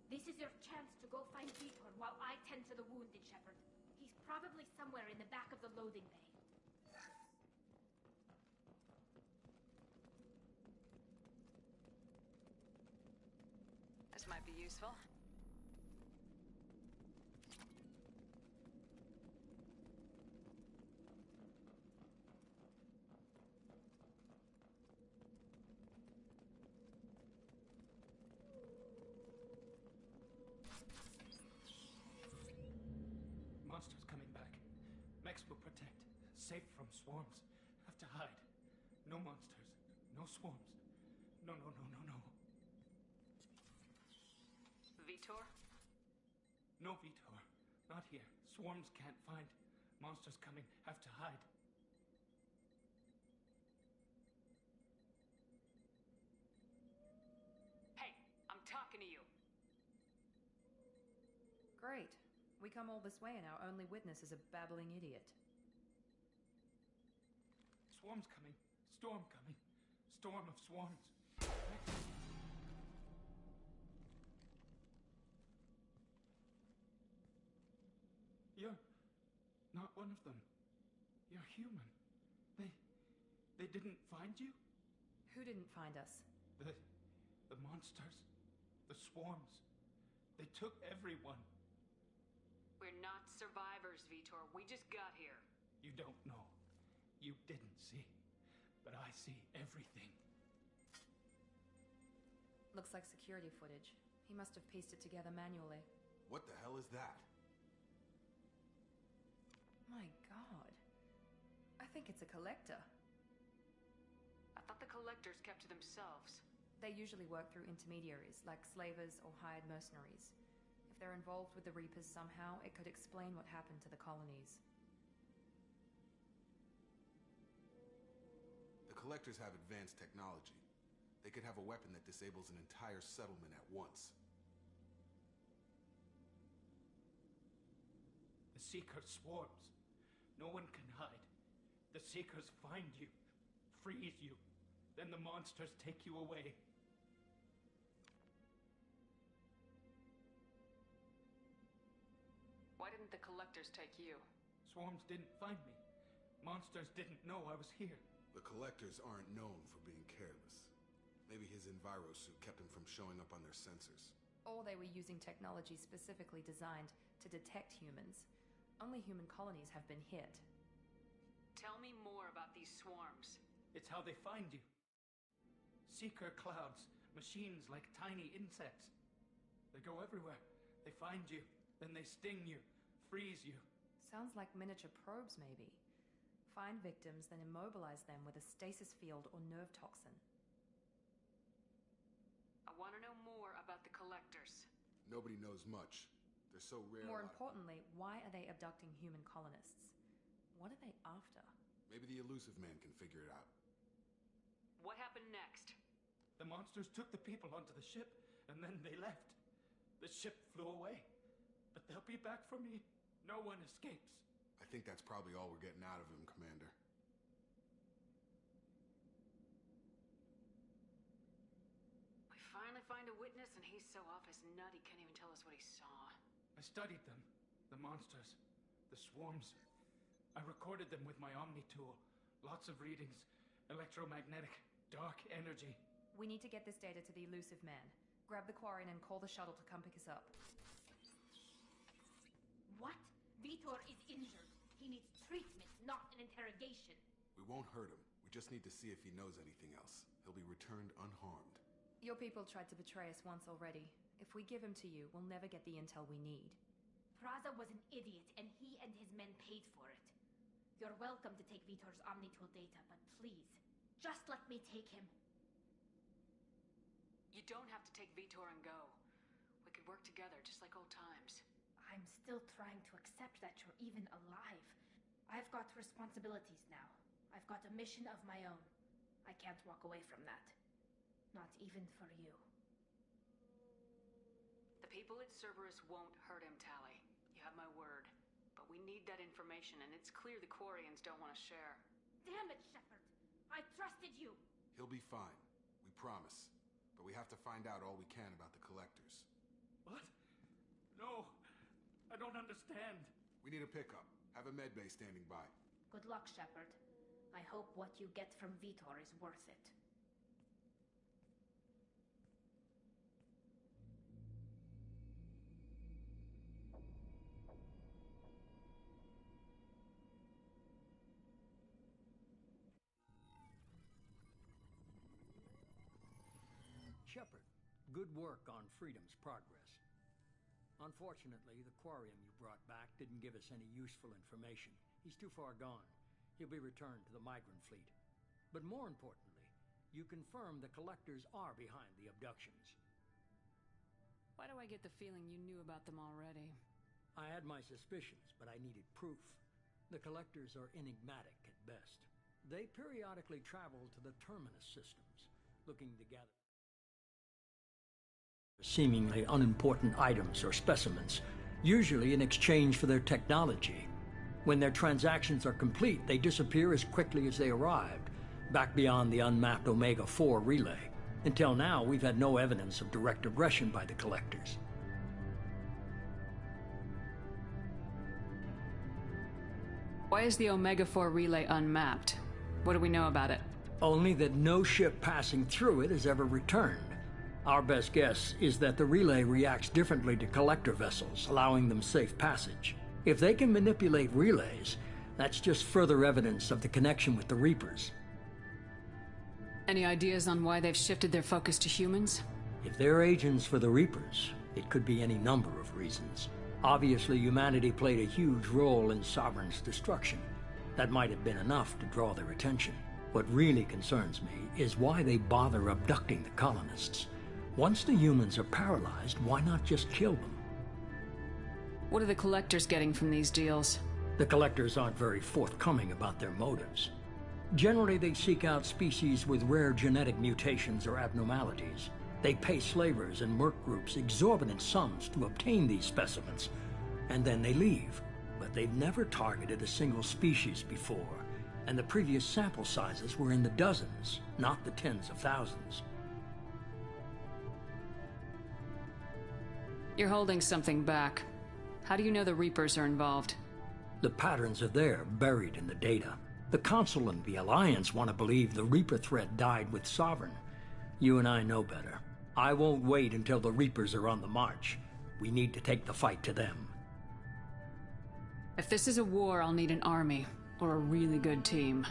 This is your chance to go find Vitor while I tend to the wounded, Shepard. He's probably somewhere in the back of the loading bay. be useful. Monsters coming back. Mechs will protect. Safe from swarms. Have to hide. No monsters. No swarms. No, no, no, no, no. Vitor? No, Vitor. Not here. Swarms can't find. Monsters coming. Have to hide. Hey, I'm talking to you. Great. We come all this way and our only witness is a babbling idiot. Swarms coming. Storm coming. Storm of swarms. You're not one of them. You're human. They didn't find you? Who didn't find us? The monsters. The swarms. They took everyone. We're not survivors, Vitor. We just got here. You don't know. You didn't see. But I see everything. Looks like security footage. He must have pieced it together manually. What the hell is that? My god. I think it's a collector. I thought the collectors kept to themselves. They usually work through intermediaries, like slavers or hired mercenaries. If they're involved with the Reapers somehow, it could explain what happened to the colonies. The collectors have advanced technology. They could have a weapon that disables an entire settlement at once. The Seeker swarms. No one can hide. The Seekers find you, freeze you, then the monsters take you away. Why didn't the collectors take you? Swarms didn't find me. Monsters didn't know I was here. The collectors aren't known for being careless. Maybe his Enviro suit kept him from showing up on their sensors. Or they were using technology specifically designed to detect humans. Only human colonies have been hit. Tell me more about these swarms. It's how they find you. Seeker clouds, machines like tiny insects. They go everywhere. They find you, then they sting you, freeze you. Sounds like miniature probes, maybe. Find victims, then immobilize them with a stasis field or nerve toxin. I want to know more about the collectors. Nobody knows much. They're so rare. More importantly, why are they abducting human colonists? What are they after? Maybe the Elusive Man can figure it out. What happened next? The monsters took the people onto the ship, and then they left. The ship flew away. But they'll be back for me. No one escapes. I think that's probably all we're getting out of him, Commander. We finally find a witness, and he's so off his nut he can't even tell us what he saw. I studied them. The monsters. The swarms. I recorded them with my Omni tool. Lots of readings. Electromagnetic. Dark energy. We need to get this data to the Elusive Man. Grab the Quarian and call the shuttle to come pick us up. What? Vitor is injured. He needs treatment, not an interrogation. We won't hurt him. We just need to see if he knows anything else. He'll be returned unharmed. Your people tried to betray us once already. If we give him to you, we'll never get the intel we need. Praza was an idiot, and he and his men paid for it. You're welcome to take Vitor's Omnitool data, but please, just let me take him. You don't have to take Vitor and go. We could work together, just like old times. I'm still trying to accept that you're even alive. I've got responsibilities now. I've got a mission of my own. I can't walk away from that. Not even for you. The people at Cerberus won't hurt him, Tali. You have my word. But we need that information, and it's clear the Quarians don't want to share. Damn it, Shepard! I trusted you! He'll be fine. We promise. But we have to find out all we can about the collectors. What? No! I don't understand. We need a pickup. Have a medbay standing by. Good luck, Shepard. I hope what you get from Vitor is worth it. Shepard, good work on Freedom's progress. Unfortunately, the Quarian you brought back didn't give us any useful information. He's too far gone. He'll be returned to the migrant fleet. But more importantly, you confirmed the Collectors are behind the abductions. Why do I get the feeling you knew about them already? I had my suspicions, but I needed proof. The Collectors are enigmatic at best. They periodically travel to the Terminus systems, looking to gather seemingly unimportant items or specimens, usually in exchange for their technology. When their transactions are complete, they disappear as quickly as they arrived, back beyond the unmapped Omega-4 relay. Until now, we've had no evidence of direct aggression by the Collectors. Why is the Omega-4 relay unmapped? What do we know about it? Only that no ship passing through it has ever returned. Our best guess is that the relay reacts differently to Collector vessels, allowing them safe passage. If they can manipulate relays, that's just further evidence of the connection with the Reapers. Any ideas on why they've shifted their focus to humans? If they're agents for the Reapers, it could be any number of reasons. Obviously, humanity played a huge role in Sovereign's destruction. That might have been enough to draw their attention. What really concerns me is why they bother abducting the colonists. Once the humans are paralyzed, why not just kill them? What are the Collectors getting from these deals? The Collectors aren't very forthcoming about their motives. Generally, they seek out species with rare genetic mutations or abnormalities. They pay slavers and merc groups exorbitant sums to obtain these specimens, and then they leave. But they've never targeted a single species before, and the previous sample sizes were in the dozens, not the tens of thousands. You're holding something back. How do you know the Reapers are involved? The patterns are there, buried in the data. The Council and the Alliance want to believe the Reaper threat died with Sovereign. You and I know better. I won't wait until the Reapers are on the march. We need to take the fight to them. If this is a war, I'll need an army, or a really good team.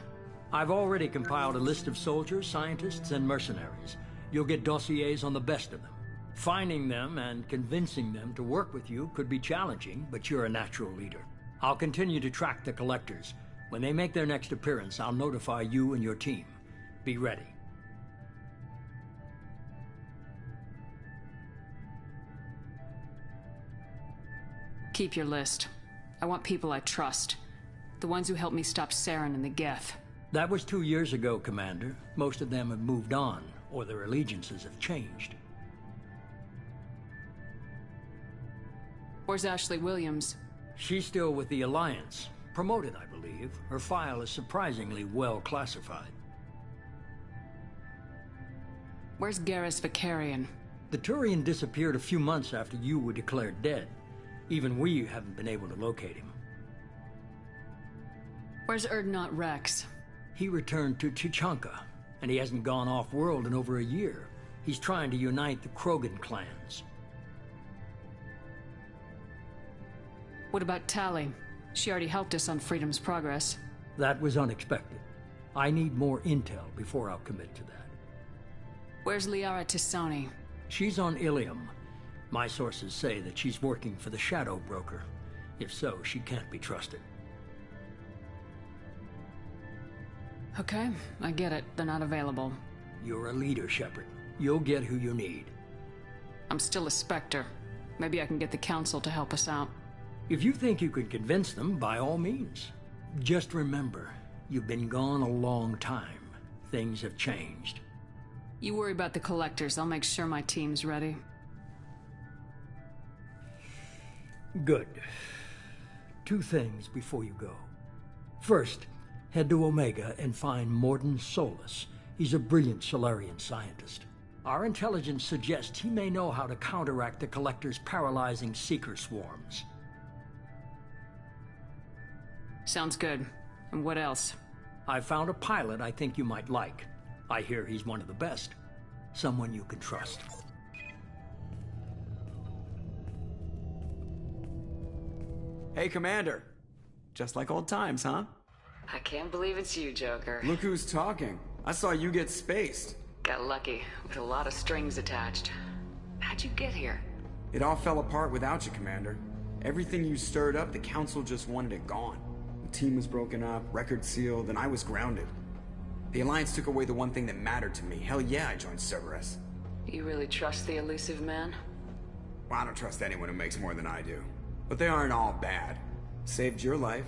I've already compiled a list of soldiers, scientists, and mercenaries. You'll get dossiers on the best of them. Finding them and convincing them to work with you could be challenging, but you're a natural leader. I'll continue to track the Collectors. When they make their next appearance, I'll notify you and your team. Be ready. Keep your list. I want people I trust. The ones who helped me stop Saren and the Geth. That was 2 years ago, Commander. Most of them have moved on, or their allegiances have changed. Where's Ashley Williams? She's still with the Alliance. Promoted, I believe. Her file is surprisingly well classified. Where's Garrus Vakarian? The Turian disappeared a few months after you were declared dead. Even we haven't been able to locate him. Where's Urdnot Rex? He returned to Tuchanka, and he hasn't gone off-world in over a year. He's trying to unite the Krogan clans. What about Tali? She already helped us on Freedom's progress. That was unexpected. I need more intel before I'll commit to that. Where's Liara T'Soni? She's on Ilium. My sources say that she's working for the Shadow Broker. If so, she can't be trusted. Okay, I get it. They're not available. You're a leader, Shepard. You'll get who you need. I'm still a Spectre. Maybe I can get the Council to help us out. If you think you can convince them, by all means. Just remember, you've been gone a long time. Things have changed. You worry about the Collectors. I'll make sure my team's ready. Good. 2 things before you go. First, head to Omega and find Mordin Solus. He's a brilliant Solarian scientist. Our intelligence suggests he may know how to counteract the Collectors' paralyzing Seeker swarms. Sounds good. And what else? I found a pilot I think you might like. I hear he's one of the best. Someone you can trust. Hey, Commander. Just like old times, huh? I can't believe it's you, Joker. Look who's talking. I saw you get spaced. Got lucky, with a lot of strings attached. How'd you get here? It all fell apart without you, Commander. Everything you stirred up, the Council just wanted it gone. The team was broken up, record sealed, and I was grounded. The Alliance took away the one thing that mattered to me. Hell yeah, I joined Cerberus. You really trust the elusive man? Well, I don't trust anyone who makes more than I do. But they aren't all bad. Saved your life,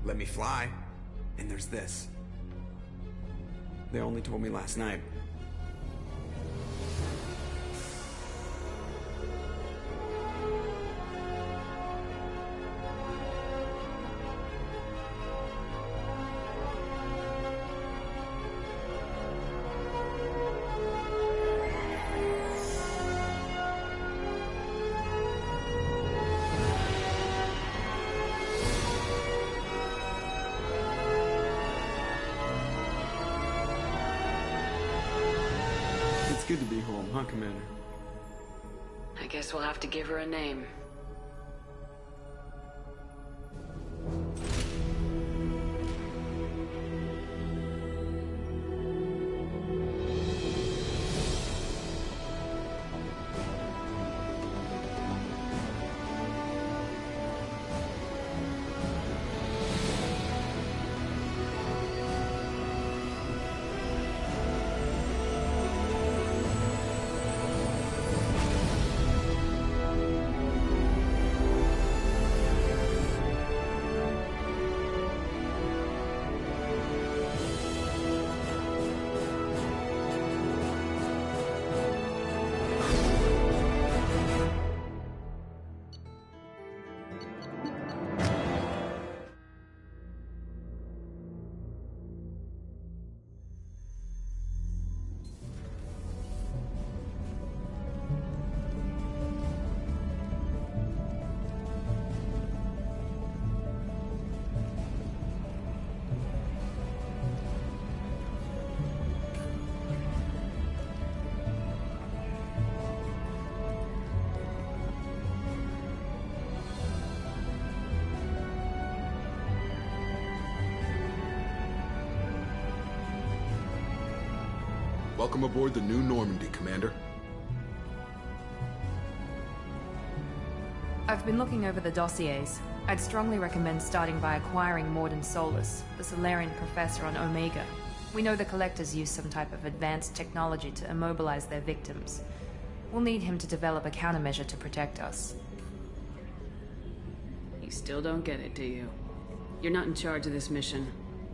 let me fly, and there's this. They only told me last night. Good to be home, huh, Commander? I guess we'll have to give her a name. Welcome aboard the New Normandy, Commander. I've been looking over the dossiers. I'd strongly recommend starting by acquiring Mordin Solus, the Solarian professor on Omega. We know the Collectors use some type of advanced technology to immobilize their victims. We'll need him to develop a countermeasure to protect us. You still don't get it, do you? You're not in charge of this mission.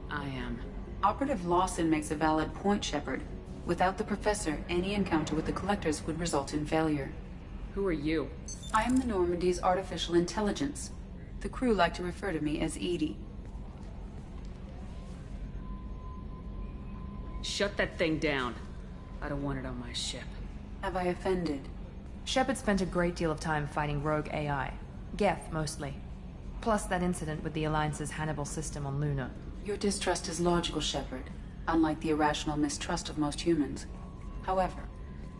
I am. Operative Lawson makes a valid point, Shepard. Without the Professor, any encounter with the Collectors would result in failure. Who are you? I am the Normandy's artificial intelligence. The crew like to refer to me as Edie. Shut that thing down. I don't want it on my ship. Have I offended? Shepard spent a great deal of time fighting rogue AI. Geth, mostly. Plus that incident with the Alliance's Hannibal system on Luna. Your distrust is logical, Shepard, unlike the irrational mistrust of most humans. However,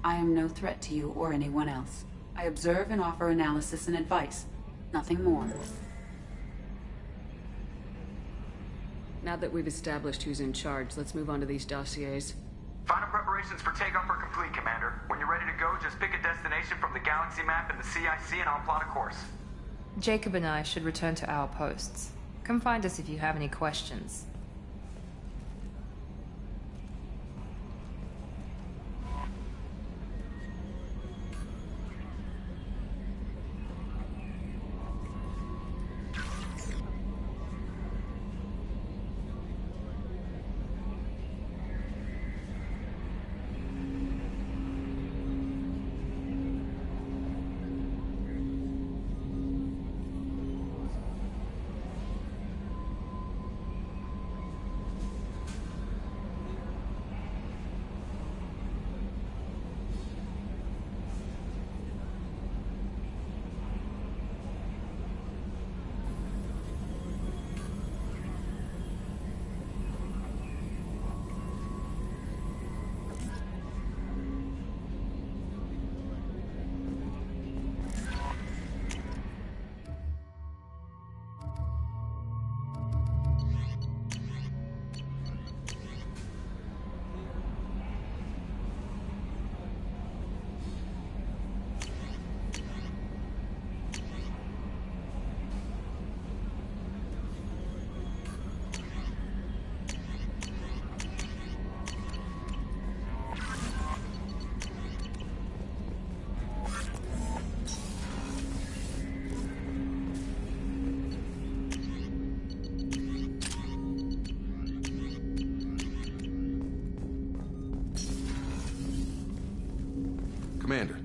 I am no threat to you or anyone else. I observe and offer analysis and advice. Nothing more. Now that we've established who's in charge, let's move on to these dossiers. Final preparations for takeoff are complete, Commander. When you're ready to go, just pick a destination from the galaxy map in the CIC and I'll plot a course. Jacob and I should return to our posts. Come find us if you have any questions. Commander,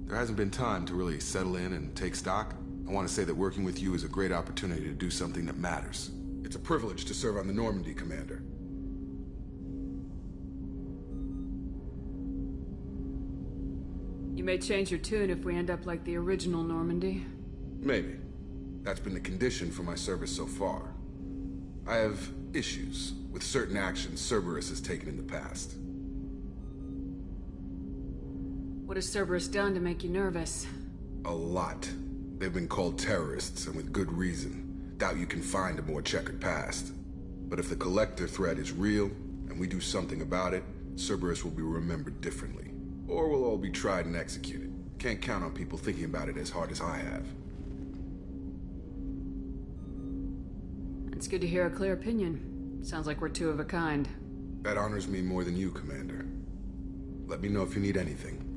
there hasn't been time to really settle in and take stock. I want to say that working with you is a great opportunity to do something that matters. It's a privilege to serve on the Normandy, Commander. You may change your tune if we end up like the original Normandy. Maybe. That's been the condition for my service so far. I have issues with certain actions Cerberus has taken in the past. What has Cerberus done to make you nervous? A lot. They've been called terrorists, and with good reason. Doubt you can find a more checkered past. But if the Collector threat is real, and we do something about it, Cerberus will be remembered differently. Or we'll all be tried and executed. Can't count on people thinking about it as hard as I have. It's good to hear a clear opinion. Sounds like we're two of a kind. That honors me more than you, Commander. Let me know if you need anything.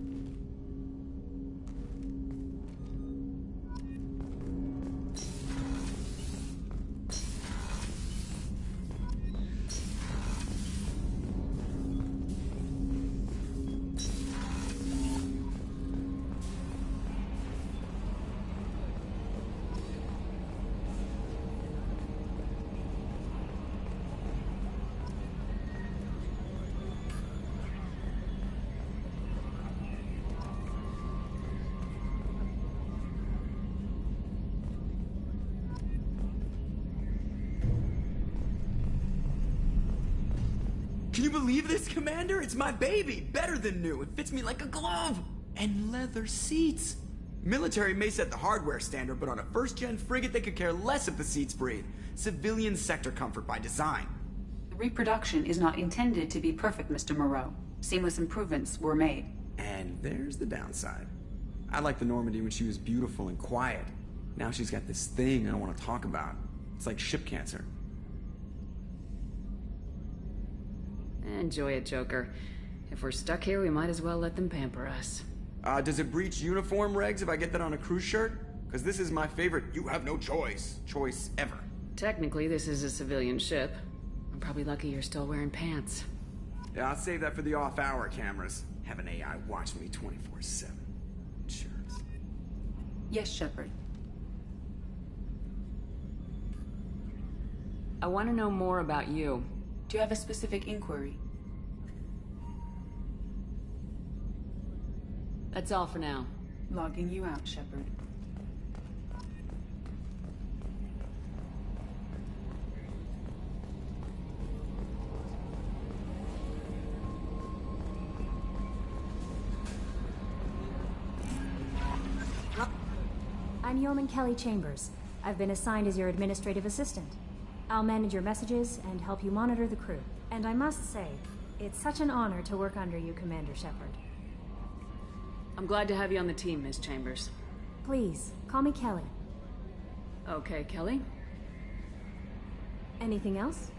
Can you believe this, Commander? It's my baby! Better than new. It fits me like a glove! And leather seats. Military may set the hardware standard, but on a first-gen frigate, they could care less if the seats breathe. Civilian sector comfort by design. The reproduction is not intended to be perfect, Mr. Moreau. Seamless improvements were made. And there's the downside. I liked the Normandy when she was beautiful and quiet. Now she's got this thing I don't want to talk about. It's like ship cancer. Enjoy it, Joker. If we're stuck here, we might as well let them pamper us. Does it breach uniform regs if I get that on a cruise shirt? Because this is my favorite you have no choice ever. Technically, this is a civilian ship. I'm probably lucky you're still wearing pants. Yeah, I'll save that for the off-hour cameras. Have an AI watch me 24/7. Insurance. Yes, Shepard. I want to know more about you. Do you have a specific inquiry? That's all for now. Logging you out, Shepard. I'm Yeoman Kelly Chambers. I've been assigned as your administrative assistant. I'll manage your messages and help you monitor the crew. And I must say, it's such an honor to work under you, Commander Shepard. I'm glad to have you on the team, Miss Chambers. Please, call me Kelly. Okay, Kelly. Anything else?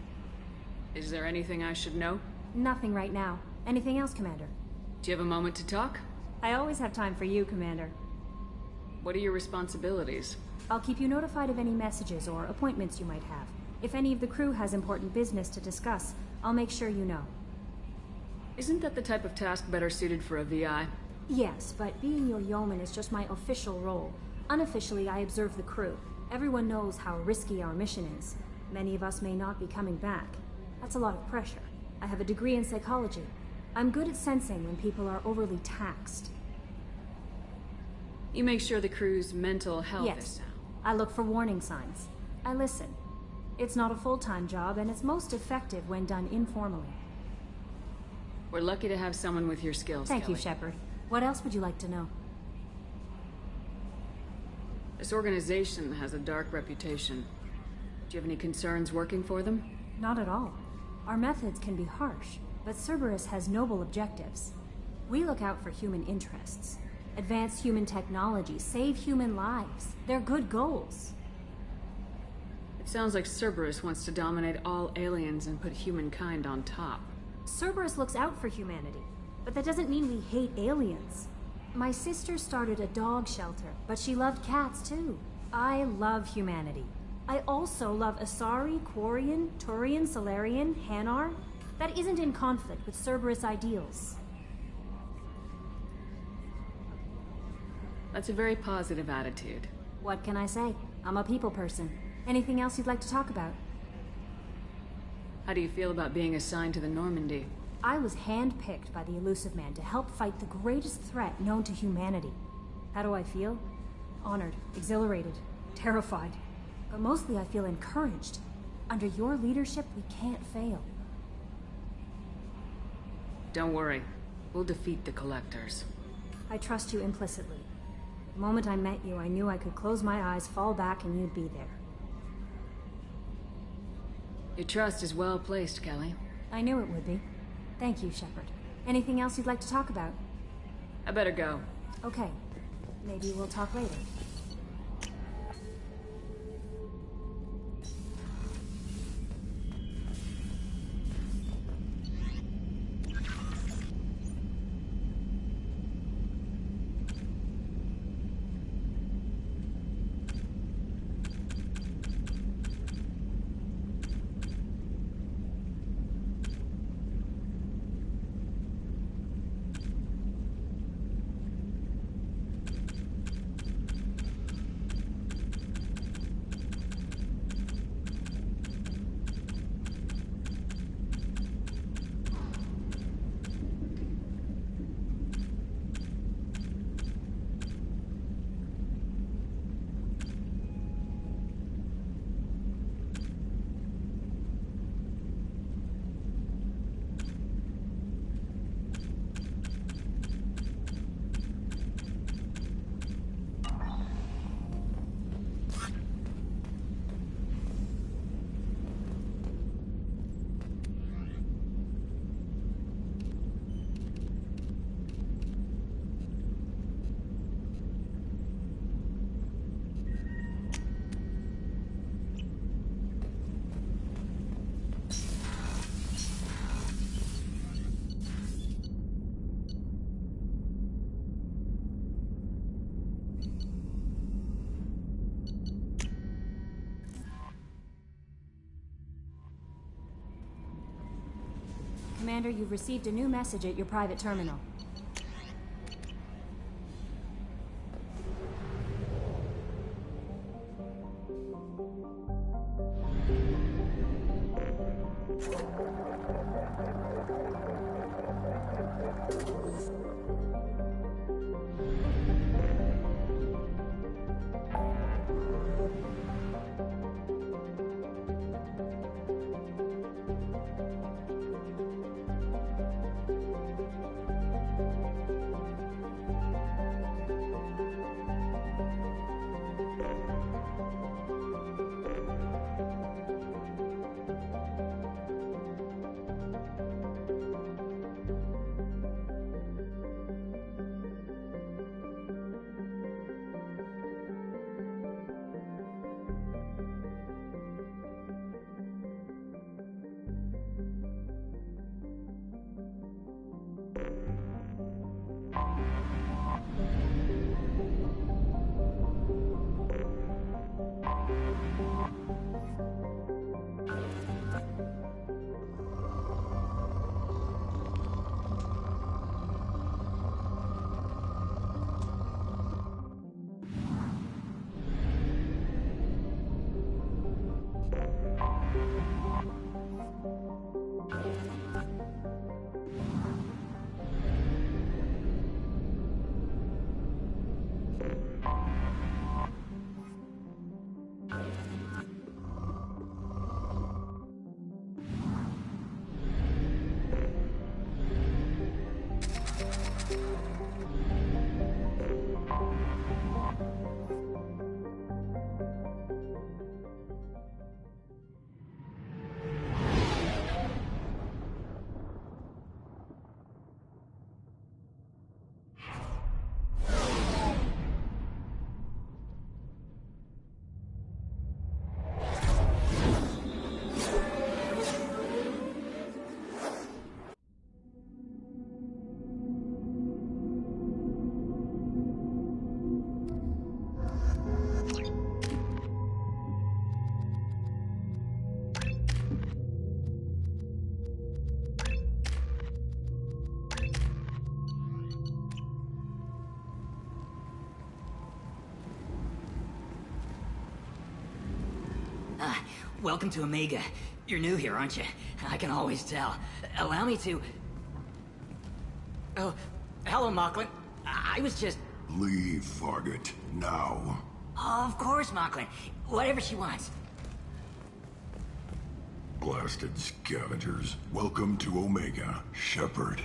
Is there anything I should know? Nothing right now. Anything else, Commander? Do you have a moment to talk? I always have time for you, Commander. What are your responsibilities? I'll keep you notified of any messages or appointments you might have. If any of the crew has important business to discuss, I'll make sure you know. Isn't that the type of task better suited for a VI? Yes, but being your yeoman is just my official role. Unofficially, I observe the crew. Everyone knows how risky our mission is. Many of us may not be coming back. That's a lot of pressure. I have a degree in psychology. I'm good at sensing when people are overly taxed. You make sure the crew's mental health Yes. is sound. I look for warning signs. I listen. It's not a full-time job, and it's most effective when done informally. We're lucky to have someone with your skills, Thank you, Kelly. Shepard. What else would you like to know? This organization has a dark reputation. Do you have any concerns working for them? Not at all. Our methods can be harsh, but Cerberus has noble objectives. We look out for human interests. Advance human technology, save human lives. They're good goals. It sounds like Cerberus wants to dominate all aliens and put humankind on top. Cerberus looks out for humanity, but that doesn't mean we hate aliens. My sister started a dog shelter, but she loved cats too. I love humanity. I also love Asari, Quarian, Turian, Solarian, Hanar. That isn't in conflict with Cerberus ideals. That's a very positive attitude. What can I say? I'm a people person. Anything else you'd like to talk about? How do you feel about being assigned to the Normandy? I was handpicked by the Illusive Man to help fight the greatest threat known to humanity. How do I feel? Honored, exhilarated, terrified. But mostly I feel encouraged. Under your leadership, we can't fail. Don't worry. We'll defeat the Collectors. I trust you implicitly. The moment I met you, I knew I could close my eyes, fall back, and you'd be there. Your trust is well placed, Kelly. I knew it would be. Thank you, Shepard. Anything else you'd like to talk about? I better go. Okay. Maybe we'll talk later. Commander, you've received a new message at your private terminal. Welcome to Omega. You're new here, aren't you? I can always tell. Allow me to... Oh, hello, Mocklin. I was just... Leave, Fargate. Now. Oh, of course, Mocklin. Whatever she wants. Blasted scavengers. Welcome to Omega, Shepard.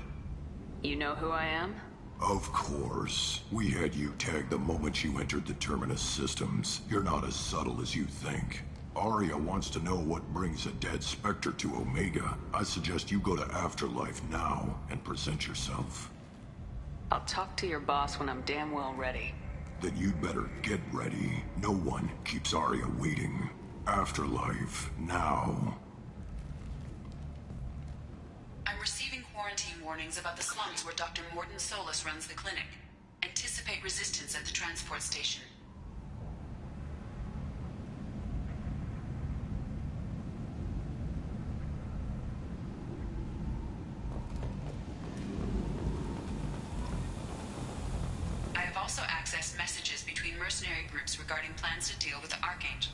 You know who I am? Of course. We had you tagged the moment you entered the Terminus systems. You're not as subtle as you think. Aria wants to know what brings a dead Spectre to Omega. I suggest you go to Afterlife now and present yourself. I'll talk to your boss when I'm damn well ready. Then you'd better get ready. No one keeps Aria waiting. Afterlife, now. I'm receiving quarantine warnings about the slums where Dr. Morton Solus runs the clinic. Anticipate resistance at the transport station. I have also accessed messages between mercenary groups regarding plans to deal with the Archangel.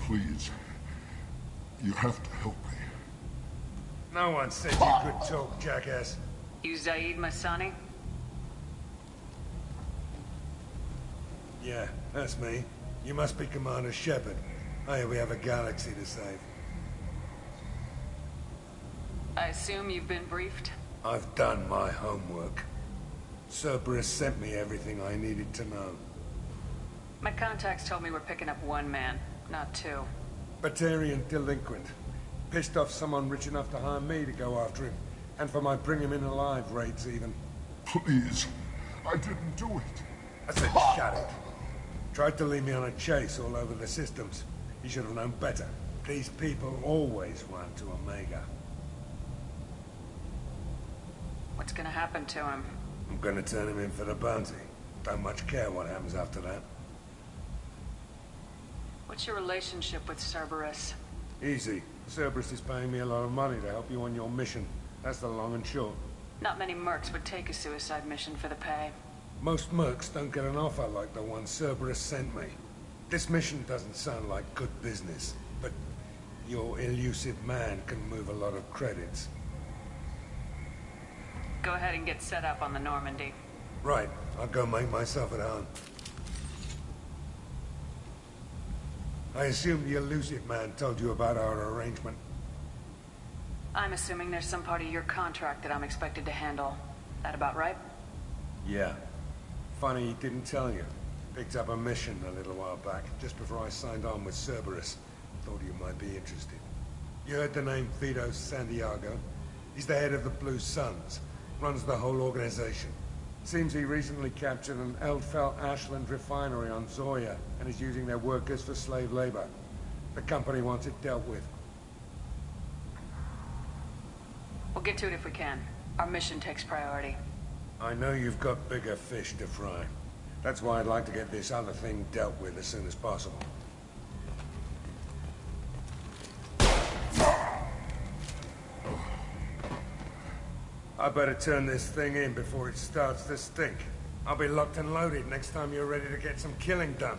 Please. You have to help me. No one said you could talk, jackass. You Zaid Masani? Yeah, that's me. You must be Commander Shepard. Hey, we have a galaxy to save. I assume you've been briefed? I've done my homework. Cerberus sent me everything I needed to know. My contacts told me we're picking up one man, not two. Batarian delinquent. Pissed off someone rich enough to hire me to go after him. And for my bring him in alive raids even. Please. I didn't do it. I said shut it. Tried to lead me on a chase all over the systems. He should have known better. These people always run to Omega. What's gonna happen to him? I'm gonna turn him in for the bounty. Don't much care what happens after that. What's your relationship with Cerberus? Easy. Cerberus is paying me a lot of money to help you on your mission. That's the long and short. Not many mercs would take a suicide mission for the pay. Most mercs don't get an offer like the one Cerberus sent me. This mission doesn't sound like good business, but your elusive man can move a lot of credits. Go ahead and get set up on the Normandy. Right. I'll go make myself at home. I assume the elusive man told you about our arrangement. I'm assuming there's some part of your contract that I'm expected to handle. That about right? Yeah. Funny he didn't tell you. Picked up a mission a little while back, just before I signed on with Cerberus. Thought you might be interested. You heard the name Vito Santiago? He's the head of the Blue Suns. Runs the whole organization. Seems he recently captured an Eldfell Ashland refinery on Zoya and is using their workers for slave labor. The company wants it dealt with. We'll get to it if we can. Our mission takes priority. I know you've got bigger fish to fry. That's why I'd like to get this other thing dealt with as soon as possible. I better turn this thing in before it starts to stink. I'll be locked and loaded next time you're ready to get some killing done.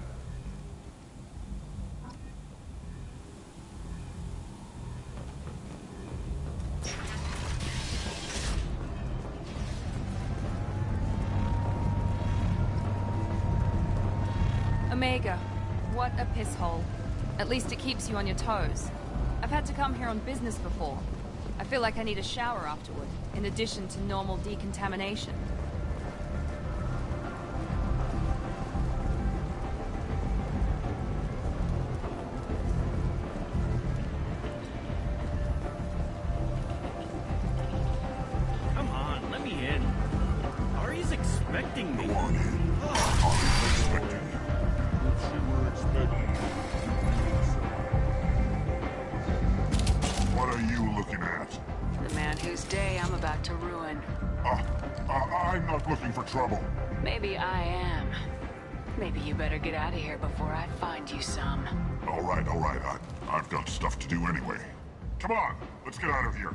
Omega, what a piss hole. At least it keeps you on your toes. I've had to come here on business before. I feel like I need a shower afterward, in addition to normal decontamination. Come on, let me in. Ari's expecting me. Go on in. Ari's expecting you. She were expecting you. What are you looking at? The man whose day I'm about to ruin. I'm not looking for trouble. Maybe I am. Maybe you better get out of here before I find you some. All right. I've got stuff to do anyway. Come on, let's get out of here.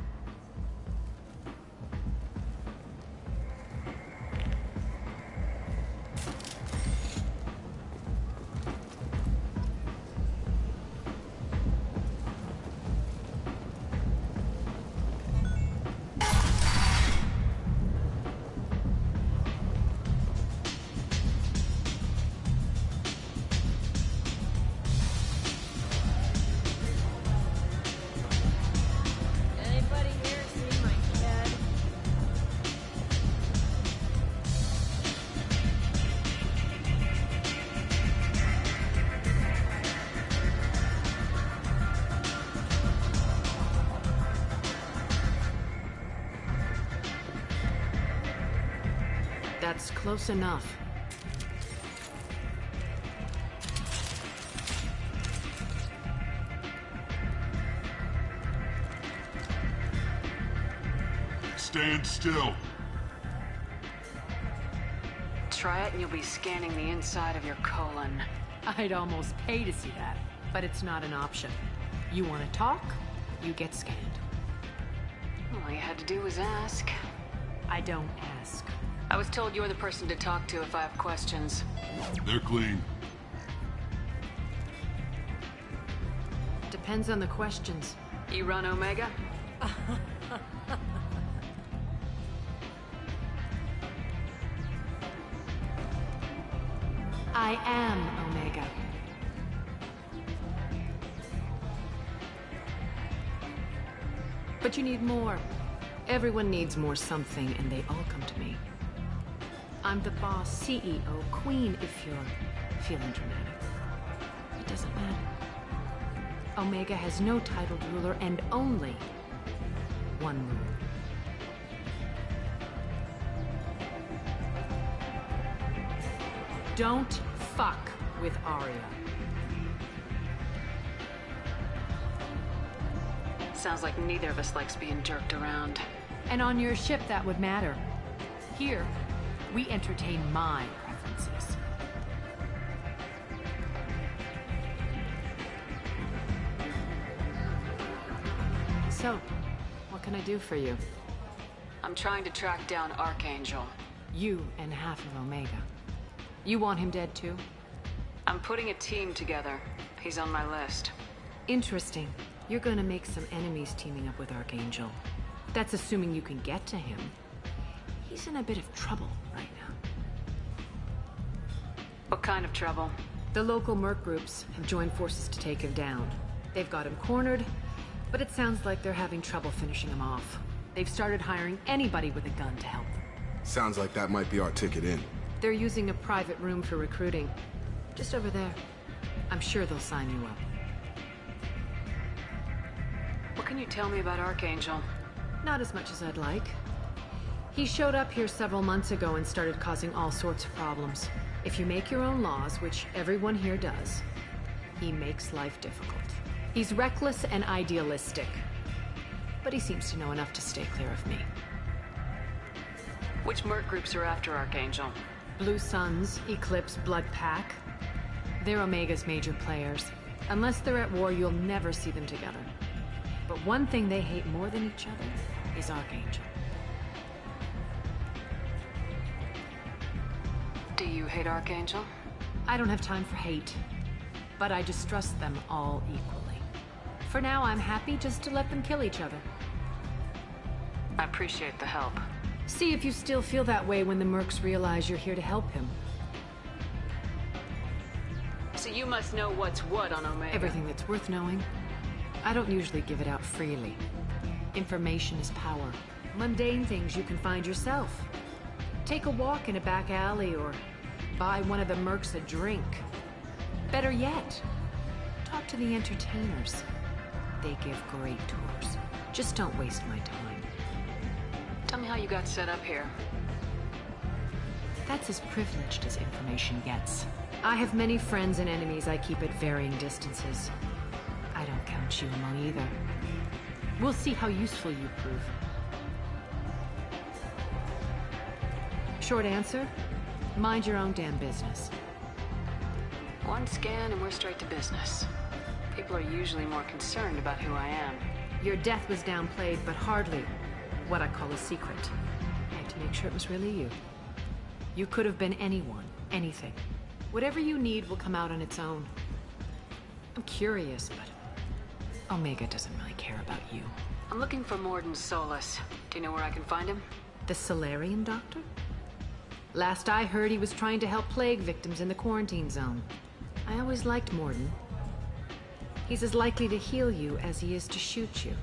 That's close enough. Stand still. Try it and you'll be scanning the inside of your colon. I'd almost pay to see that, but it's not an option. You want to talk, you get scanned. All you had to do was ask. I don't ask. I was told you're the person to talk to if I have questions. They're clean. Depends on the questions. You run Omega? I am Omega. But you need more. Everyone needs more something, and they all come to me. I'm the boss, CEO, queen, if you're feeling dramatic. It doesn't matter. Omega has no titled ruler and only one rule. Don't fuck with Arya. Sounds like neither of us likes being jerked around. And on your ship, that would matter. Here, we entertain my preferences. So, what can I do for you? I'm trying to track down Archangel. You and half of Omega. You want him dead too? I'm putting a team together. He's on my list. Interesting. You're gonna make some enemies teaming up with Archangel. That's assuming you can get to him. He's in a bit of trouble right now. What kind of trouble? The local merc groups have joined forces to take him down. They've got him cornered, but it sounds like they're having trouble finishing him off. They've started hiring anybody with a gun to help them. Sounds like that might be our ticket in. They're using a private room for recruiting. Just over there. I'm sure they'll sign you up. What can you tell me about Archangel? Not as much as I'd like. He showed up here several months ago and started causing all sorts of problems. If you make your own laws, which everyone here does, he makes life difficult. He's reckless and idealistic. But he seems to know enough to stay clear of me. Which merc groups are after Archangel? Blue Suns, Eclipse, Blood Pack. They're Omega's major players. Unless they're at war, you'll never see them together. But one thing they hate more than each other is Archangel. Do you hate Archangel? I don't have time for hate, but I distrust them all equally. For now, I'm happy just to let them kill each other. I appreciate the help. See if you still feel that way when the mercs realize you're here to help him. So you must know what's what on Omega. Everything that's worth knowing. I don't usually give it out freely. Information is power. Mundane things you can find yourself. Take a walk in a back alley or buy one of the mercs a drink. Better yet, talk to the entertainers. They give great tours. Just don't waste my time. Tell me how you got set up here. That's as privileged as information gets. I have many friends and enemies I keep at varying distances. I don't count you among either. We'll see how useful you prove. Short answer, mind your own damn business. One scan and we're straight to business. People are usually more concerned about who I am. Your death was downplayed, but hardly what I call a secret. I had to make sure it was really you. You could have been anyone, anything. Whatever you need will come out on its own. I'm curious, but Omega doesn't really care about you. I'm looking for Mordin Solus. Do you know where I can find him? The Salarian doctor? Last I heard, he was trying to help plague victims in the quarantine zone. I always liked Mordin. He's as likely to heal you as he is to shoot you.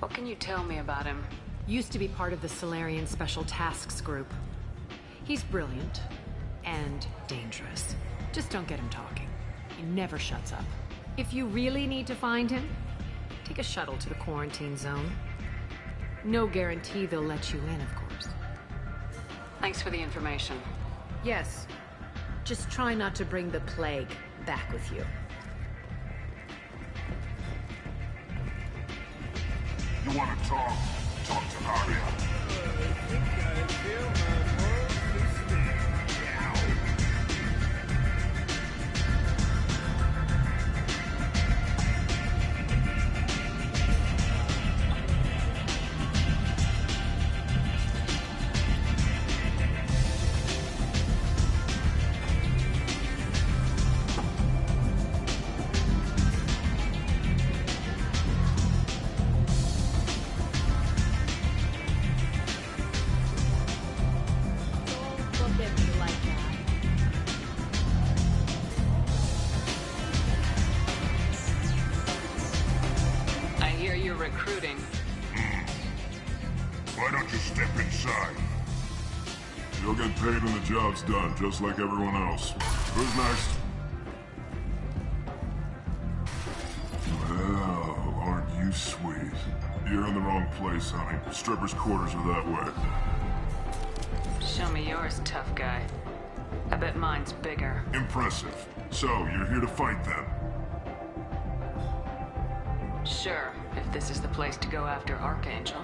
What can you tell me about him? Used to be part of the Salarian Special Tasks Group. He's brilliant and dangerous. Just don't get him talking. He never shuts up. If you really need to find him, take a shuttle to the quarantine zone. No guarantee they'll let you in, of course. Thanks for the information. Yes. Just try not to bring the plague back with you. You want to talk? Talk to Arya. Recruiting. Why don't you step inside? You'll get paid when the job's done, just like everyone else. Who's next? Well, aren't you sweet? You're in the wrong place, honey. Strippers' quarters are that way. Show me yours, tough guy. I bet mine's bigger. Impressive. So, you're here to fight them? Sure, if this is the place to go after Archangel.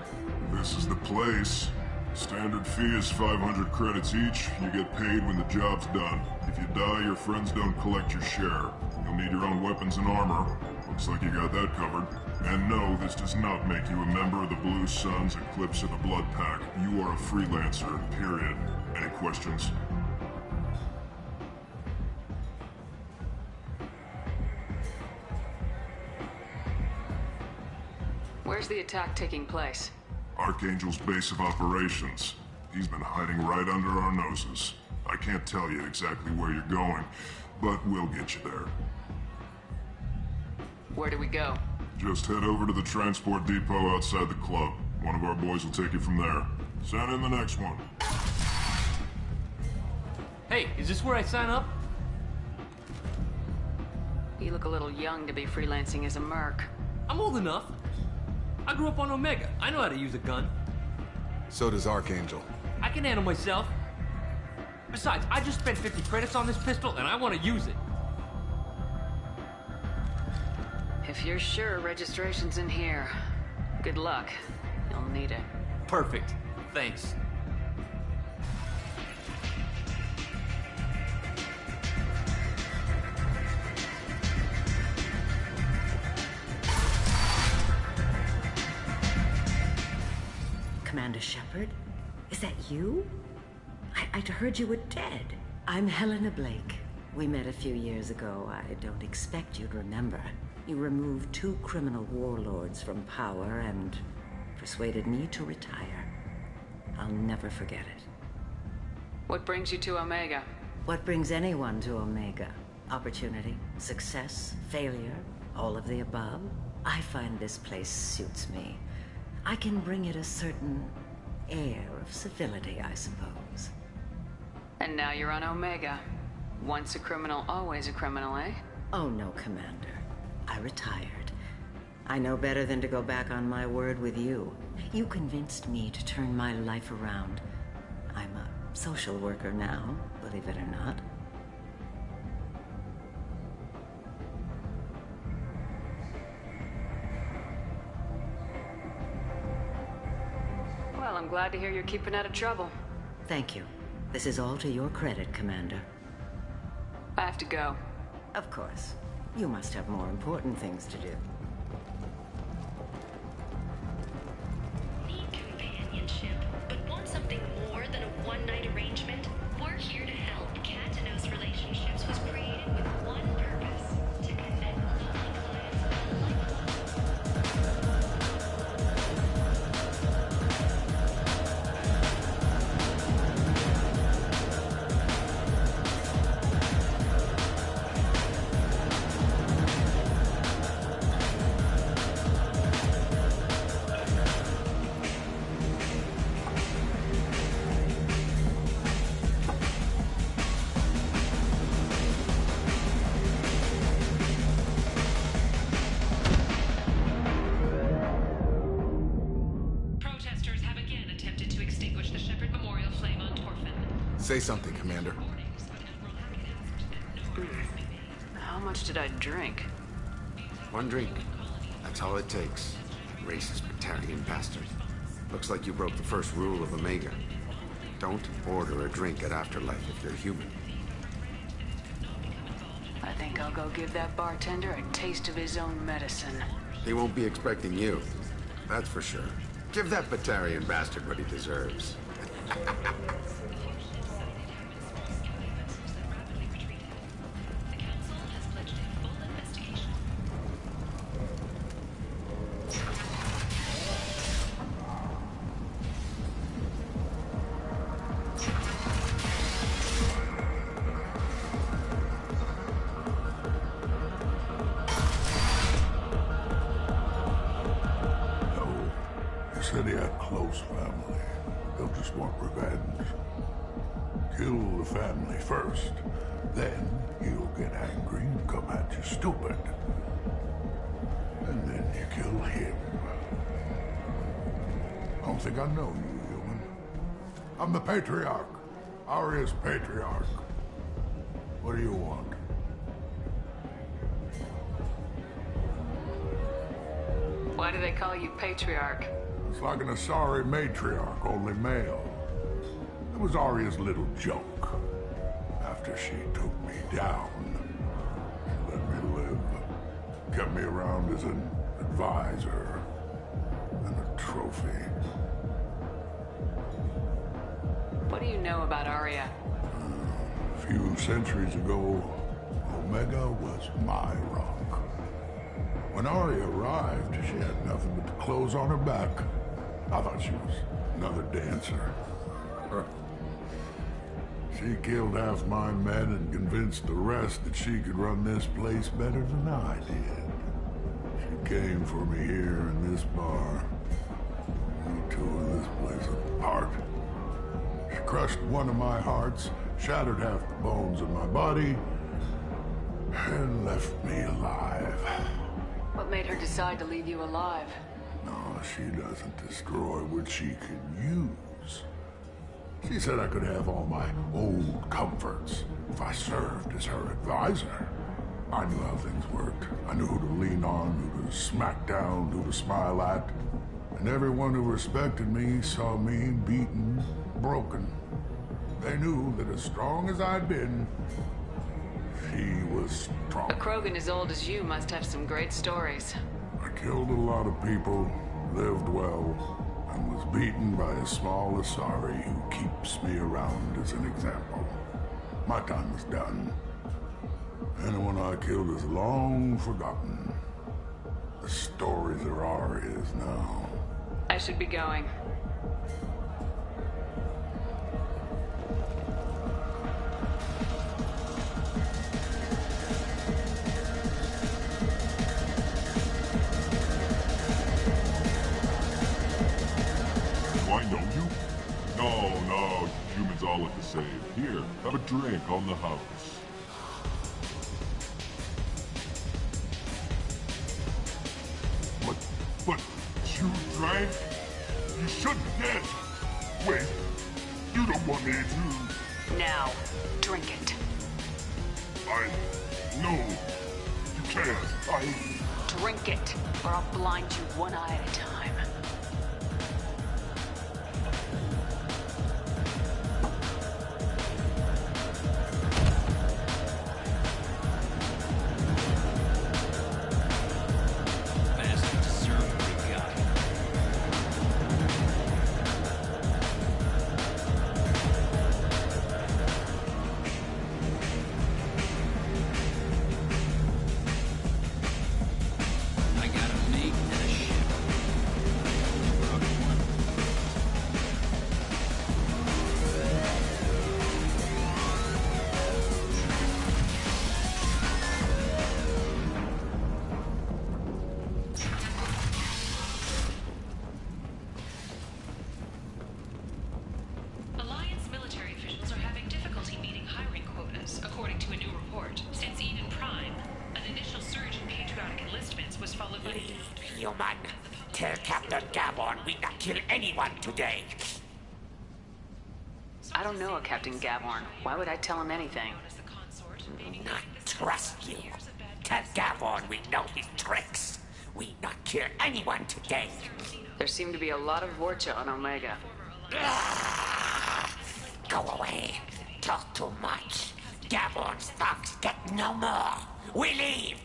This is the place. Standard fee is 500 credits each. You get paid when the job's done. If you die, your friends don't collect your share. You'll need your own weapons and armor. Looks like you got that covered. And no, this does not make you a member of the Blue Suns, Eclipse, or the Blood Pack. You are a freelancer, period. Any questions? Where's the attack taking place? Archangel's base of operations. He's been hiding right under our noses. I can't tell you exactly where you're going, but we'll get you there. Where do we go? Just head over to the transport depot outside the club. One of our boys will take you from there. Send in the next one. Hey, is this where I sign up? You look a little young to be freelancing as a merc. I'm old enough. I grew up on Omega. I know how to use a gun. So does Archangel. I can handle myself. Besides, I just spent 50 credits on this pistol, and I want to use it. If you're sure registration's in here, good luck. You'll need it. Perfect. Thanks. Commander Shepard? Is that you? I'd heard you were dead. I'm Helena Blake. We met a few years ago. I don't expect you'd remember. You removed 2 criminal warlords from power and persuaded me to retire. I'll never forget it. What brings you to Omega? What brings anyone to Omega? Opportunity, success, failure, all of the above? I find this place suits me. I can bring it a certain air of civility, I suppose. And now you're on Omega. Once a criminal, always a criminal, eh? Oh no, Commander. I retired. I know better than to go back on my word with you. You convinced me to turn my life around. I'm a social worker now, believe it or not. Well, I'm glad to hear you're keeping out of trouble. Thank you. This is all to your credit, Commander. I have to go. Of course. You must have more important things to do. Need companionship, but want something more than a one-night arrangement? We're here to help. Katanos Relationships was created with one purpose: to connect lovely Say something, Commander. How much did I drink? One drink. That's all it takes. Racist Batarian bastard. Looks like you broke the first rule of Omega. Don't order a drink at Afterlife if you're human. I think I'll go give that bartender a taste of his own medicine. He won't be expecting you. That's for sure. Give that Batarian bastard what he deserves. Said he had close family. They'll just want revenge. Kill the family first. Then he'll get angry and come at you stupid. And then you kill him. I don't think I know you, human. I'm the Patriarch. Aria's Patriarch. What do you want? Why do they call you Patriarch? It's like an Asari matriarch, only male. It was Aria's little joke. After she took me down, she let me live. Kept me around as an advisor and a trophy. What do you know about Aria? A few centuries ago, Omega was my rock. When Aria arrived, she had nothing but the clothes on her back. I thought she was another dancer. She killed half my men and convinced the rest that she could run this place better than I did. She came for me here in this bar. We tore this place apart. She crushed one of my hearts, shattered half the bones in my body, and left me alive. What made her decide to leave you alive? No, she doesn't destroy what she can use. She said I could have all my old comforts if I served as her advisor. I knew how things worked. I knew who to lean on, who to smack down, who to smile at. And everyone who respected me saw me beaten, broken. They knew that as strong as I'd been, she was strong. A Krogan as old as you must have some great stories. I killed a lot of people, lived well, and was beaten by a small Asari who keeps me around as an example. My time is done. Anyone I killed is long forgotten. The stories are Aria's now. I should be going. Do I know you? No, humans all look the same. Here, have a drink on the house. But you drank? You shouldn't dead. Wait, you don't want me to... Now, drink it. No, you can't. Drink it, or I'll blind you one eye at a time. Tell Captain Gabon we not kill anyone today. I don't know a Captain Gavorn. Why would I tell him anything? Not trust you. Tell Gavorn we know his tricks. We not kill anyone today. There seem to be a lot of Vorcha on Omega. Go away. Talk too much. Gavorn's thugs get no more. We leave.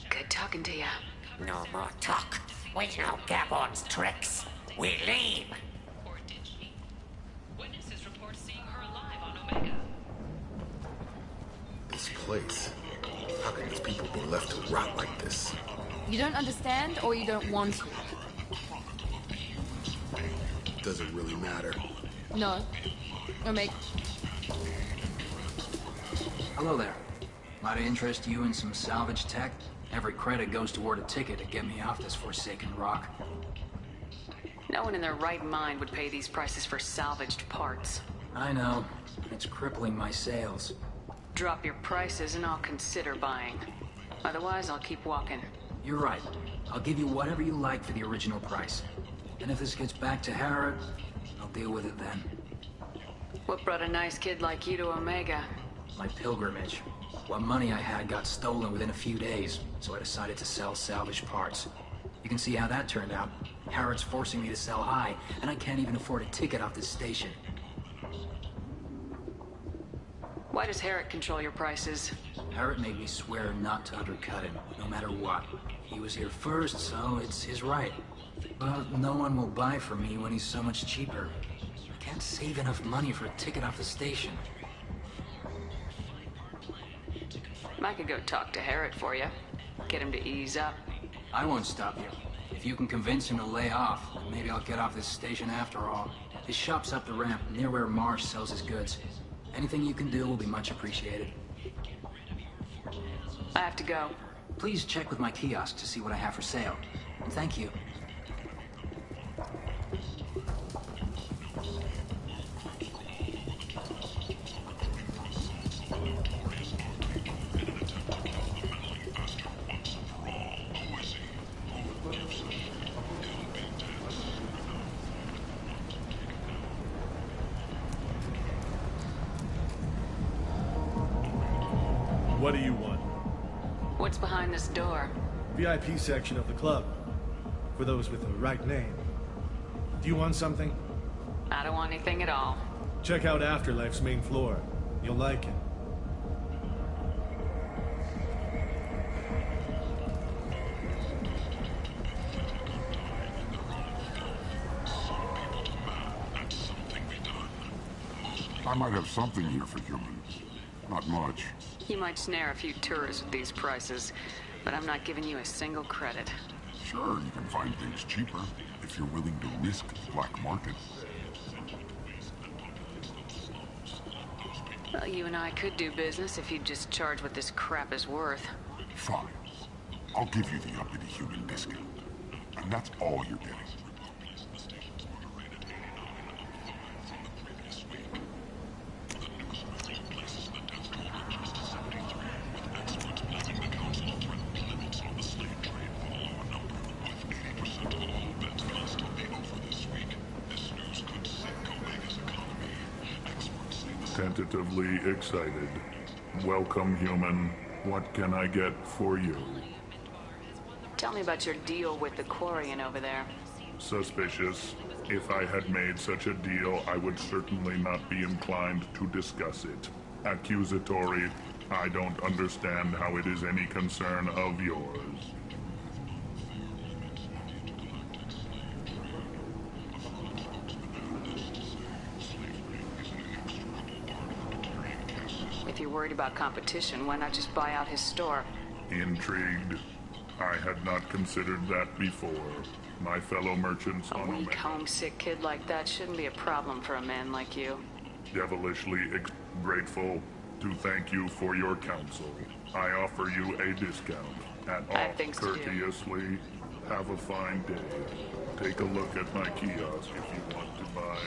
Good talking to ya. No more talk. We know Gavorn's tricks. We leave. This place. How can these people be left to rot like this? You don't understand, or you don't want to? Does it really matter? No. Omega. Hello there. Might I interest you in some salvage tech? Every credit goes toward a ticket to get me off this forsaken rock. No one in their right mind would pay these prices for salvaged parts. I know. It's crippling my sales. Drop your prices and I'll consider buying. Otherwise, I'll keep walking. You're right. I'll give you whatever you like for the original price. And if this gets back to Harrod, I'll deal with it then. What brought a nice kid like you to Omega? My pilgrimage. What money I had got stolen within a few days, so I decided to sell salvaged parts. You can see how that turned out. Harrod's forcing me to sell high, and I can't even afford a ticket off this station. Why does Harrod control your prices? Harrod made me swear not to undercut him, no matter what. He was here first, so it's his right. But no one will buy from me when he's so much cheaper. I can't save enough money for a ticket off the station. I could go talk to Harrod for you. Get him to ease up. I won't stop you. If you can convince him to lay off, maybe I'll get off this station after all. His shop's up the ramp, near where Marsh sells his goods. Anything you can do will be much appreciated. I have to go. Please check with my kiosk to see what I have for sale. And thank you. What do you want? What's behind this door? VIP section of the club. For those with the right name. Do you want something? I don't want anything at all. Check out Afterlife's main floor. You'll like it. I might have something here for humans. Not much. You might snare a few tourists with these prices, but I'm not giving you a single credit. Sure, you can find things cheaper if you're willing to risk the black market. Well, you and I could do business if you'd just charge what this crap is worth. Fine. I'll give you the uppity human discount. And that's all you're getting. Tentatively excited. Welcome, human. What can I get for you? Tell me about your deal with the Quarian over there. Suspicious. If I had made such a deal, I would certainly not be inclined to discuss it. Accusatory. I don't understand how it is any concern of yours. If you're worried about competition, why not just buy out his store? Intrigued. I had not considered that before. My fellow merchants on A weak, homesick kid like that shouldn't be a problem for a man like you. Devilishly grateful to thank you for your counsel. I offer you a discount. At I have off things to do. courteously. Have a fine day. Take a look at my kiosk if you want to buy.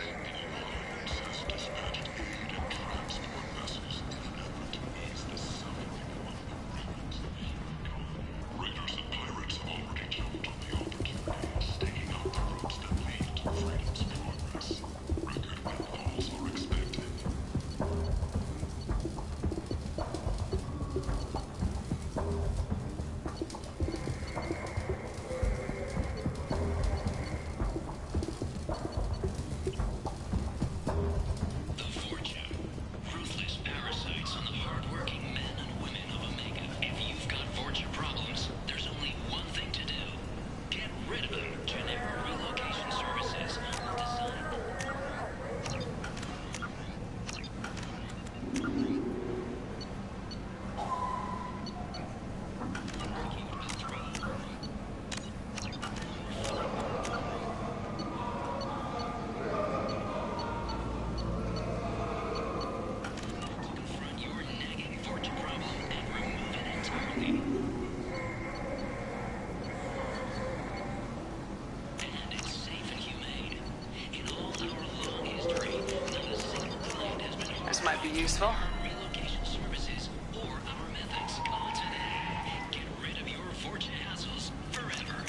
Useful. Relocation services or our methods. Call today. Get rid of your Vorcha hassles forever.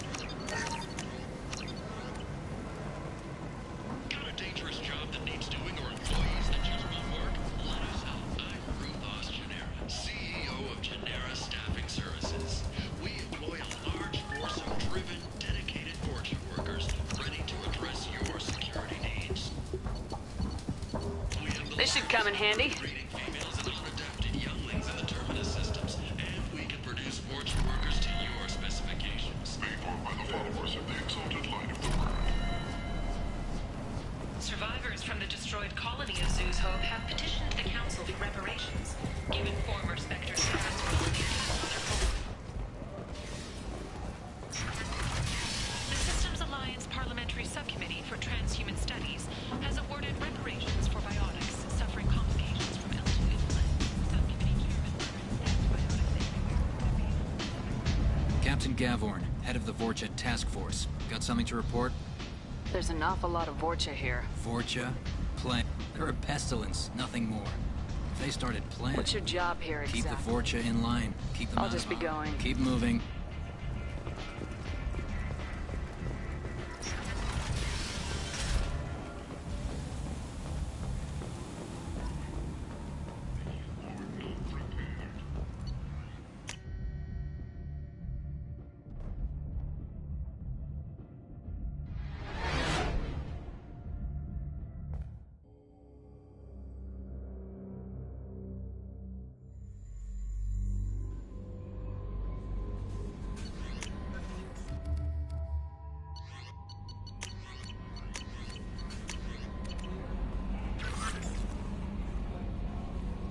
Got a dangerous job that needs doing or employees that just won't work? Let us help. I'm Ruthos Genera, CEO of Genera Staffing Services. We employ a large force of driven, dedicated Vorcha workers ready to address your security needs. This should come in handy. Females and unadapted younglings in the Terminus systems, and we can produce Vorcha workers to your specifications. Paid for by the followers of the exalted line of the world. Survivors from the destroyed colony of Zeus Hope have petitioned the Council for reparations, given former Spectre servants volunteers to their home. The Systems Alliance Parliamentary Subcommittee for Transhuman Studies has awarded reparations for biotics suffering complications from L2 implant. Subcommittee Chairman Captain Gavorn, head of the Vorcha Task Force. Got something to report? There's an awful lot of Vorcha here. Vorcha? Plague. They're a pestilence, nothing more. If they started planning... What's your job here exactly? Keep the Vorcha in line. Keep them I'll out just of be harm. going. Keep moving.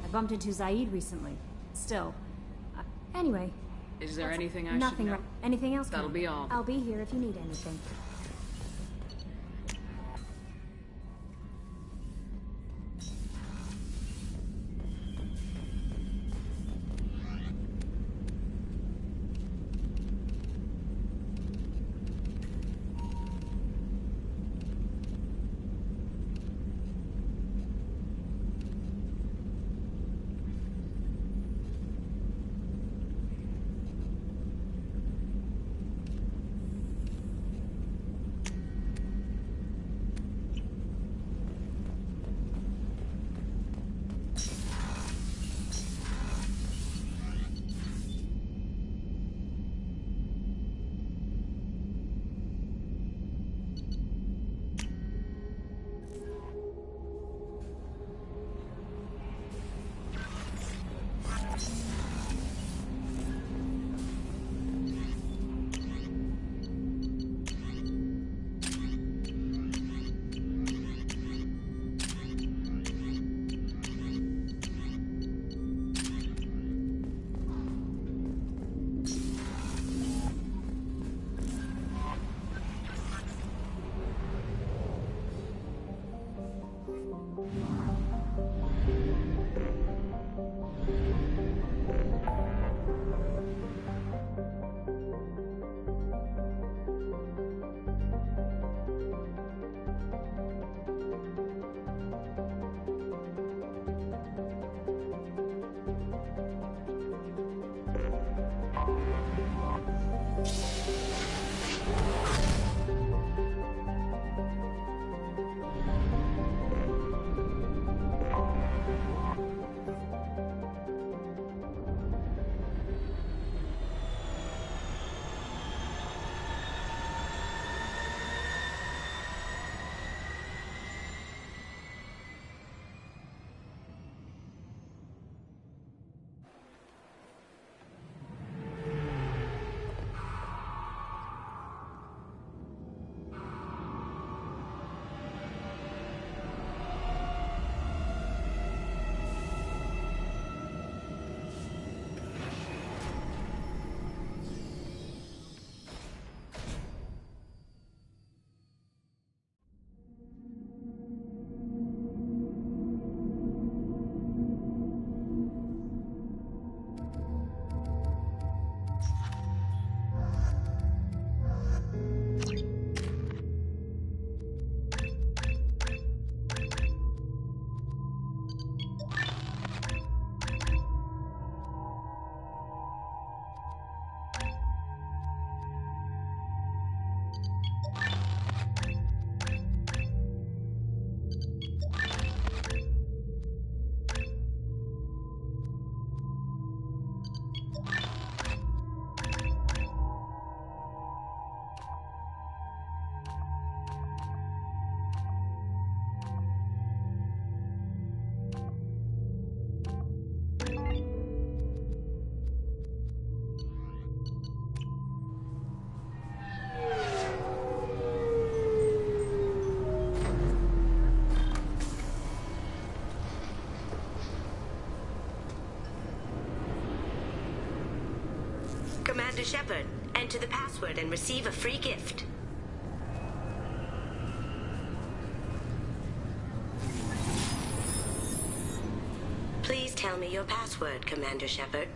I bumped into Zaid recently. Still. Anyway. Is there anything I Nothing. should know? Anything else? That'll be all. I'll be here if you need anything. Commander Shepard. Enter the password and receive a free gift. Please tell me your password, Commander Shepard.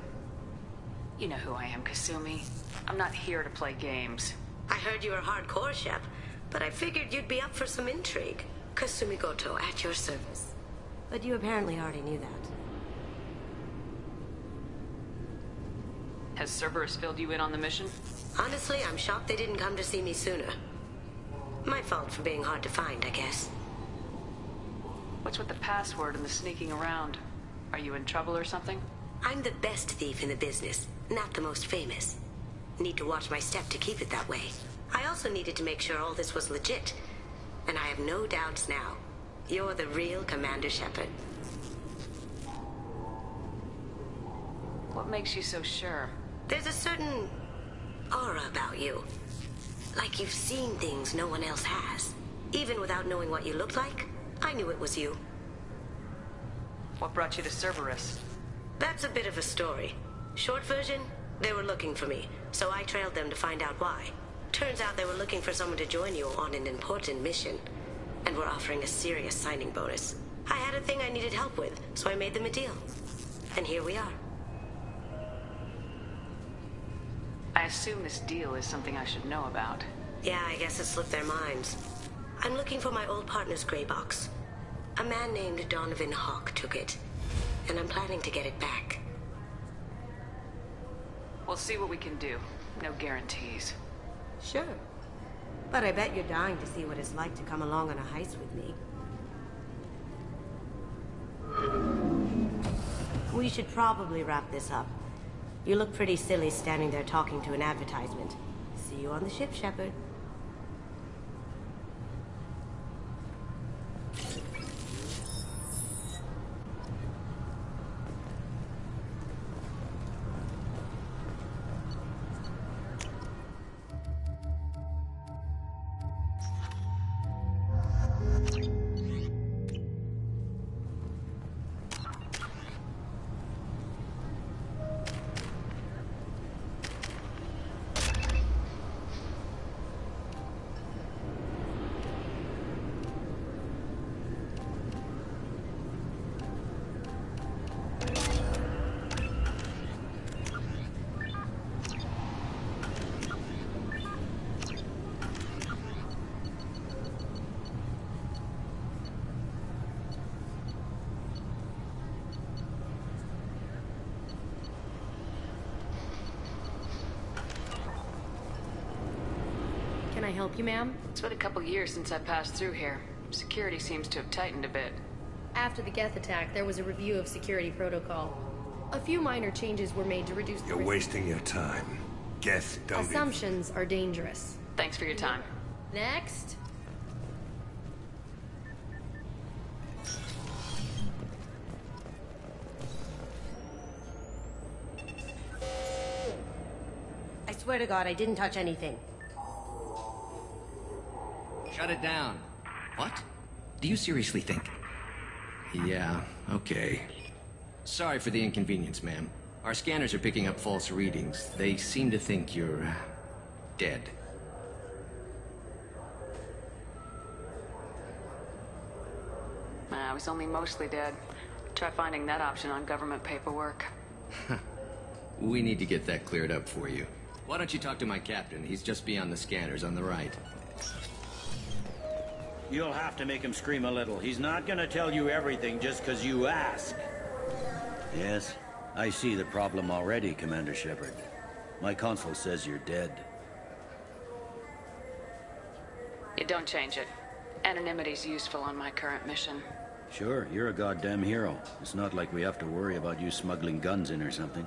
You know who I am, Kasumi. I'm not here to play games. I heard you were hardcore, Shep, but I figured you'd be up for some intrigue. Kasumi Goto, at your service. But you apparently already knew that. Has Cerberus filled you in on the mission? Honestly, I'm shocked they didn't come to see me sooner. My fault for being hard to find, I guess. What's with the password and the sneaking around? Are you in trouble or something? I'm the best thief in the business, not the most famous. Need to watch my step to keep it that way. I also needed to make sure all this was legit. And I have no doubts now. You're the real Commander Shepard. What makes you so sure? There's a certain aura about you. Like you've seen things no one else has. Even without knowing what you looked like, I knew it was you. What brought you to Cerberus? That's a bit of a story. Short version, they were looking for me, so I trailed them to find out why. Turns out they were looking for someone to join you on an important mission, and were offering a serious signing bonus. I had a thing I needed help with, so I made them a deal. And here we are. I assume this deal is something I should know about. Yeah, I guess it slipped their minds. I'm looking for my old partner's gray box. A man named Donovan Hawk took it, and I'm planning to get it back. We'll see what we can do. No guarantees. Sure. But I bet you're dying to see what it's like to come along on a heist with me. We should probably wrap this up. You look pretty silly standing there talking to an advertisement. See you on the ship, Shepard. Can I help you, ma'am? It's been a couple years since I passed through here. Security seems to have tightened a bit. After the Geth attack, there was a review of security protocol. A few minor changes were made to reduce the You're risk. wasting your time. Geth don't Assumptions are dangerous. Thanks for your time. Next. I swear to God, I didn't touch anything. Shut it down. What? Do you seriously think? Yeah, okay. Sorry for the inconvenience, ma'am. Our scanners are picking up false readings. They seem to think you're dead. I was only mostly dead. Try finding that option on government paperwork. We need to get that cleared up for you. Why don't you talk to my captain? He's just beyond the scanners on the right. You'll have to make him scream a little. He's not gonna tell you everything just because you ask. Yes, I see the problem already, Commander Shepard. My console says you're dead. You don't change it. Anonymity's useful on my current mission. Sure, you're a goddamn hero. It's not like we have to worry about you smuggling guns in or something.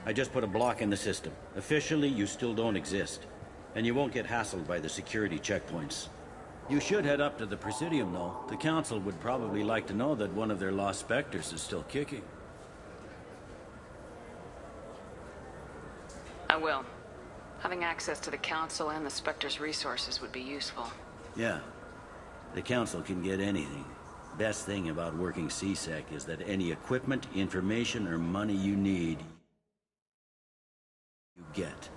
I just put a block in the system. Officially, you still don't exist. And you won't get hassled by the security checkpoints. You should head up to the Presidium, though. The Council would probably like to know that one of their lost Spectres is still kicking. I will. Having access to the Council and the Spectre's resources would be useful. Yeah. The Council can get anything. Best thing about working C-Sec is that any equipment, information, or money you need, get.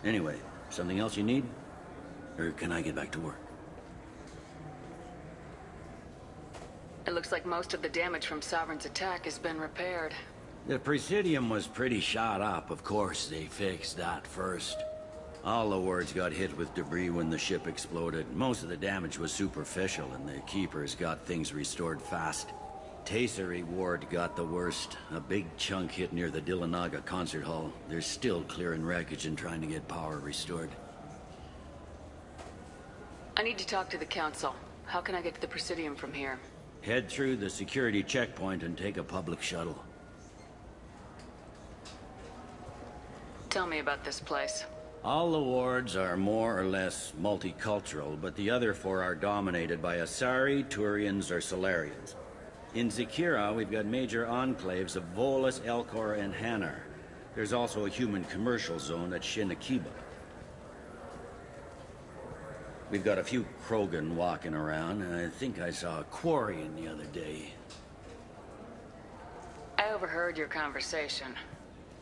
Anyway, something else you need? Or can I get back to work? It looks like most of the damage from Sovereign's attack has been repaired. The Presidium was pretty shot up. Of course, they fixed that first. All the wards got hit with debris when the ship exploded. Most of the damage was superficial, and the Keepers got things restored fast. Tasery Ward got the worst. A big chunk hit near the Dillanaga concert hall. They're still clearing wreckage and trying to get power restored. I need to talk to the Council. How can I get to the Presidium from here? Head through the security checkpoint and take a public shuttle. Tell me about this place. All the wards are more or less multicultural, but the other four are dominated by Asari, Turians, or Solarians. In Zakira, we've got major enclaves of Volus, Elcor, and Hanar. There's also a human commercial zone at Shinakiba. We've got a few Krogan walking around, and I think I saw a Quarian the other day. I overheard your conversation.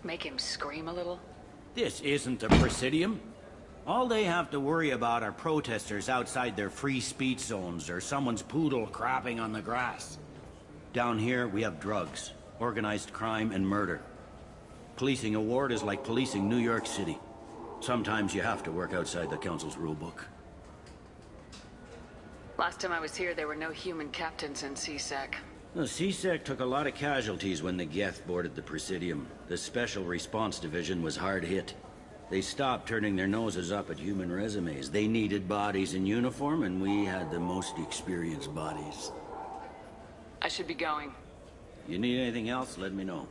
Make him scream a little? This isn't the Presidium. All they have to worry about are protesters outside their free speech zones or someone's poodle crapping on the grass. Down here, we have drugs, organized crime, and murder. Policing a ward is like policing New York City. Sometimes you have to work outside the Council's rulebook. Last time I was here, there were no human captains in CSEC. The CSEC took a lot of casualties when the Geth boarded the Presidium. The Special Response Division was hard hit. They stopped turning their noses up at human resumes. They needed bodies in uniform, and we had the most experienced bodies. I should be going. You need anything else, let me know.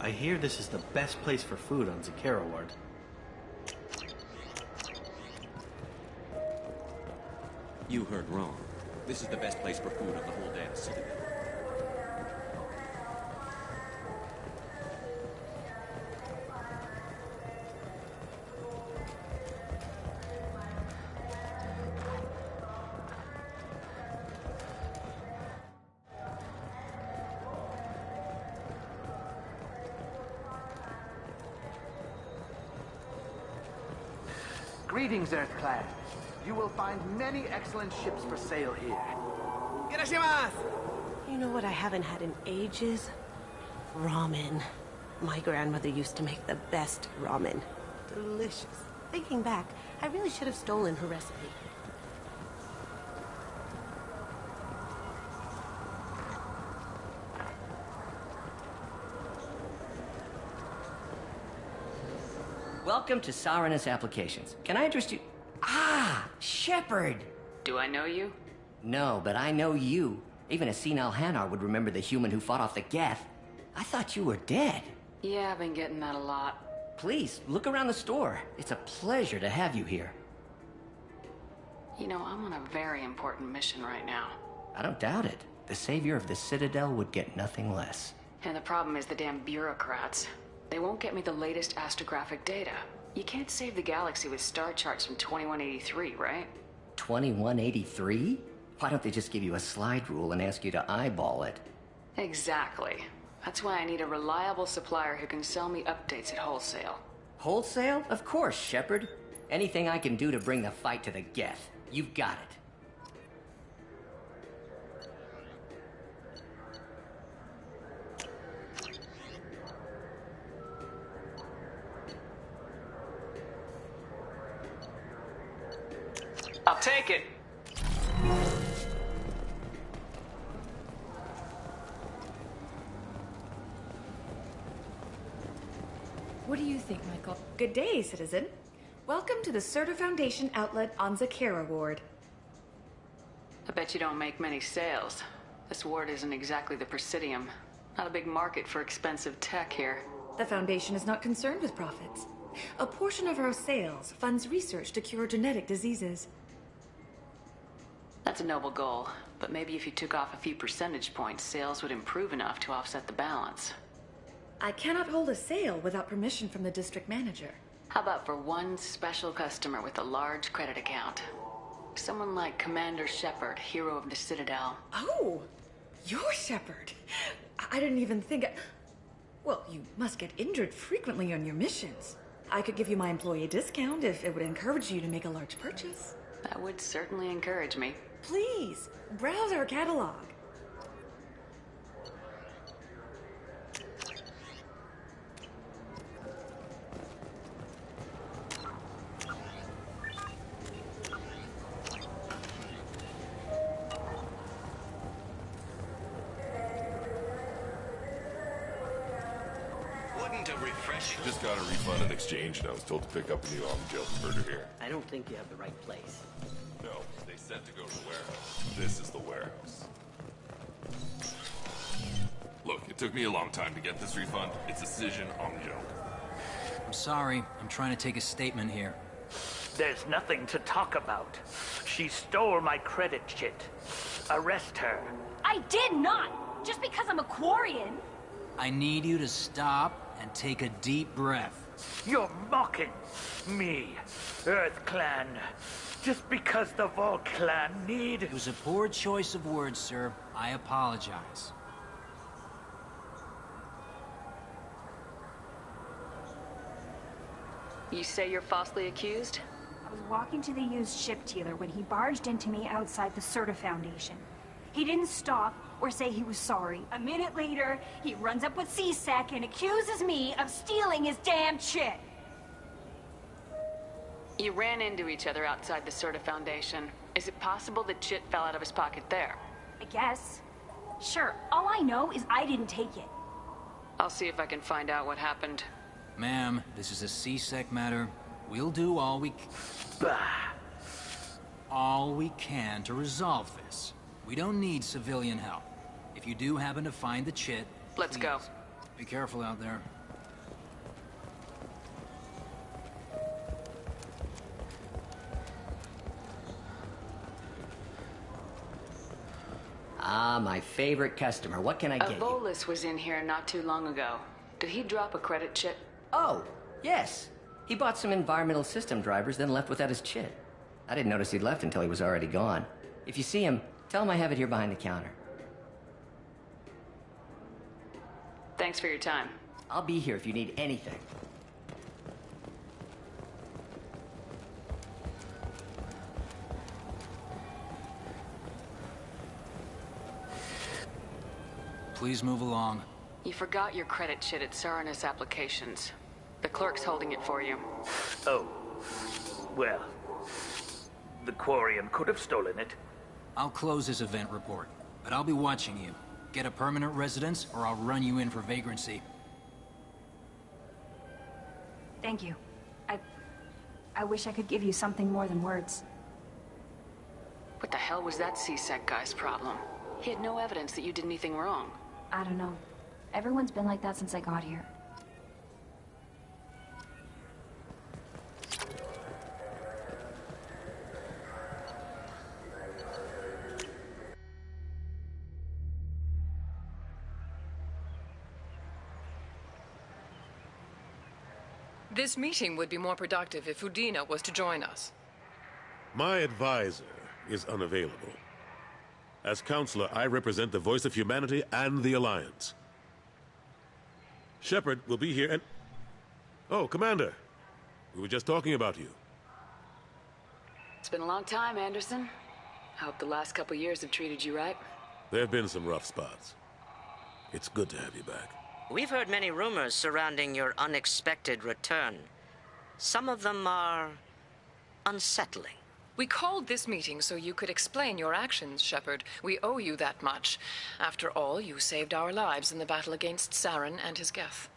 I hear this is the best place for food on Zakira Ward. You heard wrong. This is the best place for food on the whole damn city. Greetings, Earthclad. You will find many excellent ships for sale here. You know what I haven't had in ages? Ramen. My grandmother used to make the best ramen. Delicious. Thinking back, I really should have stolen her recipe. Welcome to Sarenus Applications. Can I interest you? Ah, Shepard! Do I know you? No, but I know you. Even a senile Hanar would remember the human who fought off the Geth. I thought you were dead. Yeah, I've been getting that a lot. Please, look around the store. It's a pleasure to have you here. You know, I'm on a very important mission right now. I don't doubt it. The savior of the Citadel would get nothing less. And the problem is the damn bureaucrats. They won't get me the latest astrographic data. You can't save the galaxy with star charts from 2183, right? 2183? Why don't they just give you a slide rule and ask you to eyeball it? Exactly. That's why I need a reliable supplier who can sell me updates at wholesale. Wholesale? Of course, Shepard. Anything I can do to bring the fight to the Geth. You've got it. I'll take it. What do you think, Michael? Good day, citizen. Welcome to the Surtur Foundation outlet on Zakira Ward. I bet you don't make many sales. This ward isn't exactly the Presidium. Not a big market for expensive tech here. The Foundation is not concerned with profits. A portion of our sales funds research to cure genetic diseases. That's a noble goal, but maybe if you took off a few percentage points, sales would improve enough to offset the balance. I cannot hold a sale without permission from the district manager. How about for one special customer with a large credit account? Someone like Commander Shepard, hero of the Citadel. Oh, you're Shepard. I didn't even think... Well, you must get injured frequently on your missions. I could give you my employee discount if it would encourage you to make a large purchase. That would certainly encourage me. Please, browse our catalog. Just got a refund and exchange, and I was told to pick up a new jail converter here. I don't think you have the right place. No, they said to go to the warehouse. This is the warehouse. Look, it took me a long time to get this refund. It's a decision on Joe. I'm sorry. I'm trying to take a statement here. There's nothing to talk about. She stole my credit chit. Arrest her. I did not! Just because I'm a Quarian! I need you to stop and take a deep breath. You're mocking me, Earth Clan. Just because the Vol Clan need... It was a poor choice of words, sir. I apologize. You say you're falsely accused? I was walking to the used ship dealer when he barged into me outside the Serta Foundation. He didn't stop or say he was sorry. A minute later, he runs up with C-Sec and accuses me of stealing his damn chit. You ran into each other outside the Serta Foundation. Is it possible the chit fell out of his pocket there? I guess. Sure, all I know is I didn't take it. I'll see if I can find out what happened. Ma'am, this is a C-Sec matter. We'll do all we can to resolve this. We don't need civilian help. If you do happen to find the chit, let's go. Be careful out there. Ah, my favorite customer. What can I get you? Volus was in here not too long ago. Did he drop a credit chit? Oh, yes. He bought some environmental system drivers, then left without his chit. I didn't notice he'd left until he was already gone. If you see him, tell him I have it here behind the counter. Thanks for your time. I'll be here if you need anything. Please move along. You forgot your credit chit at Saranus Applications. The clerk's holding it for you. Oh. Well, the Quarian could have stolen it. I'll close this event report, but I'll be watching you. Get a permanent residence, or I'll run you in for vagrancy. Thank you. I wish I could give you something more than words. What the hell was that C-Sec guy's problem? He had no evidence that you did anything wrong. I don't know. Everyone's been like that since I got here. This meeting would be more productive if Udina was to join us. My advisor is unavailable. As counselor, I represent the voice of humanity and the Alliance. Shepard will be here and... Oh, Commander. We were just talking about you. It's been a long time, Anderson. I hope the last couple years have treated you right. There have been some rough spots. It's good to have you back. We've heard many rumors surrounding your unexpected return. Some of them are unsettling. We called this meeting so you could explain your actions, Shepard. We owe you that much. After all, you saved our lives in the battle against Saren and his Geth.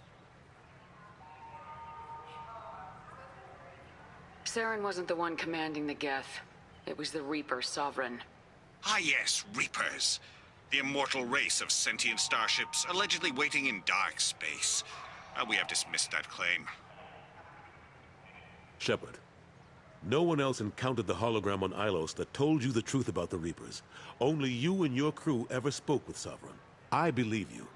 Saren wasn't the one commanding the Geth. It was the Reaper Sovereign. Ah yes, Reapers. The immortal race of sentient starships allegedly waiting in dark space. We have dismissed that claim. Shepard, No one else encountered the hologram on Ilos that told you the truth about the Reapers. Only you and your crew ever spoke with Sovereign. I believe you.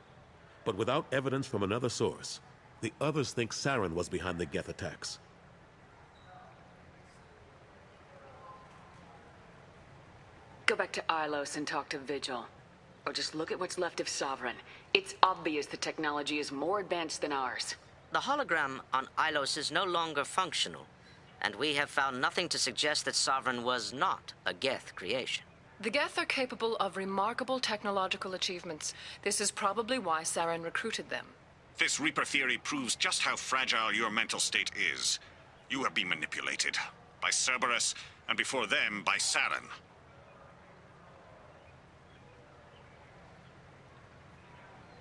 But without evidence from another source, the others think Saren was behind the Geth attacks. Go back to Ilos and talk to Vigil. Or just look at what's left of Sovereign. It's obvious the technology is more advanced than ours. The hologram on Ilos is no longer functional, and we have found nothing to suggest that Sovereign was not a Geth creation. The Geth are capable of remarkable technological achievements. This is probably why Saren recruited them. This Reaper theory proves just how fragile your mental state is. You have been manipulated. By Cerberus, and before them, by Saren.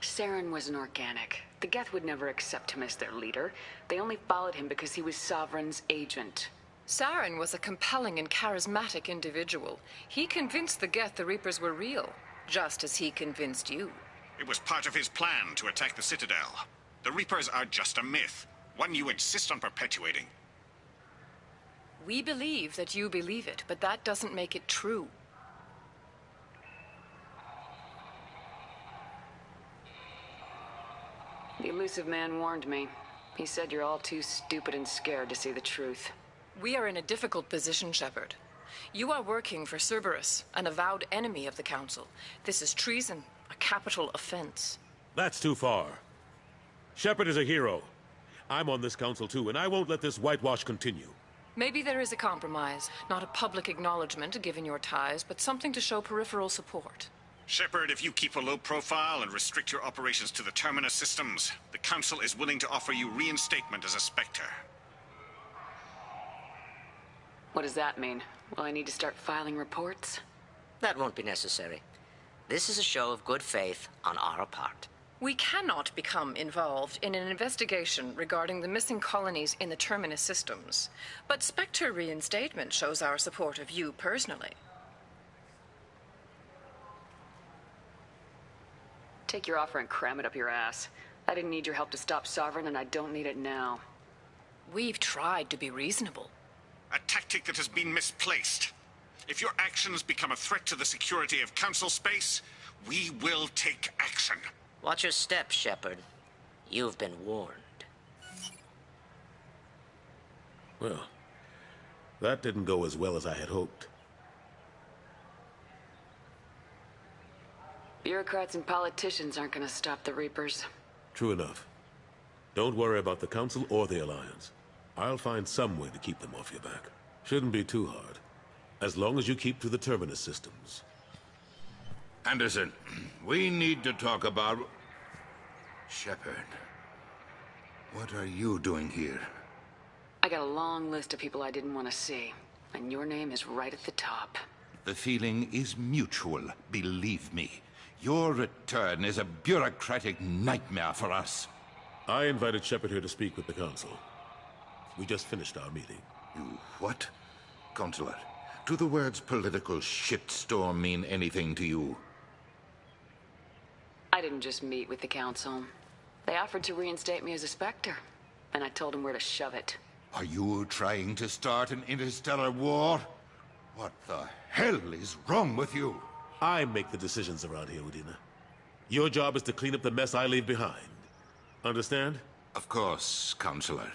Saren was an organic. The Geth would never accept him as their leader. They only followed him because he was Sovereign's agent. Saren was a compelling and charismatic individual. He convinced the Geth the Reapers were real, just as he convinced you. It was part of his plan to attack the Citadel. The Reapers are just a myth, one you insist on perpetuating. We believe that you believe it, but that doesn't make it true. The elusive man warned me. He said you're all too stupid and scared to see the truth. We are in a difficult position, Shepard. You are working for Cerberus, an avowed enemy of the Council. This is treason, a capital offense. That's too far. Shepard is a hero. I'm on this council too, and I won't let this whitewash continue. Maybe there is a compromise. Not a public acknowledgement given your ties, but something to show peripheral support. Shepard, if you keep a low profile and restrict your operations to the Terminus systems, the Council is willing to offer you reinstatement as a Spectre. What does that mean? Will I need to start filing reports? That won't be necessary. This is a show of good faith on our part. We cannot become involved in an investigation regarding the missing colonies in the Terminus systems. But Spectre reinstatement shows our support of you personally. Take your offer and cram it up your ass. I didn't need your help to stop Sovereign, and I don't need it now. We've tried to be reasonable. A tactic that has been misplaced. If your actions become a threat to the security of Council space, we will take action. Watch your step, Shepard. You've been warned. Well, that didn't go as well as I had hoped. Bureaucrats and politicians aren't gonna stop the Reapers. True enough. Don't worry about the Council or the Alliance. I'll find some way to keep them off your back. Shouldn't be too hard. As long as you keep to the Terminus systems. Anderson, we need to talk about... Shepard. What are you doing here? I got a long list of people I didn't want to see, and your name is right at the top. The feeling is mutual, believe me. Your return is a bureaucratic nightmare for us. I invited Shepard here to speak with the Council. We just finished our meeting. You what? Counselor, do the words political shitstorm mean anything to you? I didn't just meet with the Council. They offered to reinstate me as a Spectre, and I told them where to shove it. Are you trying to start an interstellar war? What the hell is wrong with you? I make the decisions around here, Udina. Your job is to clean up the mess I leave behind. Understand? Of course, Counselor.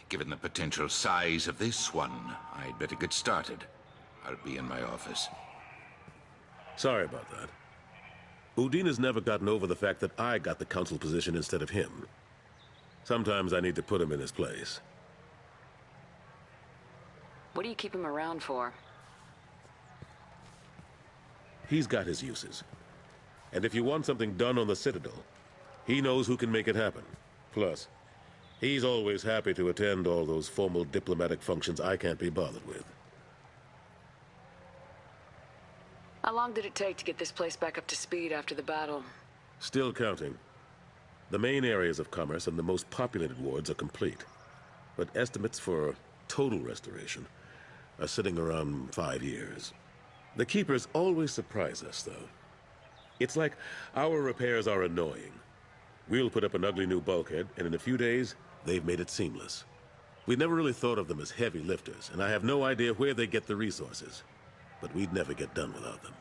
Given the potential size of this one, I'd better get started. I'll be in my office. Sorry about that. Udina's never gotten over the fact that I got the Council position instead of him. Sometimes I need to put him in his place. What do you keep him around for? He's got his uses. And if you want something done on the Citadel, he knows who can make it happen. Plus, he's always happy to attend all those formal diplomatic functions I can't be bothered with. How long did it take to get this place back up to speed after the battle? Still counting. The main areas of commerce and the most populated wards are complete. But estimates for total restoration are sitting around 5 years. The Keepers always surprise us, though. It's like our repairs are annoying. We'll put up an ugly new bulkhead, and in a few days, they've made it seamless. We never really thought of them as heavy lifters, and I have no idea where they get the resources. But we'd never get done without them.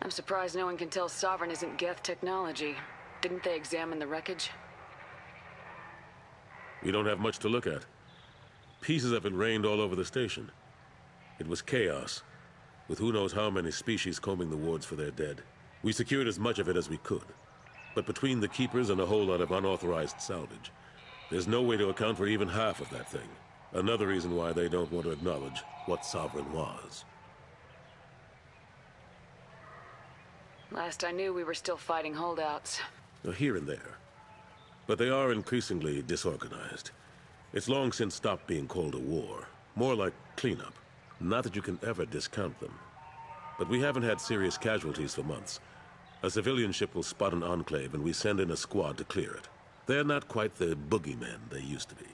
I'm surprised no one can tell Sovereign isn't Geth technology. Didn't they examine the wreckage? We don't have much to look at. Pieces of it rained all over the station. It was chaos, with who knows how many species combing the wards for their dead. We secured as much of it as we could. But between the Keepers and a whole lot of unauthorized salvage, there's no way to account for even half of that thing. Another reason why they don't want to acknowledge what Sovereign was. Last I knew, we were still fighting holdouts. Here and there. But they are increasingly disorganized. It's long since stopped being called a war. More like cleanup. Not that you can ever discount them. But we haven't had serious casualties for months. A civilian ship will spot an enclave and we send in a squad to clear it. They're not quite the boogeymen they used to be.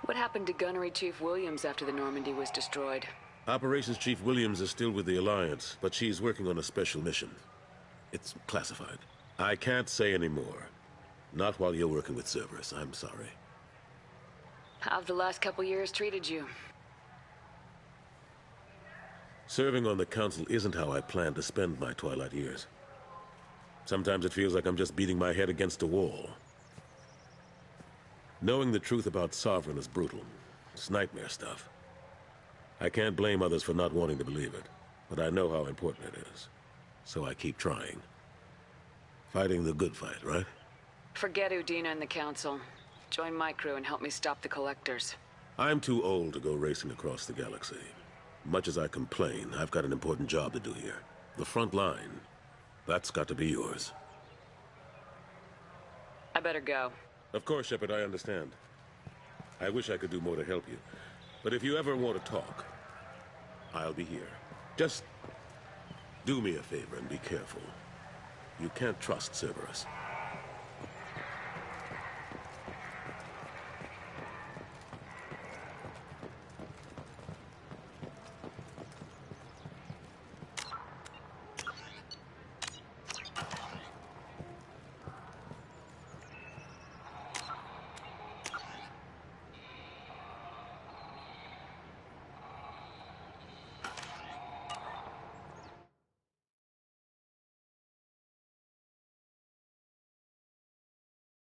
What happened to Gunnery Chief Williams after the Normandy was destroyed? Operations Chief Williams is still with the Alliance, but she's working on a special mission. It's classified. I can't say any more. Not while you're working with Cerberus, I'm sorry. How've the last couple years treated you? Serving on the Council isn't how I plan to spend my twilight years. Sometimes it feels like I'm just beating my head against a wall. Knowing the truth about Sovereign is brutal. It's nightmare stuff. I can't blame others for not wanting to believe it, but I know how important it is. So I keep trying. Fighting the good fight, right? Forget Udina and the Council. Join my crew and help me stop the Collectors. I'm too old to go racing across the galaxy. Much as I complain, I've got an important job to do here. The front line. That's got to be yours. I better go. Of course, Shepard, I understand. I wish I could do more to help you. But if you ever want to talk, I'll be here. Just do me a favor and be careful. You can't trust Cerberus.